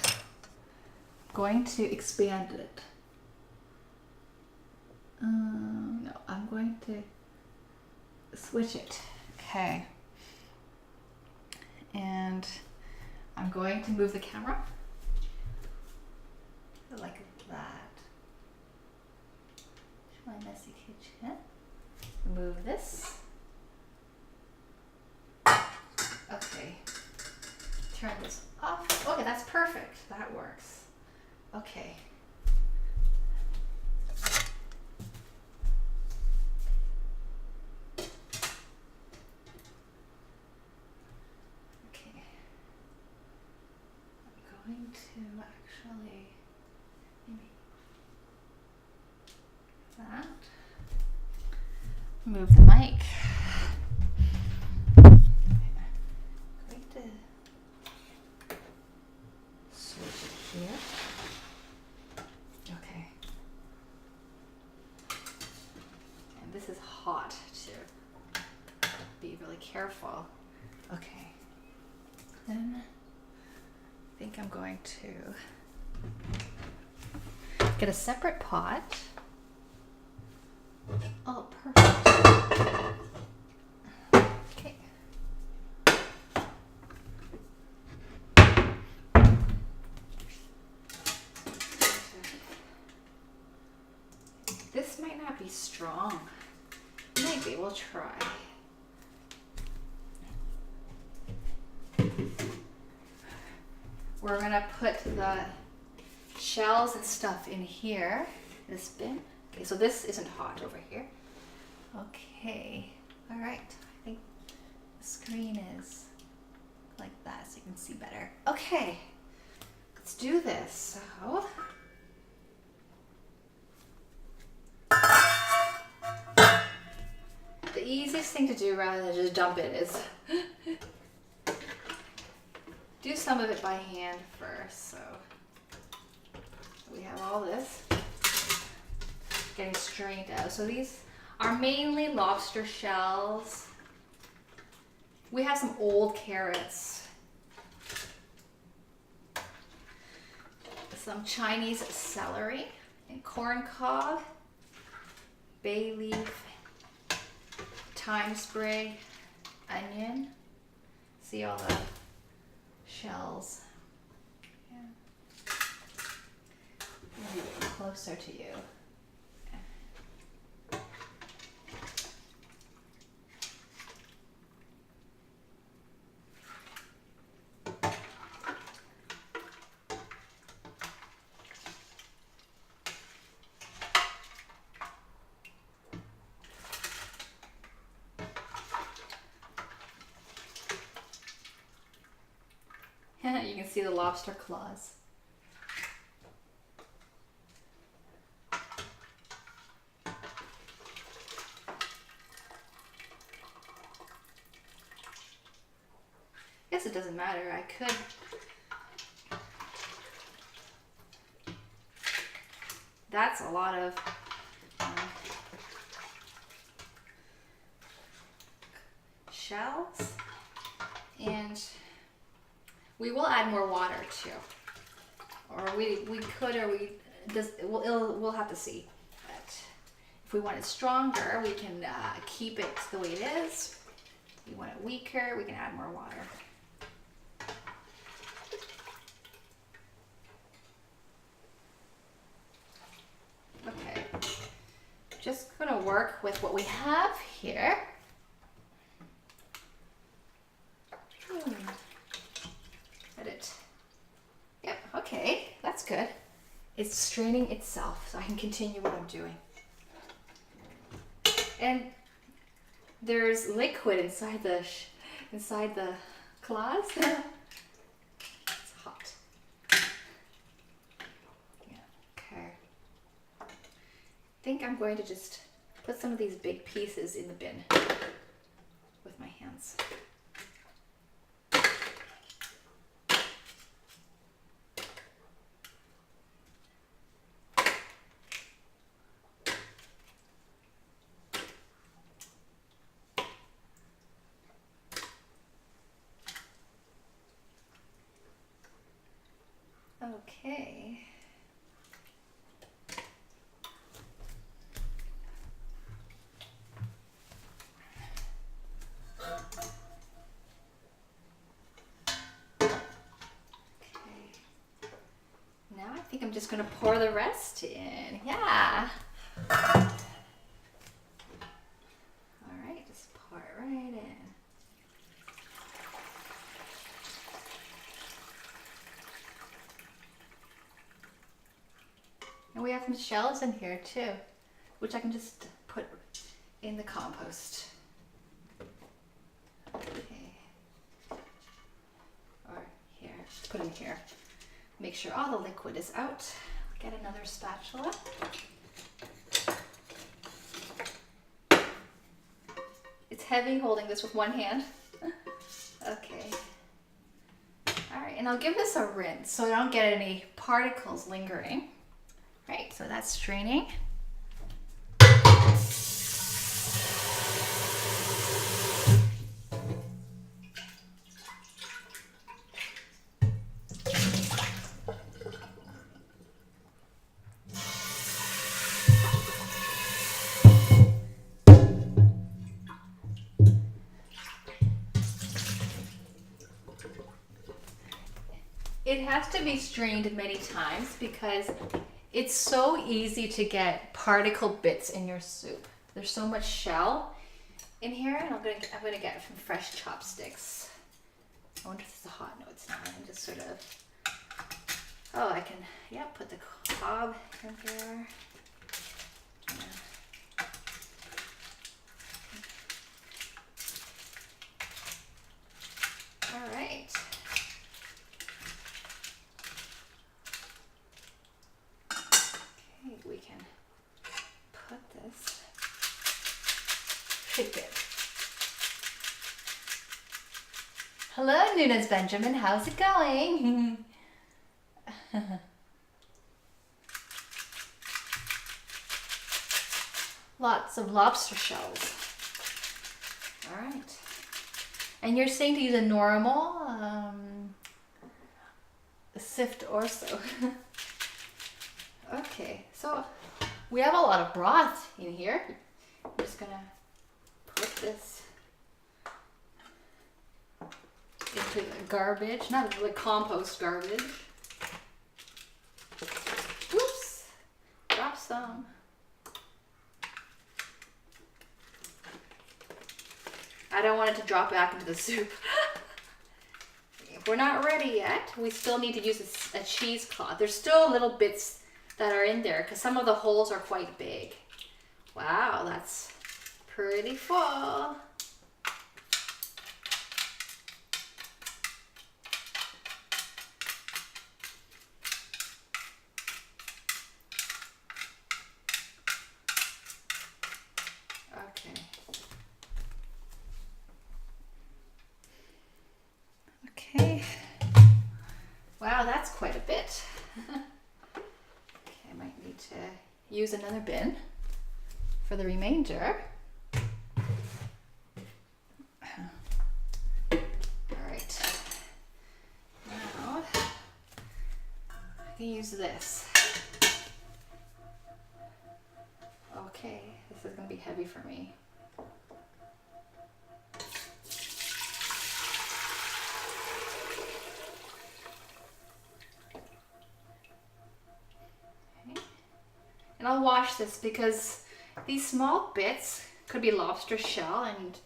I'm going to expand it. No, I'm going to switch it. Okay. And I'm going to move the camera like that. My messy kitchen. Move this. Okay, turn this off. Okay, that's perfect. That works. Okay. Okay. I'm going to actually maybe that. Move the mic. Here. Okay. And this is hot too. Be really careful. Okay. Then I think I'm going to get a separate pot. Oh, perfect. Okay. This might not be strong. Maybe we'll try. We're gonna put the shells and stuff in here, this bin. Okay, so this isn't hot over here. Okay, all right. I think the screen is like that so you can see better. Okay, let's do this. So, the easiest thing to do rather than just dump it is do some of it by hand first. So we have all this. getting strained out. So these are mainly lobster shells. We have some old carrots, some Chinese celery, and corn cob, bay leaf, thyme sprig, onion. See all the shells. Yeah. Maybe get closer to you. You can see the lobster claws. Guess it doesn't matter. I could that's a lot of shells, and we will add more water too, or we could, or we'll have to see. But if we want it stronger, we can keep it the way it is. If we want it weaker, we can add more water. Okay, just gonna work with what we have here. Yep, okay, that's good. It's straining itself, so I can continue what I'm doing. And there's liquid inside the claws. It's hot. Yeah, okay. I think I'm going to just put some of these big pieces in the bin with my hands. Okay. Now I think I'm just going to pour the rest in. Yeah. All right, just pour it right in. And we have some shells in here too, which I can just put in the compost. Okay. Or here, just put in here. Make sure all the liquid is out. Get another spatula. It's heavy holding this with one hand. Okay. All right, and I'll give this a rinse so I don't get any particles lingering. Right, so that's straining. It has to be strained many times because it's so easy to get particle bits in your soup. There's so much shell in here, and I'm gonna get some fresh chopsticks. I wonder if it's a hot. No, it's not. I'm just sort of. Oh, I can. Yeah, put the cob in here. Yeah. All right. We can put this, shake it. Hello, Nunes Benjamin, how's it going? Lots of lobster shells. All right. And you're saying to use a normal sift also. Okay, so we have a lot of broth in here. I'm just gonna put this into the garbage, not the compost garbage. Oops, drop some. I don't want it to drop back into the soup. We're not ready yet. We still need to use a cheesecloth. There's still little bits that are in there because some of the holes are quite big. Wow, that's pretty full. Okay. Okay. Wow, that's quite a bit. Okay, I might need to use another bin for the remainder. All right. Now I can use this. Okay, this is going to be heavy for me. And I'll wash this because these small bits could be lobster shell, and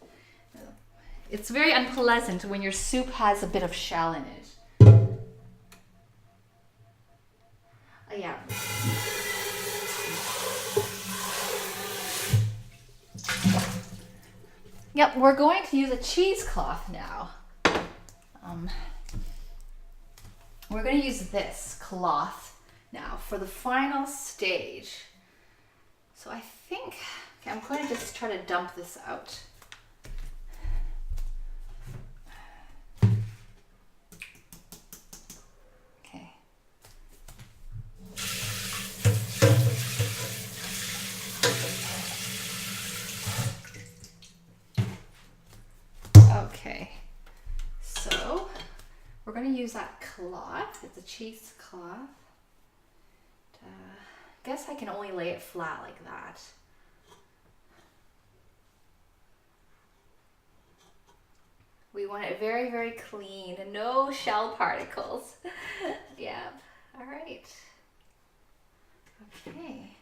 it's very unpleasant when your soup has a bit of shell in it. Yeah. Yep, we're going to use a cheesecloth now. We're going to use this cloth now for the final stage. So I think, okay, I'm going to just try to dump this out. Okay. Okay. So we're going to use that cloth. It's a cheesecloth. I guess I can only lay it flat like that. We want it very, very clean and no shell particles. Yep. All right. Okay.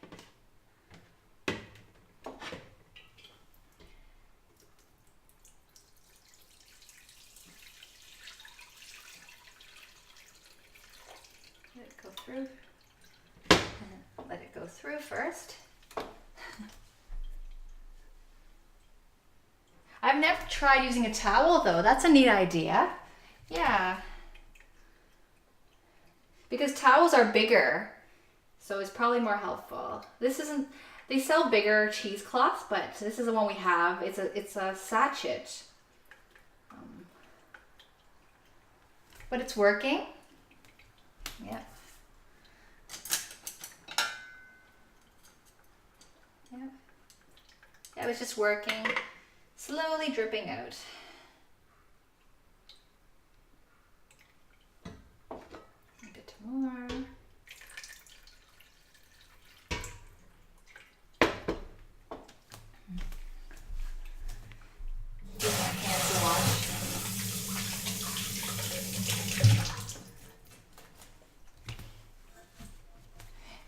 Let it go through. Let it go through first. I've never tried using a towel though. That's a neat idea. Yeah. Because towels are bigger, so it's probably more helpful. This isn't, they sell bigger cheesecloths, but this is the one we have. It's a sachet. But it's working. Yeah. Yeah, it was just working, slowly dripping out. A bit more. Use my hands to wash.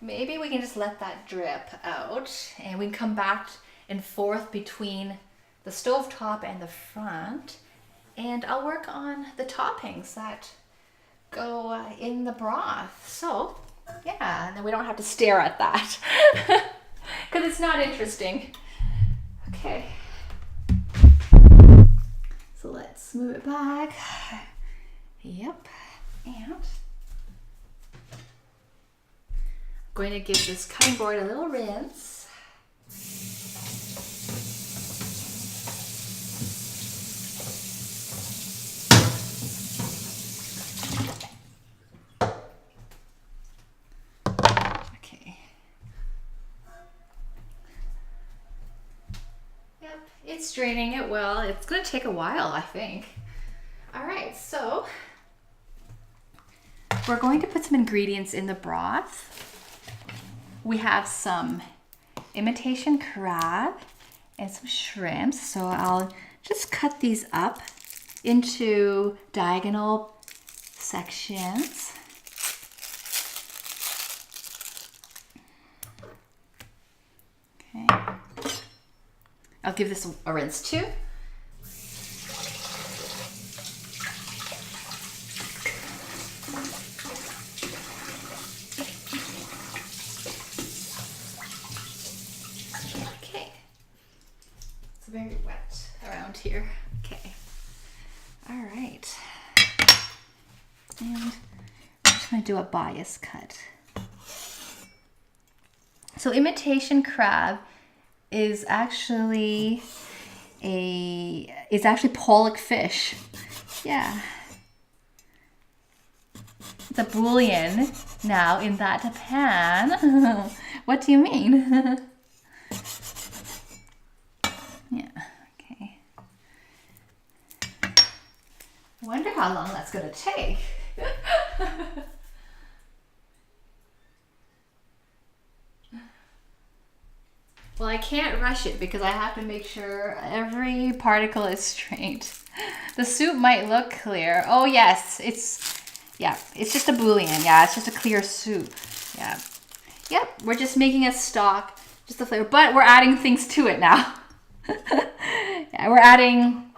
Maybe we can just let that drip out and we can come back and forth between the stovetop and the front, and I'll work on the toppings that go in the broth. So yeah, and then we don't have to stare at that because it's not interesting. Okay, so let's move it back. Yep, and I'm going to give this cutting board a little rinse. It's draining it well. It's gonna take a while, I think. All right, so we're going to put some ingredients in the broth. We have some imitation crab and some shrimps. So I'll just cut these up into diagonal sections. Okay. I'll give this a rinse too. Okay. It's very wet around here. Okay. All right. And I'm just going to do a bias cut. So imitation crab is actually pollock fish. Yeah. It's a bouillon now in that pan. What do you mean? Yeah, okay. I wonder how long that's gonna take. Well, I can't rush it because I have to make sure every particle is straight. The soup might look clear. Oh yes, it's just a bouillon. Yeah, it's just a clear soup. Yeah. Yep, we're just making a stock, just the flavor, but we're adding things to it now. Yeah, we're adding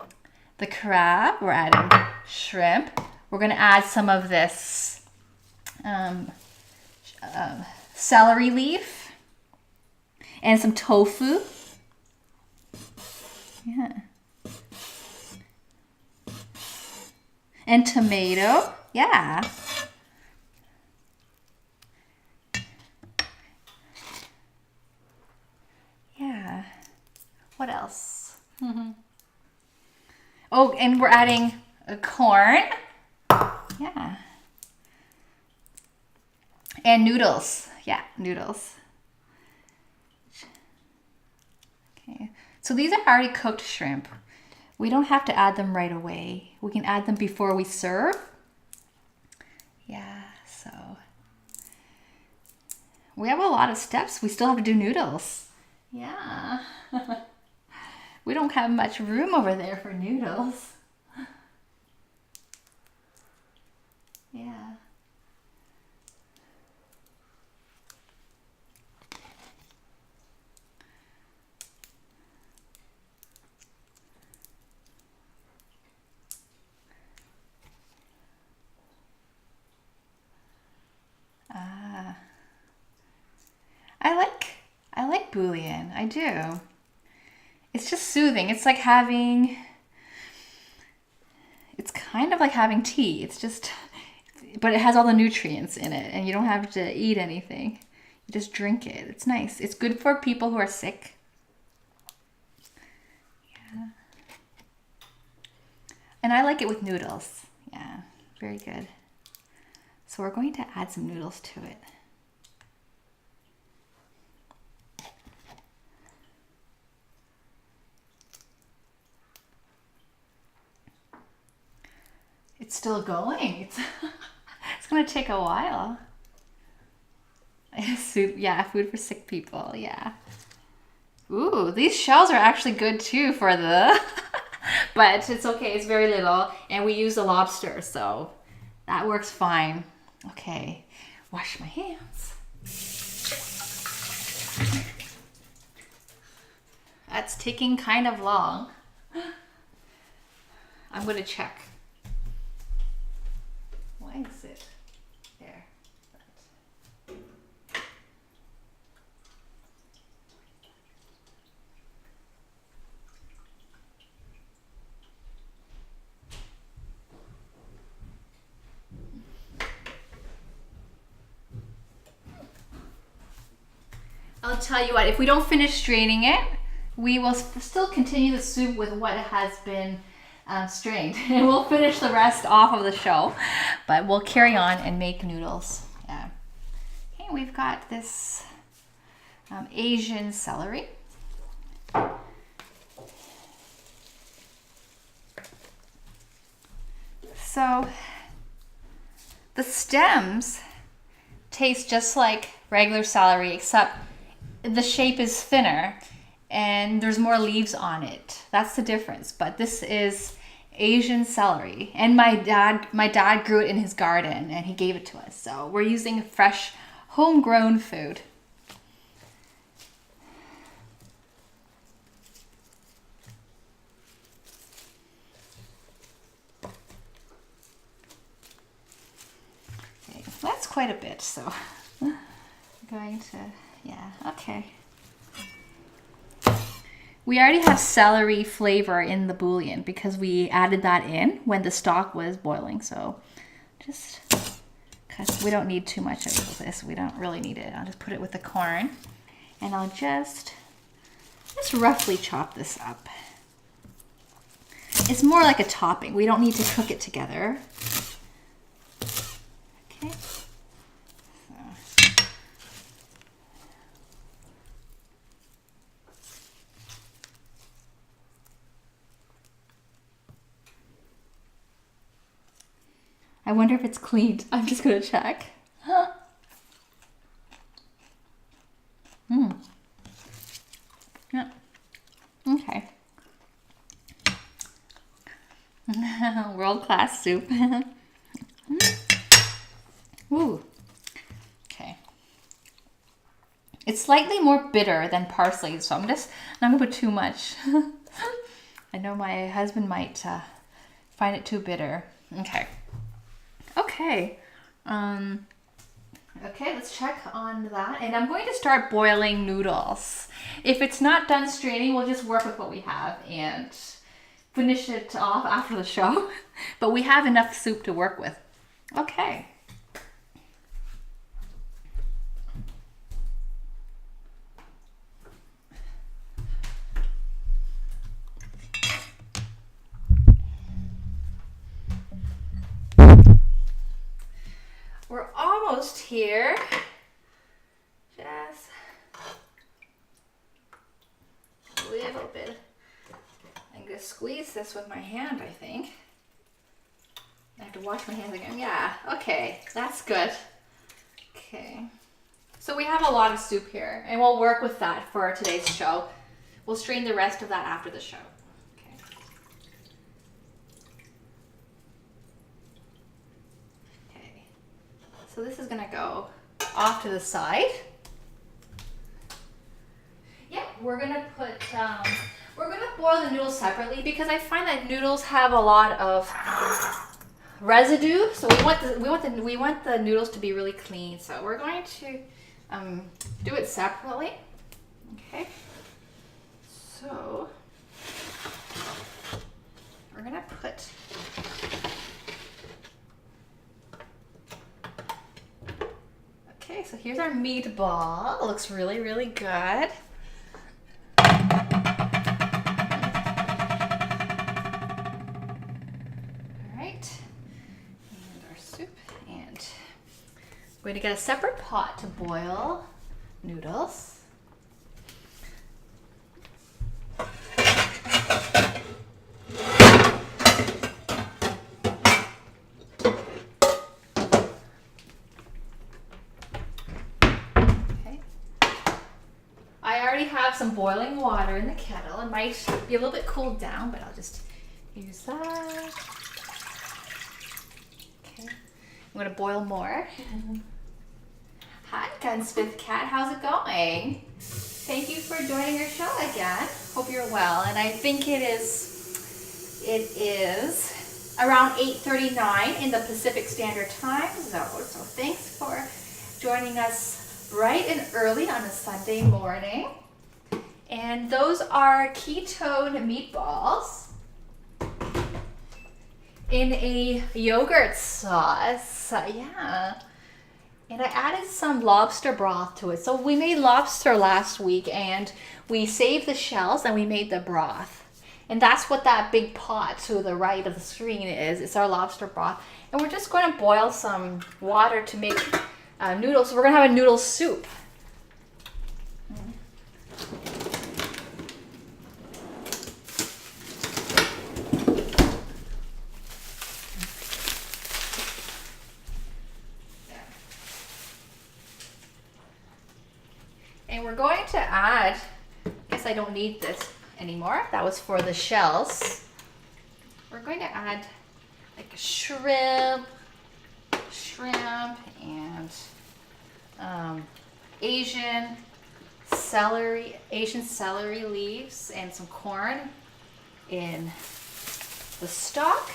the crab, we're adding shrimp. We're gonna add some of this celery leaf. And some tofu. Yeah. And tomato. Yeah. Yeah. What else? Oh, and we're adding a corn. Yeah. And noodles. Yeah, noodles. Okay, so these are already cooked shrimp. We don't have to add them right away. We can add them before we serve. Yeah, so we have a lot of steps. We still have to do noodles. Yeah. We don't have much room over there for noodles. Yeah. I like bouillon. I do. It's just soothing. It's kind of like having tea. It's just, but it has all the nutrients in it and you don't have to eat anything. You just drink it. It's nice. It's good for people who are sick. Yeah. And I like it with noodles. Yeah, very good. So we're going to add some noodles to it. It's still going. It's gonna take a while. Soup, yeah, food for sick people, yeah. Ooh, these shells are actually good too for the, but it's okay, it's very little, and we use the lobster, so that works fine. Okay, wash my hands. That's taking kind of long. I'm gonna check. Why is it there? I'll tell you what, if we don't finish straining it, we will still continue the soup with what has been strained. And we'll finish the rest off of the show, but we'll carry on and make noodles. Yeah. Okay, we've got this Asian celery. So the stems taste just like regular celery, except the shape is thinner and there's more leaves on it. That's the difference. But this is Asian celery, and my dad grew it in his garden and he gave it to us. So we're using fresh, homegrown food. Okay, that's quite a bit. So I'm going to, yeah, okay. We already have celery flavor in the bouillon because we added that in when the stock was boiling. So just, because we don't need too much of this. We don't really need it. I'll just put it with the corn. And I'll just roughly chop this up. It's more like a topping. We don't need to cook it together. Okay. I wonder if it's cleaned. I'm just gonna check. Yeah. Okay. World-class soup. Ooh. Okay. It's slightly more bitter than parsley, so I'm not gonna put too much. I know my husband might find it too bitter. Okay. Okay. Okay, let's check on that. And I'm going to start boiling noodles. If it's not done straining, we'll just work with what we have and finish it off after the show. But we have enough soup to work with. Okay. We're almost here. Just a little bit. I'm gonna squeeze this with my hand, I think. I have to wash my hands again. Yeah, okay, that's good. Okay. So we have a lot of soup here, and we'll work with that for today's show. We'll strain the rest of that after the show. So this is gonna go off to the side. Yep, we're gonna boil the noodles separately because I find that noodles have a lot of residue. So we want the noodles to be really clean. So we're going to do it separately. Okay. So we're gonna put. Okay, so here's our meatball. It looks really, really good. All right, and our soup. And we're going to get a separate pot to boil noodles. Have some boiling water in the kettle. It might be a little bit cooled down, but I'll just use that. Okay, I'm gonna boil more. Hi, Gunsmith Cat, how's it going? Thank you for joining our show again. Hope you're well. And I think it is around 8:39 in the Pacific Standard Time zone. So thanks for joining us bright and early on a Sunday morning. And those are ketone meatballs in a yogurt sauce. Yeah. And I added some lobster broth to it. So we made lobster last week and we saved the shells and we made the broth. And that's what that big pot to the right of the screen is. It's our lobster broth. And we're just going to boil some water to make noodles. So we're going to have a noodle soup. we're going to add, I guess I don't need this anymore. That was for the shells. We're going to add like a shrimp and Asian celery leaves and some corn in the stock.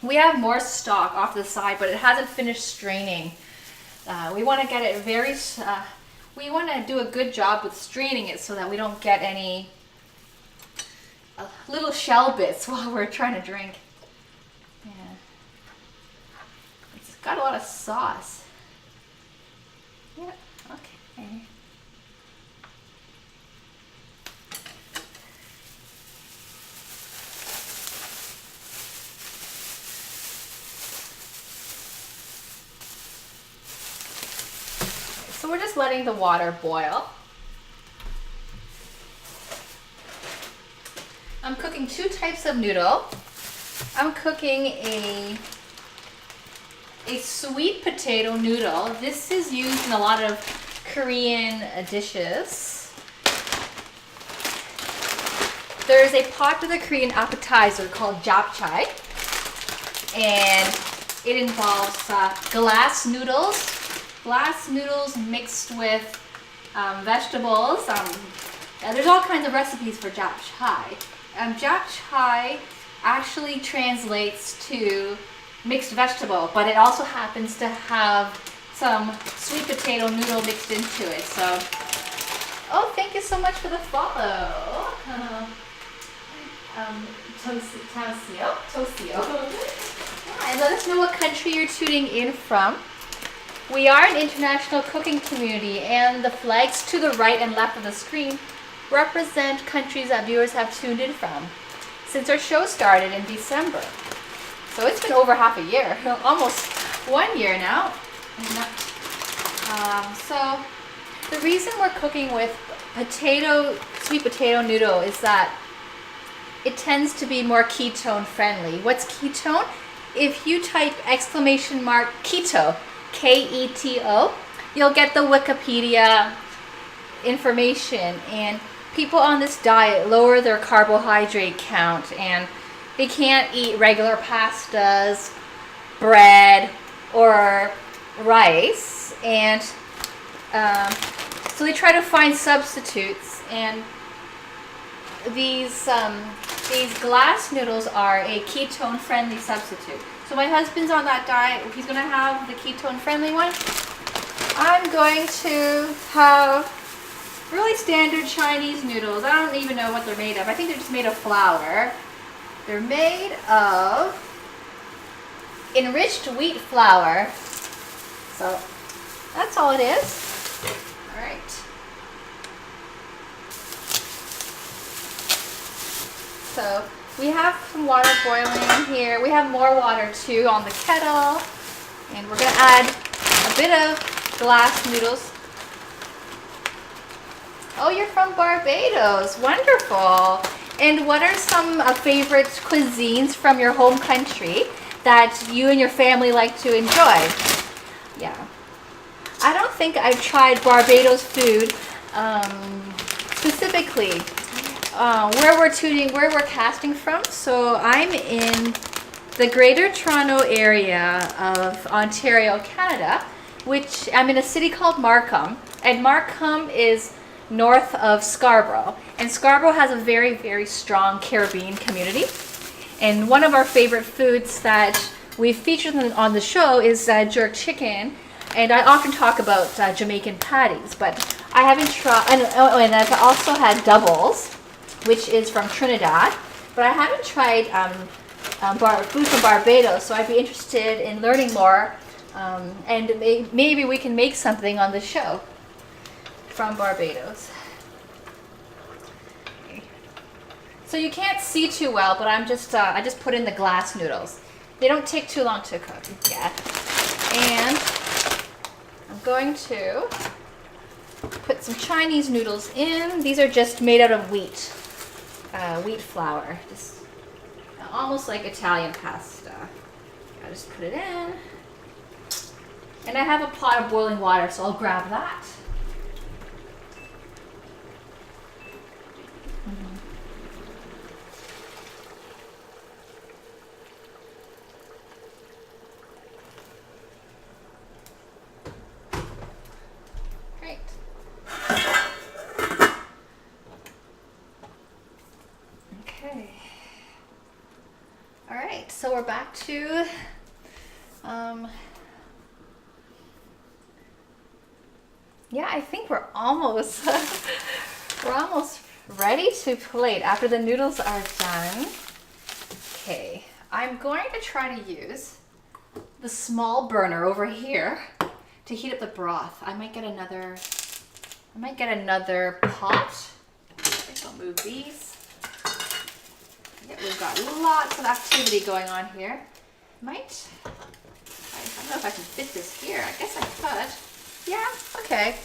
We have more stock off to the side, but it hasn't finished straining. We want to get it we want to do a good job with straining it so that we don't get any little shell bits while we're trying to drink. Yeah. It's got a lot of sauce. Yeah, okay. So we're just letting the water boil. I'm cooking 2 types of noodle. I'm cooking a sweet potato noodle. This is used in a lot of Korean dishes. There's a popular Korean appetizer called japchae, and it involves glass noodles mixed with vegetables. There's all kinds of recipes for japchae. Japchae actually translates to mixed vegetable, but it also happens to have some sweet potato noodle mixed into it. So, oh, thank you so much for the follow. Tosio. And let us know what country you're tuning in from. We are an international cooking community, and the flags to the right and left of the screen represent countries that viewers have tuned in from since our show started in December. So it's been over half a year, almost 1 year now. So the reason we're cooking with sweet potato noodle is that it tends to be more ketone friendly. What's ketone? If you type !Keto, Keto, you'll get the Wikipedia information, and people on this diet lower their carbohydrate count, and they can't eat regular pastas, bread, or rice, and so they try to find substitutes, and these glass noodles are a ketone-friendly substitute. So my husband's on that diet. He's going to have the ketone-friendly one. I'm going to have really standard Chinese noodles. I don't even know what they're made of. I think they're just made of flour. They're made of enriched wheat flour. So that's all it is. All right. So we have some water boiling here. We have more water too on the kettle. And we're going to add a bit of glass noodles. Oh, you're from Barbados. Wonderful. And what are some favorite cuisines from your home country that you and your family like to enjoy? Yeah. I don't think I've tried Barbados food specifically. Where we're casting from. So I'm in the Greater Toronto area of Ontario, Canada, which I'm in a city called Markham, and Markham is north of Scarborough, and Scarborough has a very, very strong Caribbean community. And one of our favorite foods that we've featured on the show is jerk chicken, and I often talk about Jamaican patties, but I haven't tried, and I've also had doubles, which is from Trinidad, but I haven't tried food from Barbados, so I'd be interested in learning more, and maybe we can make something on the show from Barbados. Okay. So you can't see too well, but I just put in the glass noodles. They don't take too long to cook. Yeah, and I'm going to put some Chinese noodles in. These are just made out of wheat flour, just almost like Italian pasta. I just put it in, and I have a pot of boiling water, so I'll grab that. so we're back to yeah, I think we're almost we're almost ready to plate after the noodles are done. Okay, I'm going to try to use the small burner over here to heat up the broth. I might get another pot. I'll move these. Yeah, we've got lots of activity going on here. I don't know if I can fit this here. I guess I could. Yeah, okay.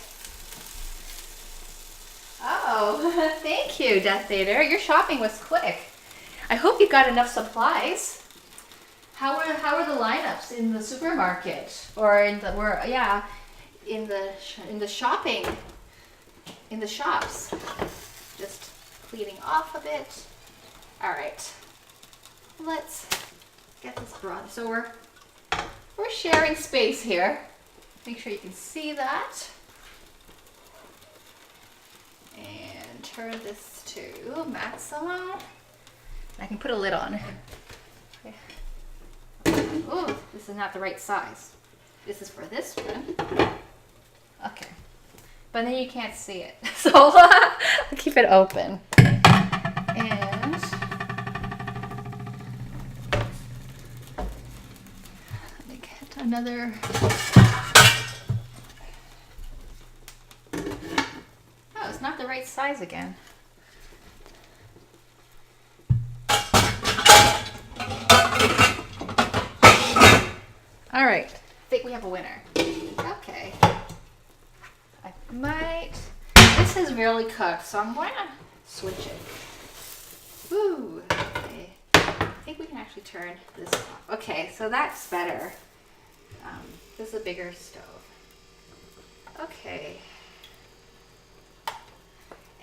Oh, thank you, Death Eater. Your shopping was quick. I hope you got enough supplies. How are the lineups in the supermarket or in the shopping, in the shops? Just cleaning off a bit. All right, let's get this broth. So we're sharing space here. Make sure you can see that. And turn this to maximum. I can put a lid on. Okay. Oh, this is not the right size. This is for this one. Okay. But then you can't see it. So I'll keep it open. And let me get another. Oh, it's not the right size again. All right, I think we have a winner. Okay. I might. This is really cooked, so I'm going to switch it. Woo. Okay. I think we can actually turn this off. Okay, so that's better. This is a bigger stove. Okay.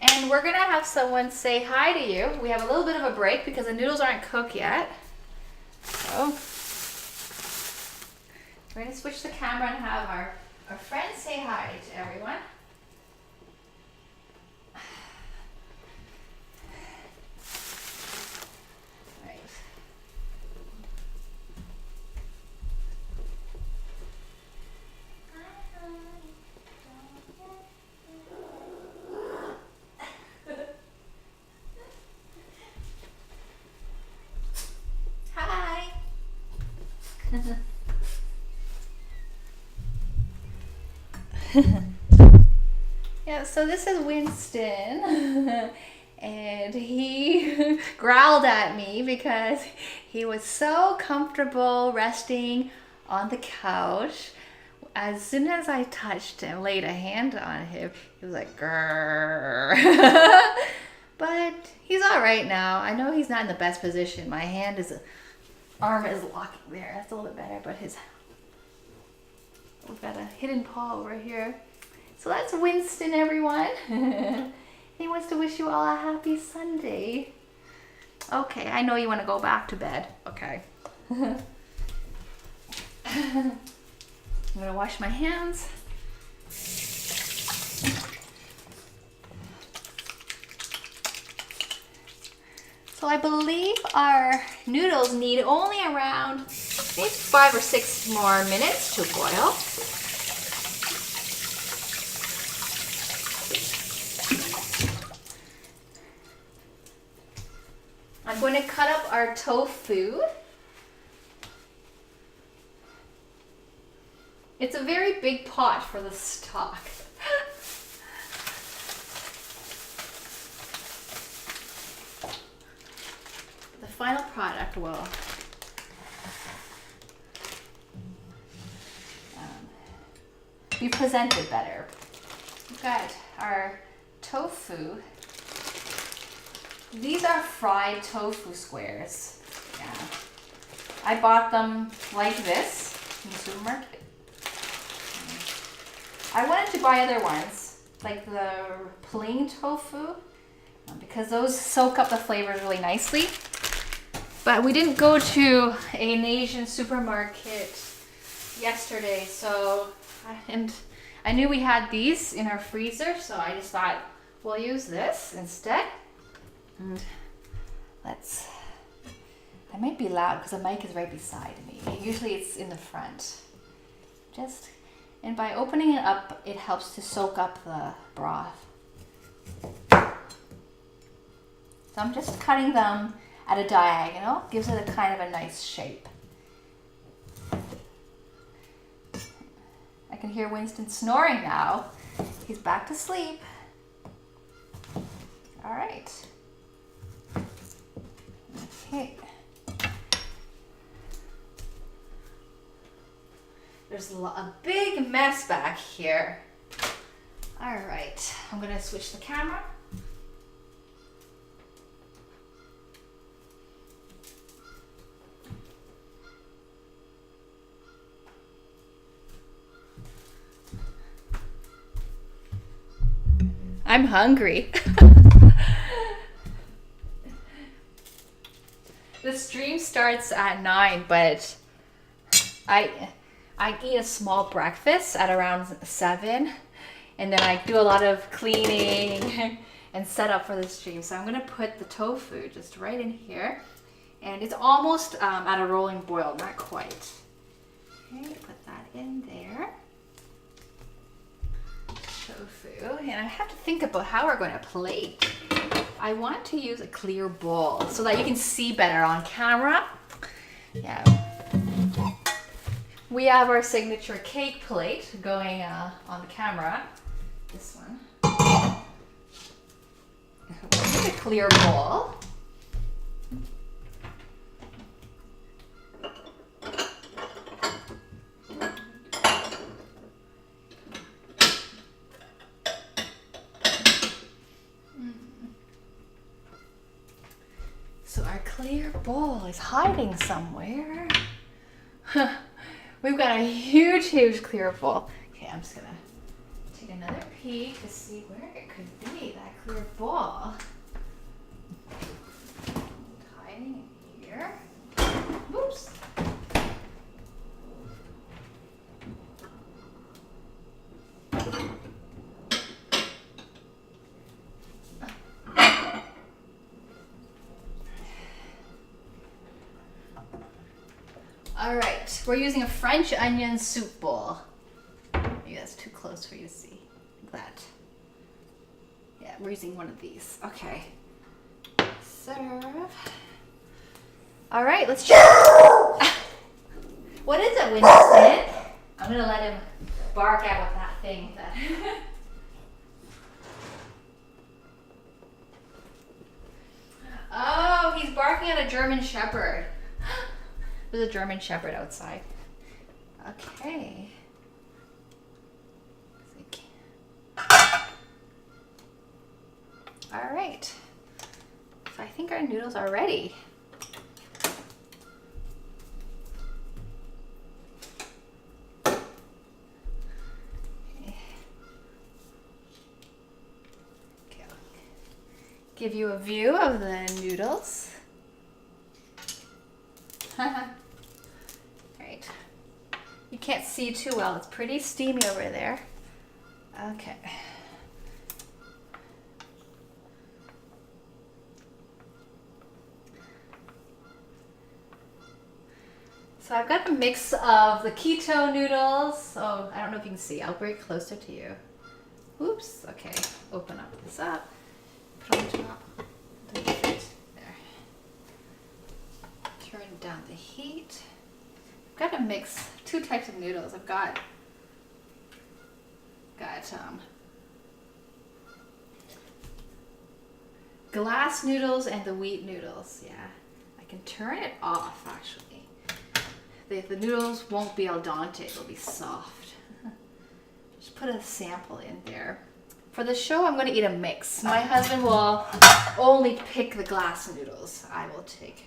And we're gonna have someone say hi to you. We have a little bit of a break because the noodles aren't cooked yet. So we're gonna switch the camera and have our friends say hi to everyone. Right. Hi. Yeah, so this is Winston, and he growled at me because he was so comfortable resting on the couch. As soon as I touched him, laid a hand on him, he was like, grrr. But he's all right now. I know he's not in the best position. My arm is locking there. That's a little bit better, but we've got a hidden paw over here. So that's Winston, everyone. He wants to wish you all a happy Sunday. Okay, I know you want to go back to bed. Okay. I'm gonna wash my hands. So I believe our noodles need only around maybe 5 or 6 more minutes to boil. I'm going to cut up our tofu. It's a very big pot for the stock. The final product will be presented better. We've got our tofu. These are fried tofu squares. Yeah. I bought them like this in the supermarket. I wanted to buy other ones, like the plain tofu, because those soak up the flavors really nicely. But we didn't go to an Asian supermarket yesterday, and I knew we had these in our freezer, so I just thought we'll use this instead. And I might be loud because the mic is right beside me. Usually it's in the front. And by opening it up, it helps to soak up the broth. So I'm just cutting them at a diagonal. Gives it a kind of a nice shape. I can hear Winston snoring now. He's back to sleep. All right. Okay. There's a big mess back here. All right, I'm gonna switch the camera. I'm hungry. The stream starts at 9, but I eat a small breakfast at around 7, and then I do a lot of cleaning and set up for the stream. So I'm gonna put the tofu just right in here, and it's almost at a rolling boil, not quite. Okay, put that in there. Tofu, and I have to think about how we're going to plate. I want to use a clear bowl so that you can see better on camera. Yeah. We have our signature cake plate going on the camera. This one. We'll need a clear bowl. So our clear bowl is hiding somewhere. We've got a huge clear bowl. Okay, I'm just gonna take another peek to see where it could be, that clear bowl. Hiding in here. Oops. All right, we're using a French onion soup bowl. Maybe that's too close for you to see. Like that. Yeah, we're using one of these. Okay. Serve. All right, let's check. What is it, Winston? I'm gonna let him bark out with that thing. Oh, he's barking at a German Shepherd. There's a German Shepherd outside. Okay. All right. So I think our noodles are ready. Okay, I'll give you a view of the noodles. Right. You can't see too well. It's pretty steamy over there. Okay. So I've got a mix of the keto noodles. Oh, I don't know if you can see. I'll bring it closer to you. Oops. Okay. Open up this up. Put on top. There. Turn down the heat. I've got to mix two types of noodles. I've got glass noodles and the wheat noodles. Yeah, I can turn it off actually. The noodles won't be al dente, they'll be soft. Just put a sample in there. For the show, I'm going to eat a mix. My husband will only pick the glass noodles. I will take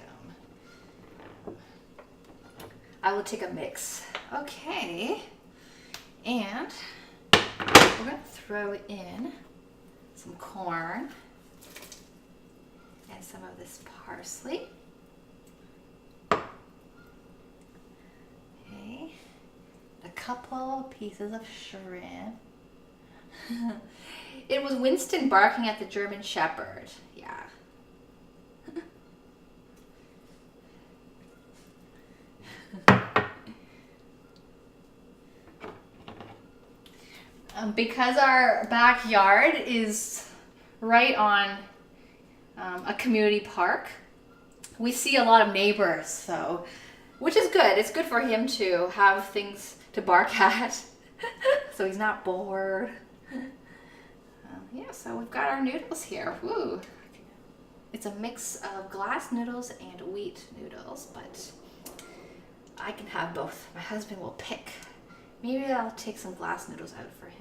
a mix. Okay. And we're going to throw in some corn and some of this parsley. Okay. A couple pieces of shrimp. It was Winston barking at the German Shepherd. Yeah. Because our backyard is right on a community park, we see a lot of neighbors, so which is good. It's good for him to have things to bark at, so he's not bored. Yeah, so we've got our noodles here. Woo! It's a mix of glass noodles and wheat noodles, but I can have both. My husband will pick. Maybe I'll take some glass noodles out for him.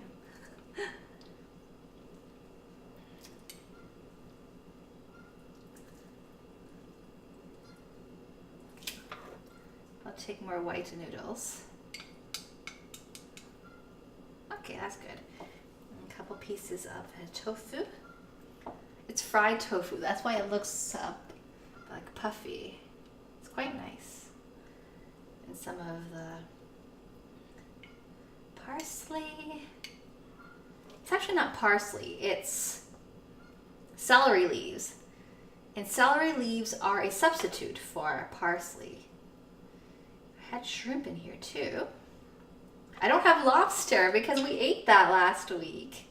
I'll take more white noodles. Okay, that's good. And a couple pieces of tofu. It's fried tofu. That's why it looks like puffy. It's quite nice. And some of the parsley. It's actually not parsley. It's celery leaves. And celery leaves are a substitute for parsley. I had shrimp in here too. I don't have lobster because we ate that last week.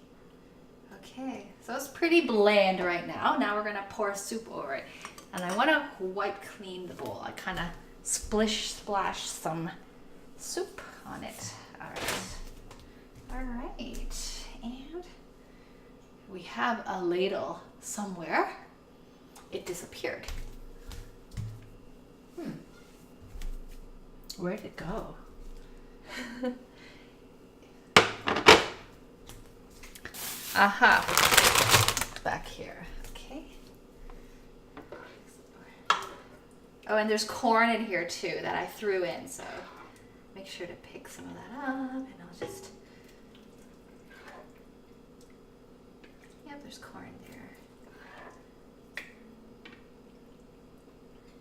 Okay, so it's pretty bland right now. Now we're gonna pour soup over it. And I wanna wipe clean the bowl. I kinda splash some soup on it. All right, and we have a ladle somewhere. It disappeared. Where did it go? Aha, back here, okay. Oh, and there's corn in here too that I threw in, so make sure to pick some of that up, and I'll just, yep, there's corn there.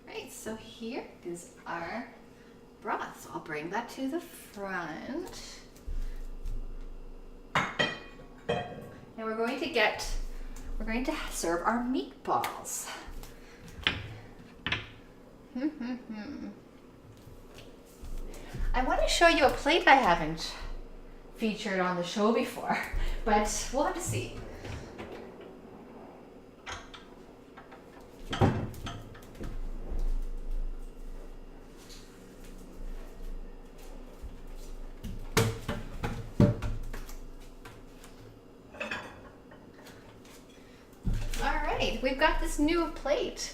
Right, so here is our broth. So I'll bring that to the front. And we're going to serve our meatballs. I want to show you a plate I haven't featured on the show before, but we'll have to see. We've got this new plate.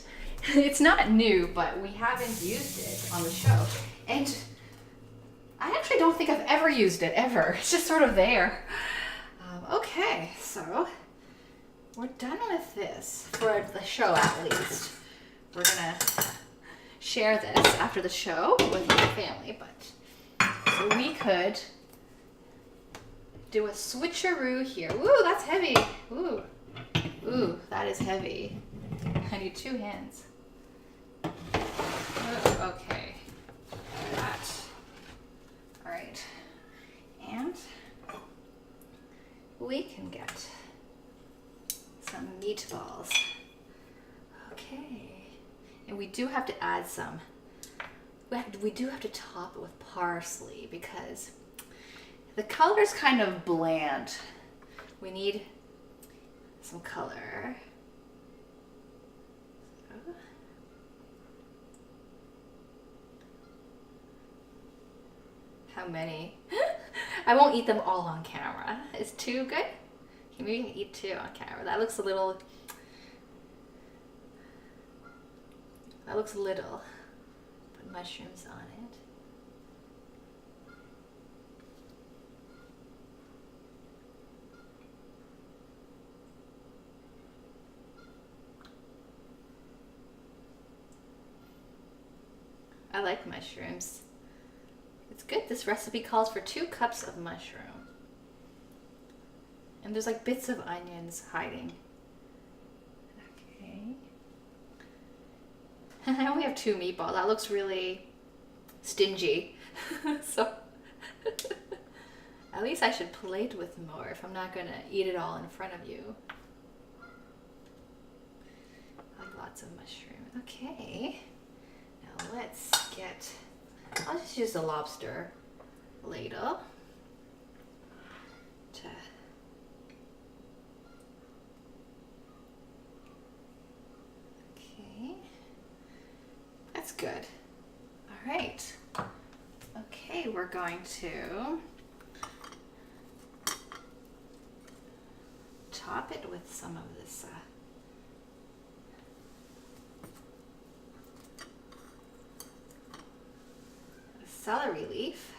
It's not new, but we haven't used it on the show. And I actually don't think I've ever used it, ever. It's just sort of there. Okay, so we're done with this, for the show at least. We're gonna share this after the show with my family, but so we could do a switcheroo here. Ooh, that's heavy. Ooh. Ooh, that is heavy. I need 2 hands. Oh, okay. That. All right. And we can get some meatballs. Okay. And we do have to add some. We do have to top it with parsley because the color's kind of bland. We need some color. How many? I won't eat them all on camera. It's too good? Okay, maybe you can eat 2 on camera. That looks a little. Put mushrooms on it. I like mushrooms. It's good. This recipe calls for 2 cups of mushroom. And there's like bits of onions hiding. Okay. I only have 2 meatballs. That looks really stingy. So at least I should plate with more if I'm not gonna eat it all in front of you. I like lots of mushroom. Okay. Now let's get, I'll just use the lobster ladle to good. All right. Okay, we're going to top it with some of this celery leaf.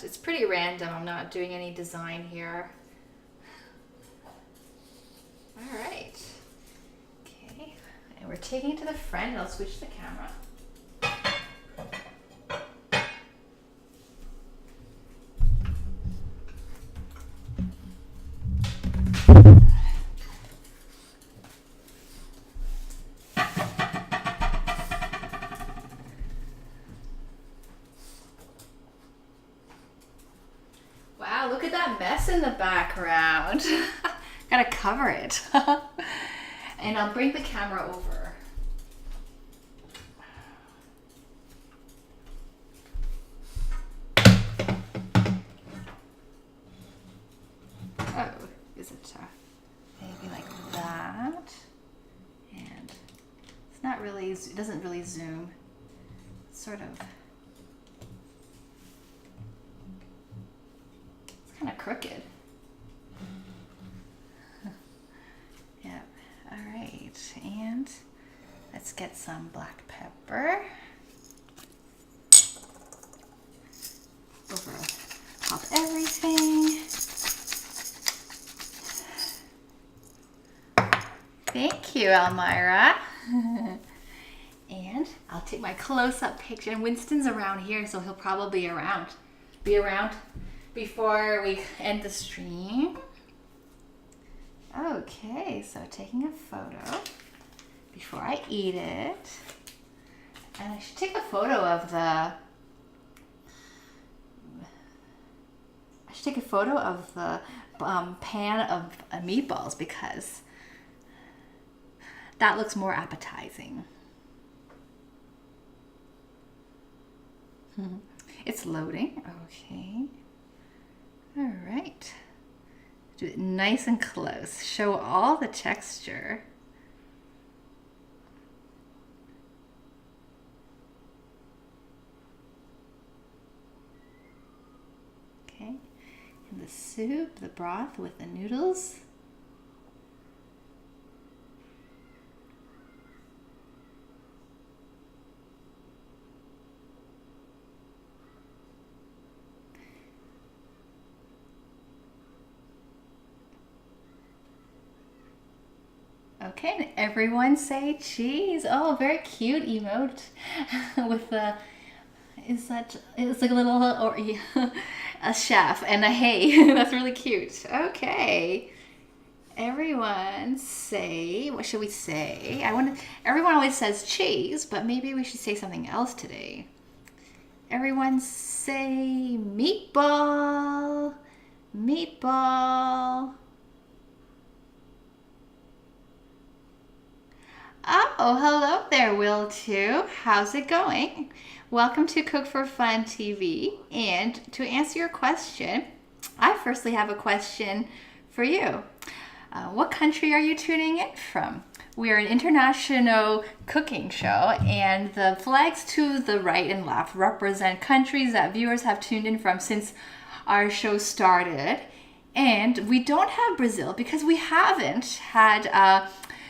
It's pretty random. I'm not doing any design here. All right. Okay, and we're taking it to the front. I'll switch the camera. Wow, look at that mess in the background. Gotta cover it. And I'll bring the camera over. Oh, is it maybe like that? And it's not really, it doesn't really zoom. It's sort of, it's kind of crooked. Yep. All right, and let's get some black pepper over top everything. Thank you, Elmira. And I'll take my close-up picture. And Winston's around here, so he'll probably be around before we end the stream. Okay, so taking a photo before I eat it. And I should take a photo of the pan of meatballs because that looks more appetizing. It's loading. Okay. All right. Do it nice and close. Show all the texture. Okay. And the soup, the broth with the noodles. Okay, and everyone say cheese. Oh, very cute emote with the, it's like a little, or a chef and a hey. That's really cute. Okay. Everyone say, what should we say? Everyone always says cheese, but maybe we should say something else today. Everyone say meatball. Meatball. Oh, hello there, Will, too. How's it going? Welcome to Cook for Fun TV. And to answer your question, I firstly have a question for you. What country are you tuning in from? We are an international cooking show, and the flags to the right and left represent countries that viewers have tuned in from since our show started. And we don't have Brazil because we haven't had a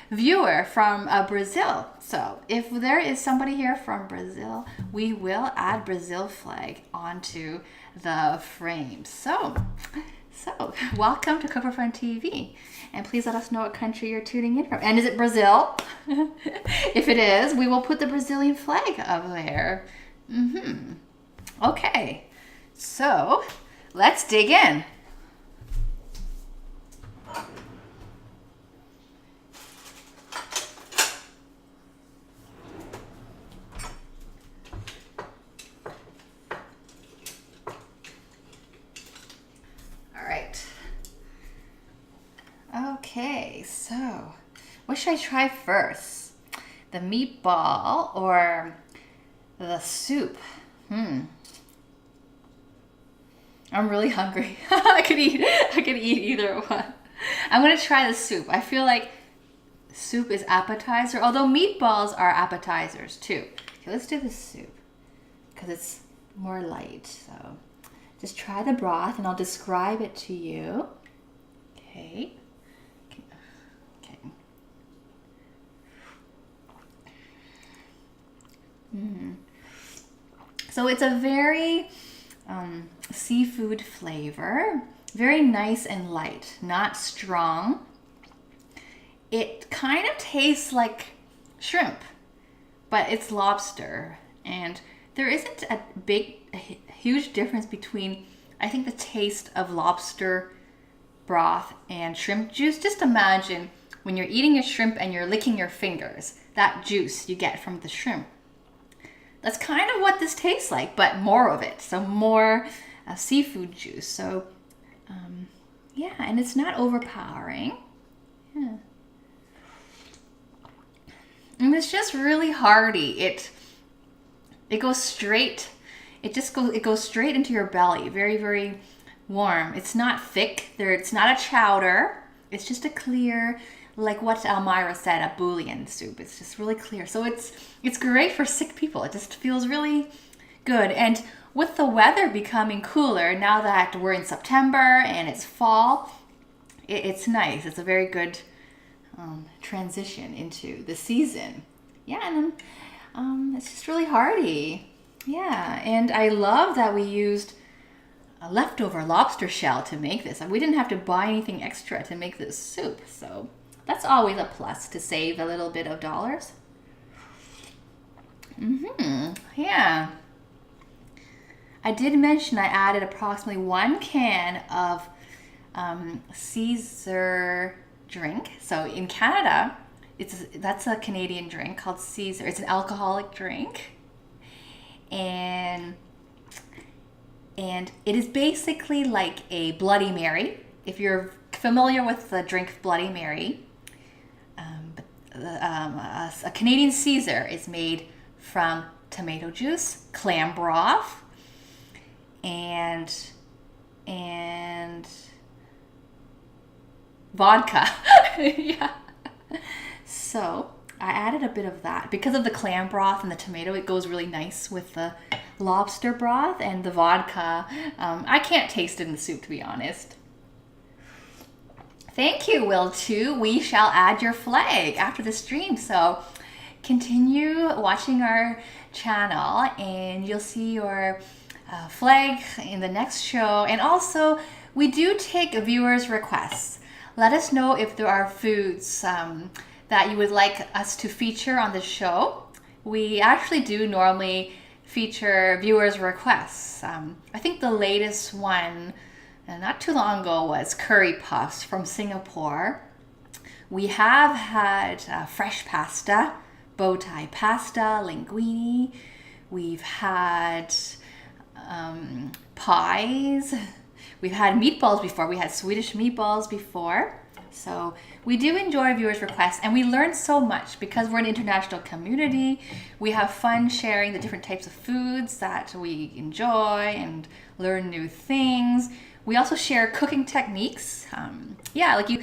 viewer from Brazil. So if there is somebody here from Brazil, we will add Brazil flag onto the frame. So welcome to Cook for Fun TV. And please let us know what country you're tuning in from. And is it Brazil? If it is, we will put the Brazilian flag up there. Okay, so let's dig in. Okay, so what should I try first? the meatball or the soup? I'm really hungry. I could eat either one. I'm gonna try the soup. I feel like soup is appetizer, although meatballs are appetizers too. Okay, let's do the soup because it's more light. So just try the broth and I'll describe it to you. Okay. Okay. So it's a very seafood flavor, very nice and light, not strong. It kind of tastes like shrimp, but it's lobster. And there isn't a huge difference between, I think, the taste of lobster broth and shrimp juice. Just imagine when you're eating a shrimp and you're licking your fingers, that juice you get from the shrimp. That's kind of what this tastes like, but more of it. So more seafood juice. So yeah, and it's not overpowering. Yeah. And it's just really hearty. It goes straight. It goes straight into your belly. Very, very warm. It's not thick. It's not a chowder. It's just a clear, like what Elmira said, a bouillon soup. It's just really clear. So it's great for sick people. It just feels really good. And with the weather becoming cooler, now that we're in September and it's fall, it's nice. It's a very good transition into the season. Yeah, and it's just really hearty. Yeah, and I love that we used a leftover lobster shell to make this. We didn't have to buy anything extra to make this soup, so that's always a plus to save a little bit of dollars. Yeah. I did mention I added approximately 1 can of Caesar drink. So in Canada, that's a Canadian drink called Caesar. It's an alcoholic drink, and it is basically like a Bloody Mary. If you're familiar with the drink Bloody Mary, a Canadian Caesar is made from tomato juice, clam broth, and vodka. Yeah. So I added a bit of that because of the clam broth and the tomato. It goes really nice with the lobster broth and the vodka. I can't taste it in the soup, to be honest. Thank you, Will, too. We shall add your flag after the stream. So continue watching our channel and you'll see your flag in the next show. And also, we do take viewers' requests. Let us know if there are foods that you would like us to feature on the show. We actually do normally feature viewers' requests. I think the latest one, not too long ago, was curry puffs from Singapore. We have had fresh pasta, bow tie pasta, linguine. We've had pies. We've had meatballs before. We had Swedish meatballs before. So we do enjoy viewers' requests, and we learn so much because we're an international community. We have fun sharing the different types of foods that we enjoy and learn new things. We also share cooking techniques. Like you,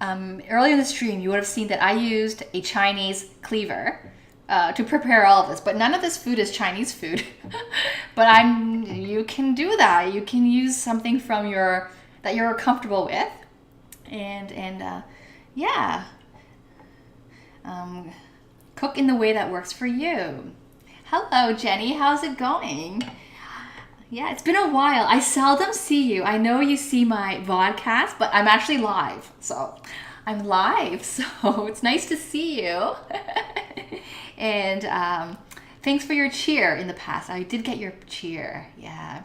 earlier in the stream, you would have seen that I used a Chinese cleaver to prepare all of this, but none of this food is Chinese food. But you can do that. You can use something from that you're comfortable with, and cook in the way that works for you. Hello, Jenny. How's it going? Yeah, it's been a while. I seldom see you. I know you see my vodcast, but I'm actually live. So I'm live, so it's nice to see you. And thanks for your cheer in the past. I did get your cheer. Yeah.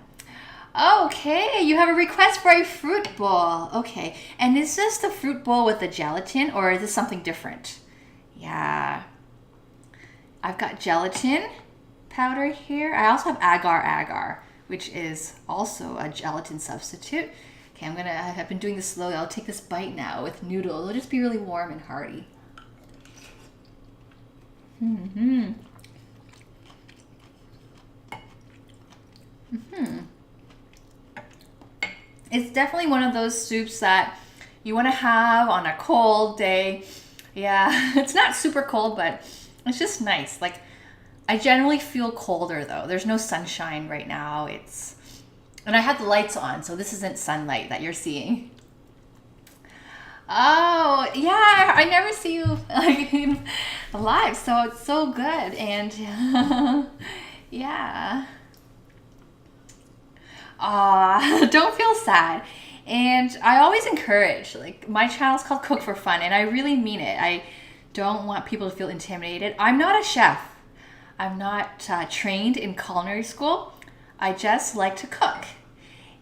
Okay, you have a request for a fruit bowl. Okay, and is this the fruit bowl with the gelatin, or is this something different? Yeah. I've got gelatin powder here. I also have agar-agar, which is also a gelatin substitute. Okay, I've been doing this slowly. I'll take this bite now with noodles. It'll just be really warm and hearty. Mm-hmm. It's definitely one of those soups that you want to have on a cold day. Yeah, it's not super cold, but it's just nice. Like, I generally feel colder though. There's no sunshine right now. And I have the lights on, so this isn't sunlight that you're seeing. Oh, yeah, I never see you like live, so it's so good. And yeah. Don't feel sad. And I always encourage, like, my channel's called Cook for Fun, and I really mean it. I don't want people to feel intimidated. I'm not a chef. I'm not trained in culinary school. I just like to cook.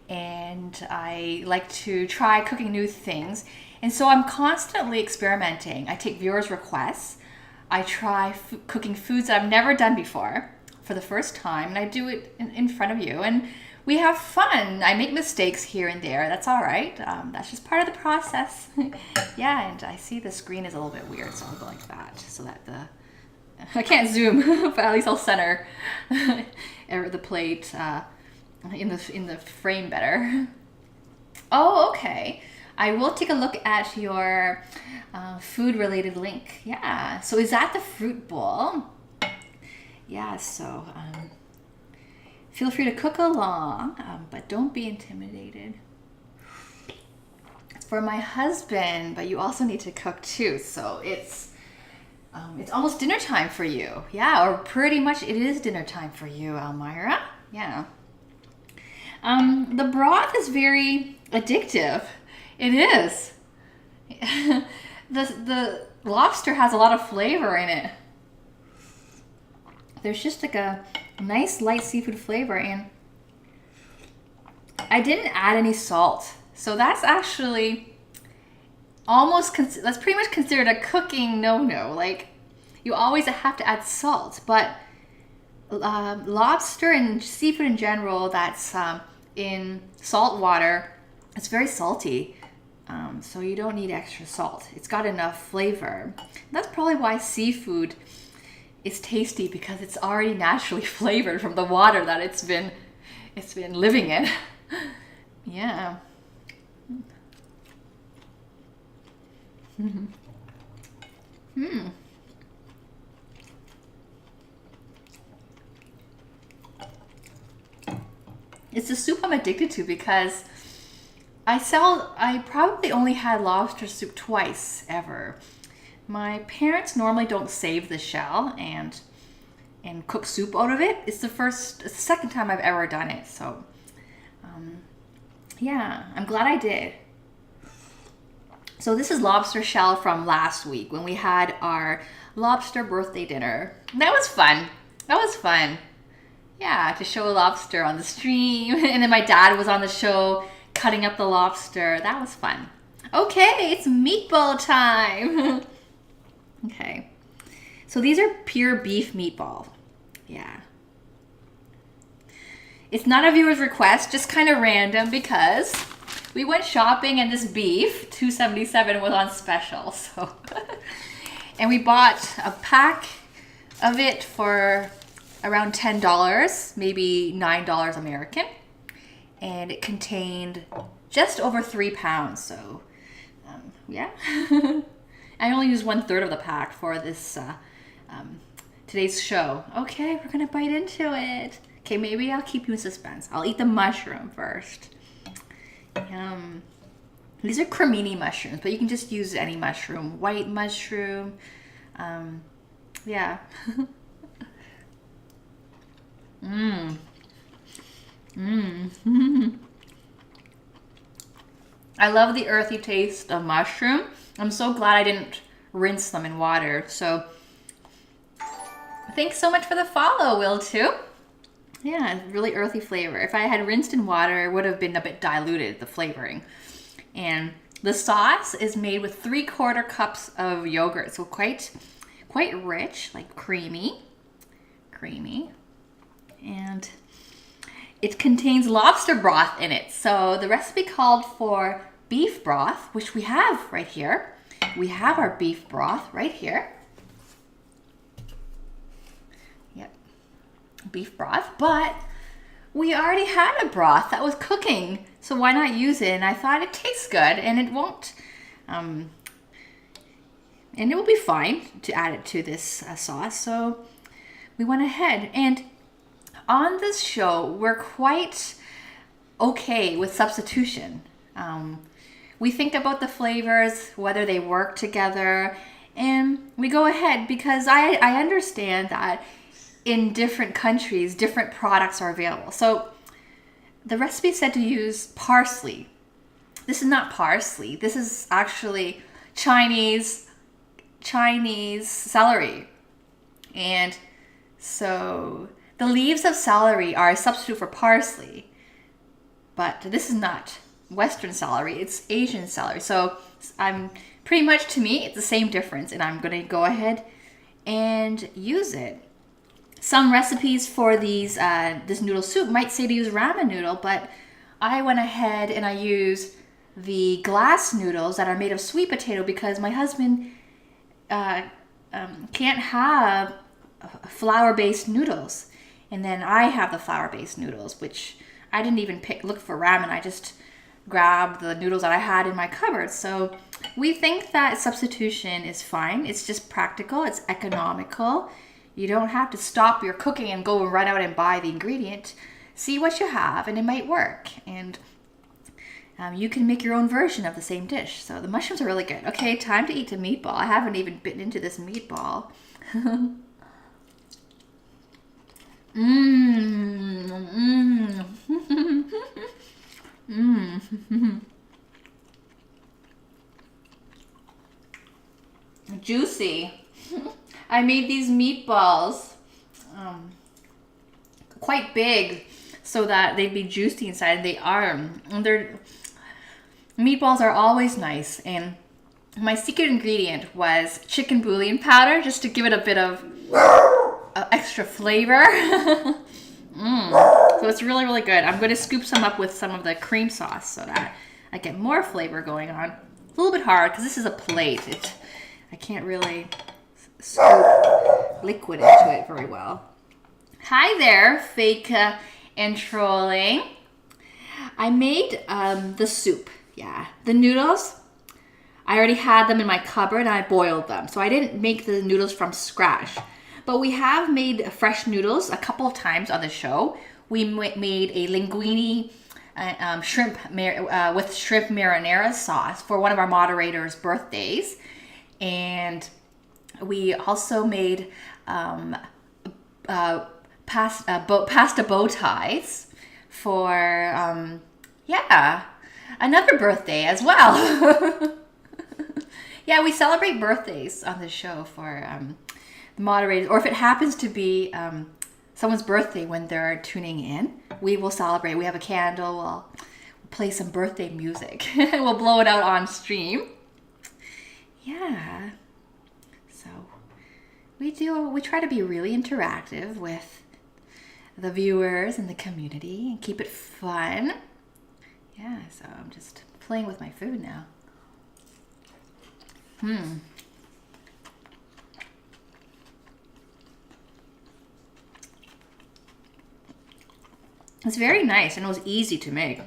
And I like to try cooking new things. And so I'm constantly experimenting. I take viewers' requests. I try cooking foods that I've never done before for the first time. And I do it in front of you. And we have fun. I make mistakes here and there. That's all right. That's just part of the process. Yeah, and I see the screen is a little bit weird, so I'll go like that so that I can't zoom, but at least I'll center the plate in the frame better. Oh, okay. I will take a look at your food-related link. Yeah. So is that the fruit bowl? Yeah. So. Feel free to cook along, but don't be intimidated. It's for my husband, but you also need to cook too. So it's almost dinner time for you. Yeah, or pretty much it is dinner time for you, Elmira. Yeah. The broth is very addictive. It is. The lobster has a lot of flavor in it. There's just like a nice light seafood flavor, and I didn't add any salt, so that's actually that's pretty much considered a cooking no-no. Like, you always have to add salt, but lobster and seafood in general that's in salt water, it's very salty, so you don't need extra salt. It's got enough flavor. That's probably why seafood is tasty, because it's already naturally flavored from the water that it's been living in. Yeah. It's a soup I'm addicted to because I probably only had lobster soup twice ever. My parents normally don't save the shell and cook soup out of it. It's the second time I've ever done it. So, yeah, I'm glad I did. So this is lobster shell from last week when we had our lobster birthday dinner. That was fun. Yeah, to show a lobster on the stream. And then my dad was on the show cutting up the lobster. That was fun. Okay, it's meatball time. Okay, so these are pure beef meatball. Yeah. It's not a viewer's request, just kind of random because we went shopping and this beef, $2.77, was on special. So, and we bought a pack of it for around $10, maybe $9 American. And it contained just over 3 pounds. So, yeah. I only used 1/3 of the pack for this today's show. Okay, we're gonna bite into it. Okay, maybe I'll keep you in suspense. I'll eat the mushroom first. Yum. These are cremini mushrooms, but you can just use any mushroom. White mushroom. Yeah. I love the earthy taste of mushroom. I'm so glad I didn't rinse them in water. So thanks so much for the follow, Will, too. Yeah, really earthy flavor. If I had rinsed in water, it would have been a bit diluted, the flavoring. And the sauce is made with 3/4 cups of yogurt. So quite rich, like creamy. And it contains lobster broth in it. So the recipe called for beef broth, which we have right here. We have our beef broth right here. beef broth, but we already had a broth that was cooking, so why not use it? And I thought it tastes good, and it won't, and it will be fine to add it to this sauce. So we went ahead, and on this show, we're quite okay with substitution. We think about the flavors, whether they work together, and we go ahead because I understand that in different countries, different products are available. So the recipe said to use parsley. This is not parsley. This is actually Chinese celery. And so the leaves of celery are a substitute for parsley. But this is not Western celery. It's Asian celery. So I'm pretty much, to me, it's the same difference. And I'm going to go ahead and use it. Some recipes for this noodle soup might say to use ramen noodle, but I went ahead and I used the glass noodles that are made of sweet potato because my husband can't have flour-based noodles. And then I have the flour-based noodles, which I didn't even look for ramen. I just grabbed the noodles that I had in my cupboard. So we think that substitution is fine. It's just practical. It's economical. You don't have to stop your cooking and go run out and buy the ingredient. See what you have, and it might work. And you can make your own version of the same dish. So the mushrooms are really good. Okay, time to eat the meatball. I haven't even bitten into this meatball. Juicy. I made these meatballs quite big so that they'd be juicy inside, and they are. And meatballs are always nice, and my secret ingredient was chicken bouillon powder just to give it a bit of extra flavor. So it's really, really good. I'm going to scoop some up with some of the cream sauce so that I get more flavor going on. It's a little bit hard because this is a plate. I can't really scoop liquid into it very well. Hi there, fake and trolling. I made the soup. Yeah, the noodles, I already had them in my cupboard and I boiled them. So I didn't make the noodles from scratch. But we have made fresh noodles a couple of times on the show. We made a linguine shrimp with shrimp marinara sauce for one of our moderators' birthdays. And we also made pasta bow ties for, another birthday as well. Yeah, we celebrate birthdays on the show for the moderators. Or if it happens to be someone's birthday when they're tuning in, we will celebrate. We have a candle. We'll play some birthday music. We'll blow it out on stream. Yeah. So we try to be really interactive with the viewers and the community and keep it fun. Yeah, so I'm just playing with my food now. It's very nice and it was easy to make.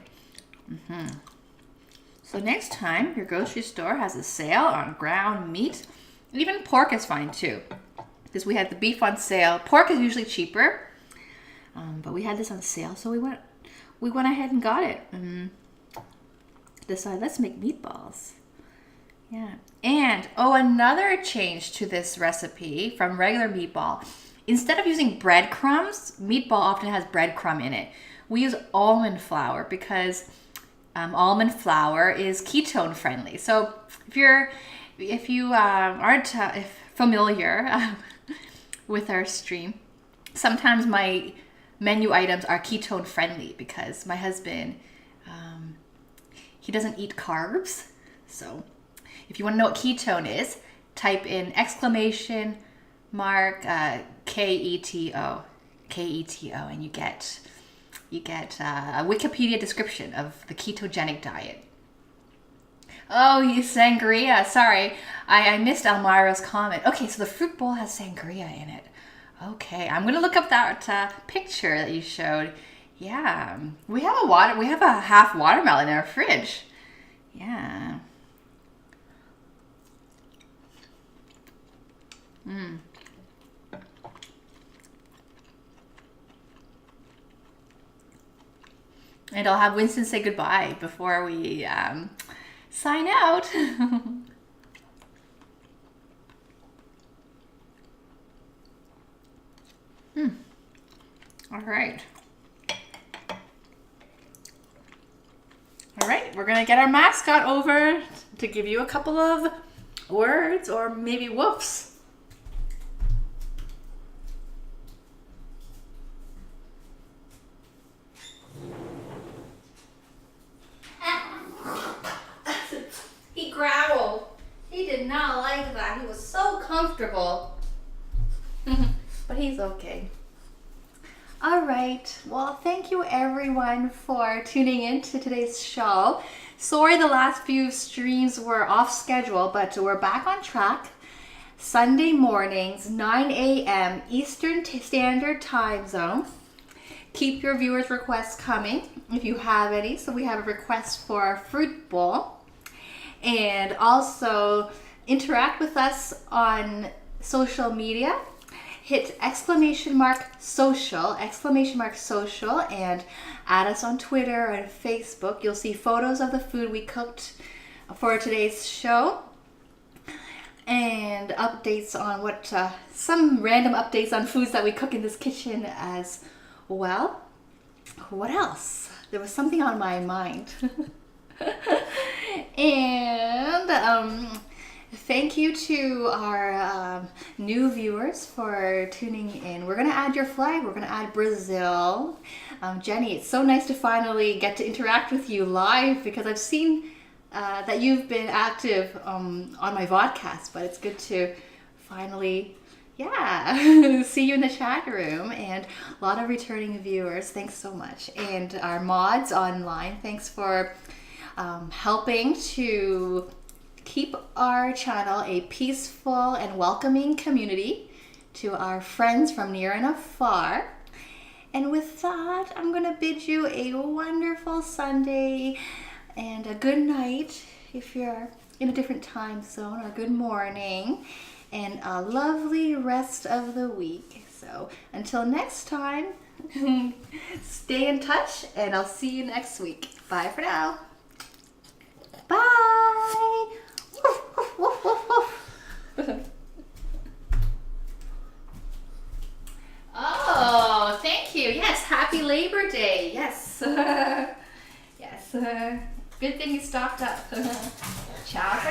So next time your grocery store has a sale on ground meat, even pork is fine too. Because we had the beef on sale. Pork is usually cheaper, but we had this on sale, so we went ahead and got it. Decided let's make meatballs. Yeah, and another change to this recipe from regular meatball. Instead of using breadcrumbs, meatball often has breadcrumb in it. We use almond flour because almond flour is ketone friendly. So if you aren't familiar with our stream, sometimes my menu items are ketone friendly because my husband he doesn't eat carbs. So if you want to know what ketone is, type in exclamation mark Keto, and you get a Wikipedia description of the ketogenic diet. Oh, you sangria. Sorry, I missed Elmira's comment. Okay, so the fruit bowl has sangria in it. Okay, I'm gonna look up that picture that you showed. Yeah, we have a half watermelon in our fridge. Yeah. Mm. And I'll have Winston say goodbye before we sign out. All right. All right, we're gonna get our mascot over to give you a couple of words or maybe woofs. He growled. He did not like that. He was so comfortable. But he's okay. All right. Well, thank you everyone for tuning in to today's show. Sorry the last few streams were off schedule, but we're back on track. Sunday mornings, 9 a.m. Eastern Standard Time Zone. Keep your viewers' requests coming if you have any. So we have a request for a fruit bowl. And also interact with us on social media. Hit !social, and add us on Twitter and Facebook. You'll see photos of the food we cooked for today's show and updates on some random updates on foods that we cook in this kitchen as well. What else? There was something on my mind. And thank you to our new viewers for tuning in. We're going to add your flag. We're going to add Brazil. Jenny, it's so nice to finally get to interact with you live because I've seen that you've been active on my vodcast, but it's good to finally, see you in the chat room, and a lot of returning viewers. Thanks so much. And our mods online, thanks for helping to keep our channel a peaceful and welcoming community to our friends from near and afar. And with that, I'm going to bid you a wonderful Sunday and a good night if you're in a different time zone, or good morning, and a lovely rest of the week. So until next time, stay in touch, and I'll see you next week. Bye for now. Bye. Woof, woof, woof, woof. Oh, thank you. Yes, happy Labor Day. Yes. Yes. Good thing you stocked up. Ciao.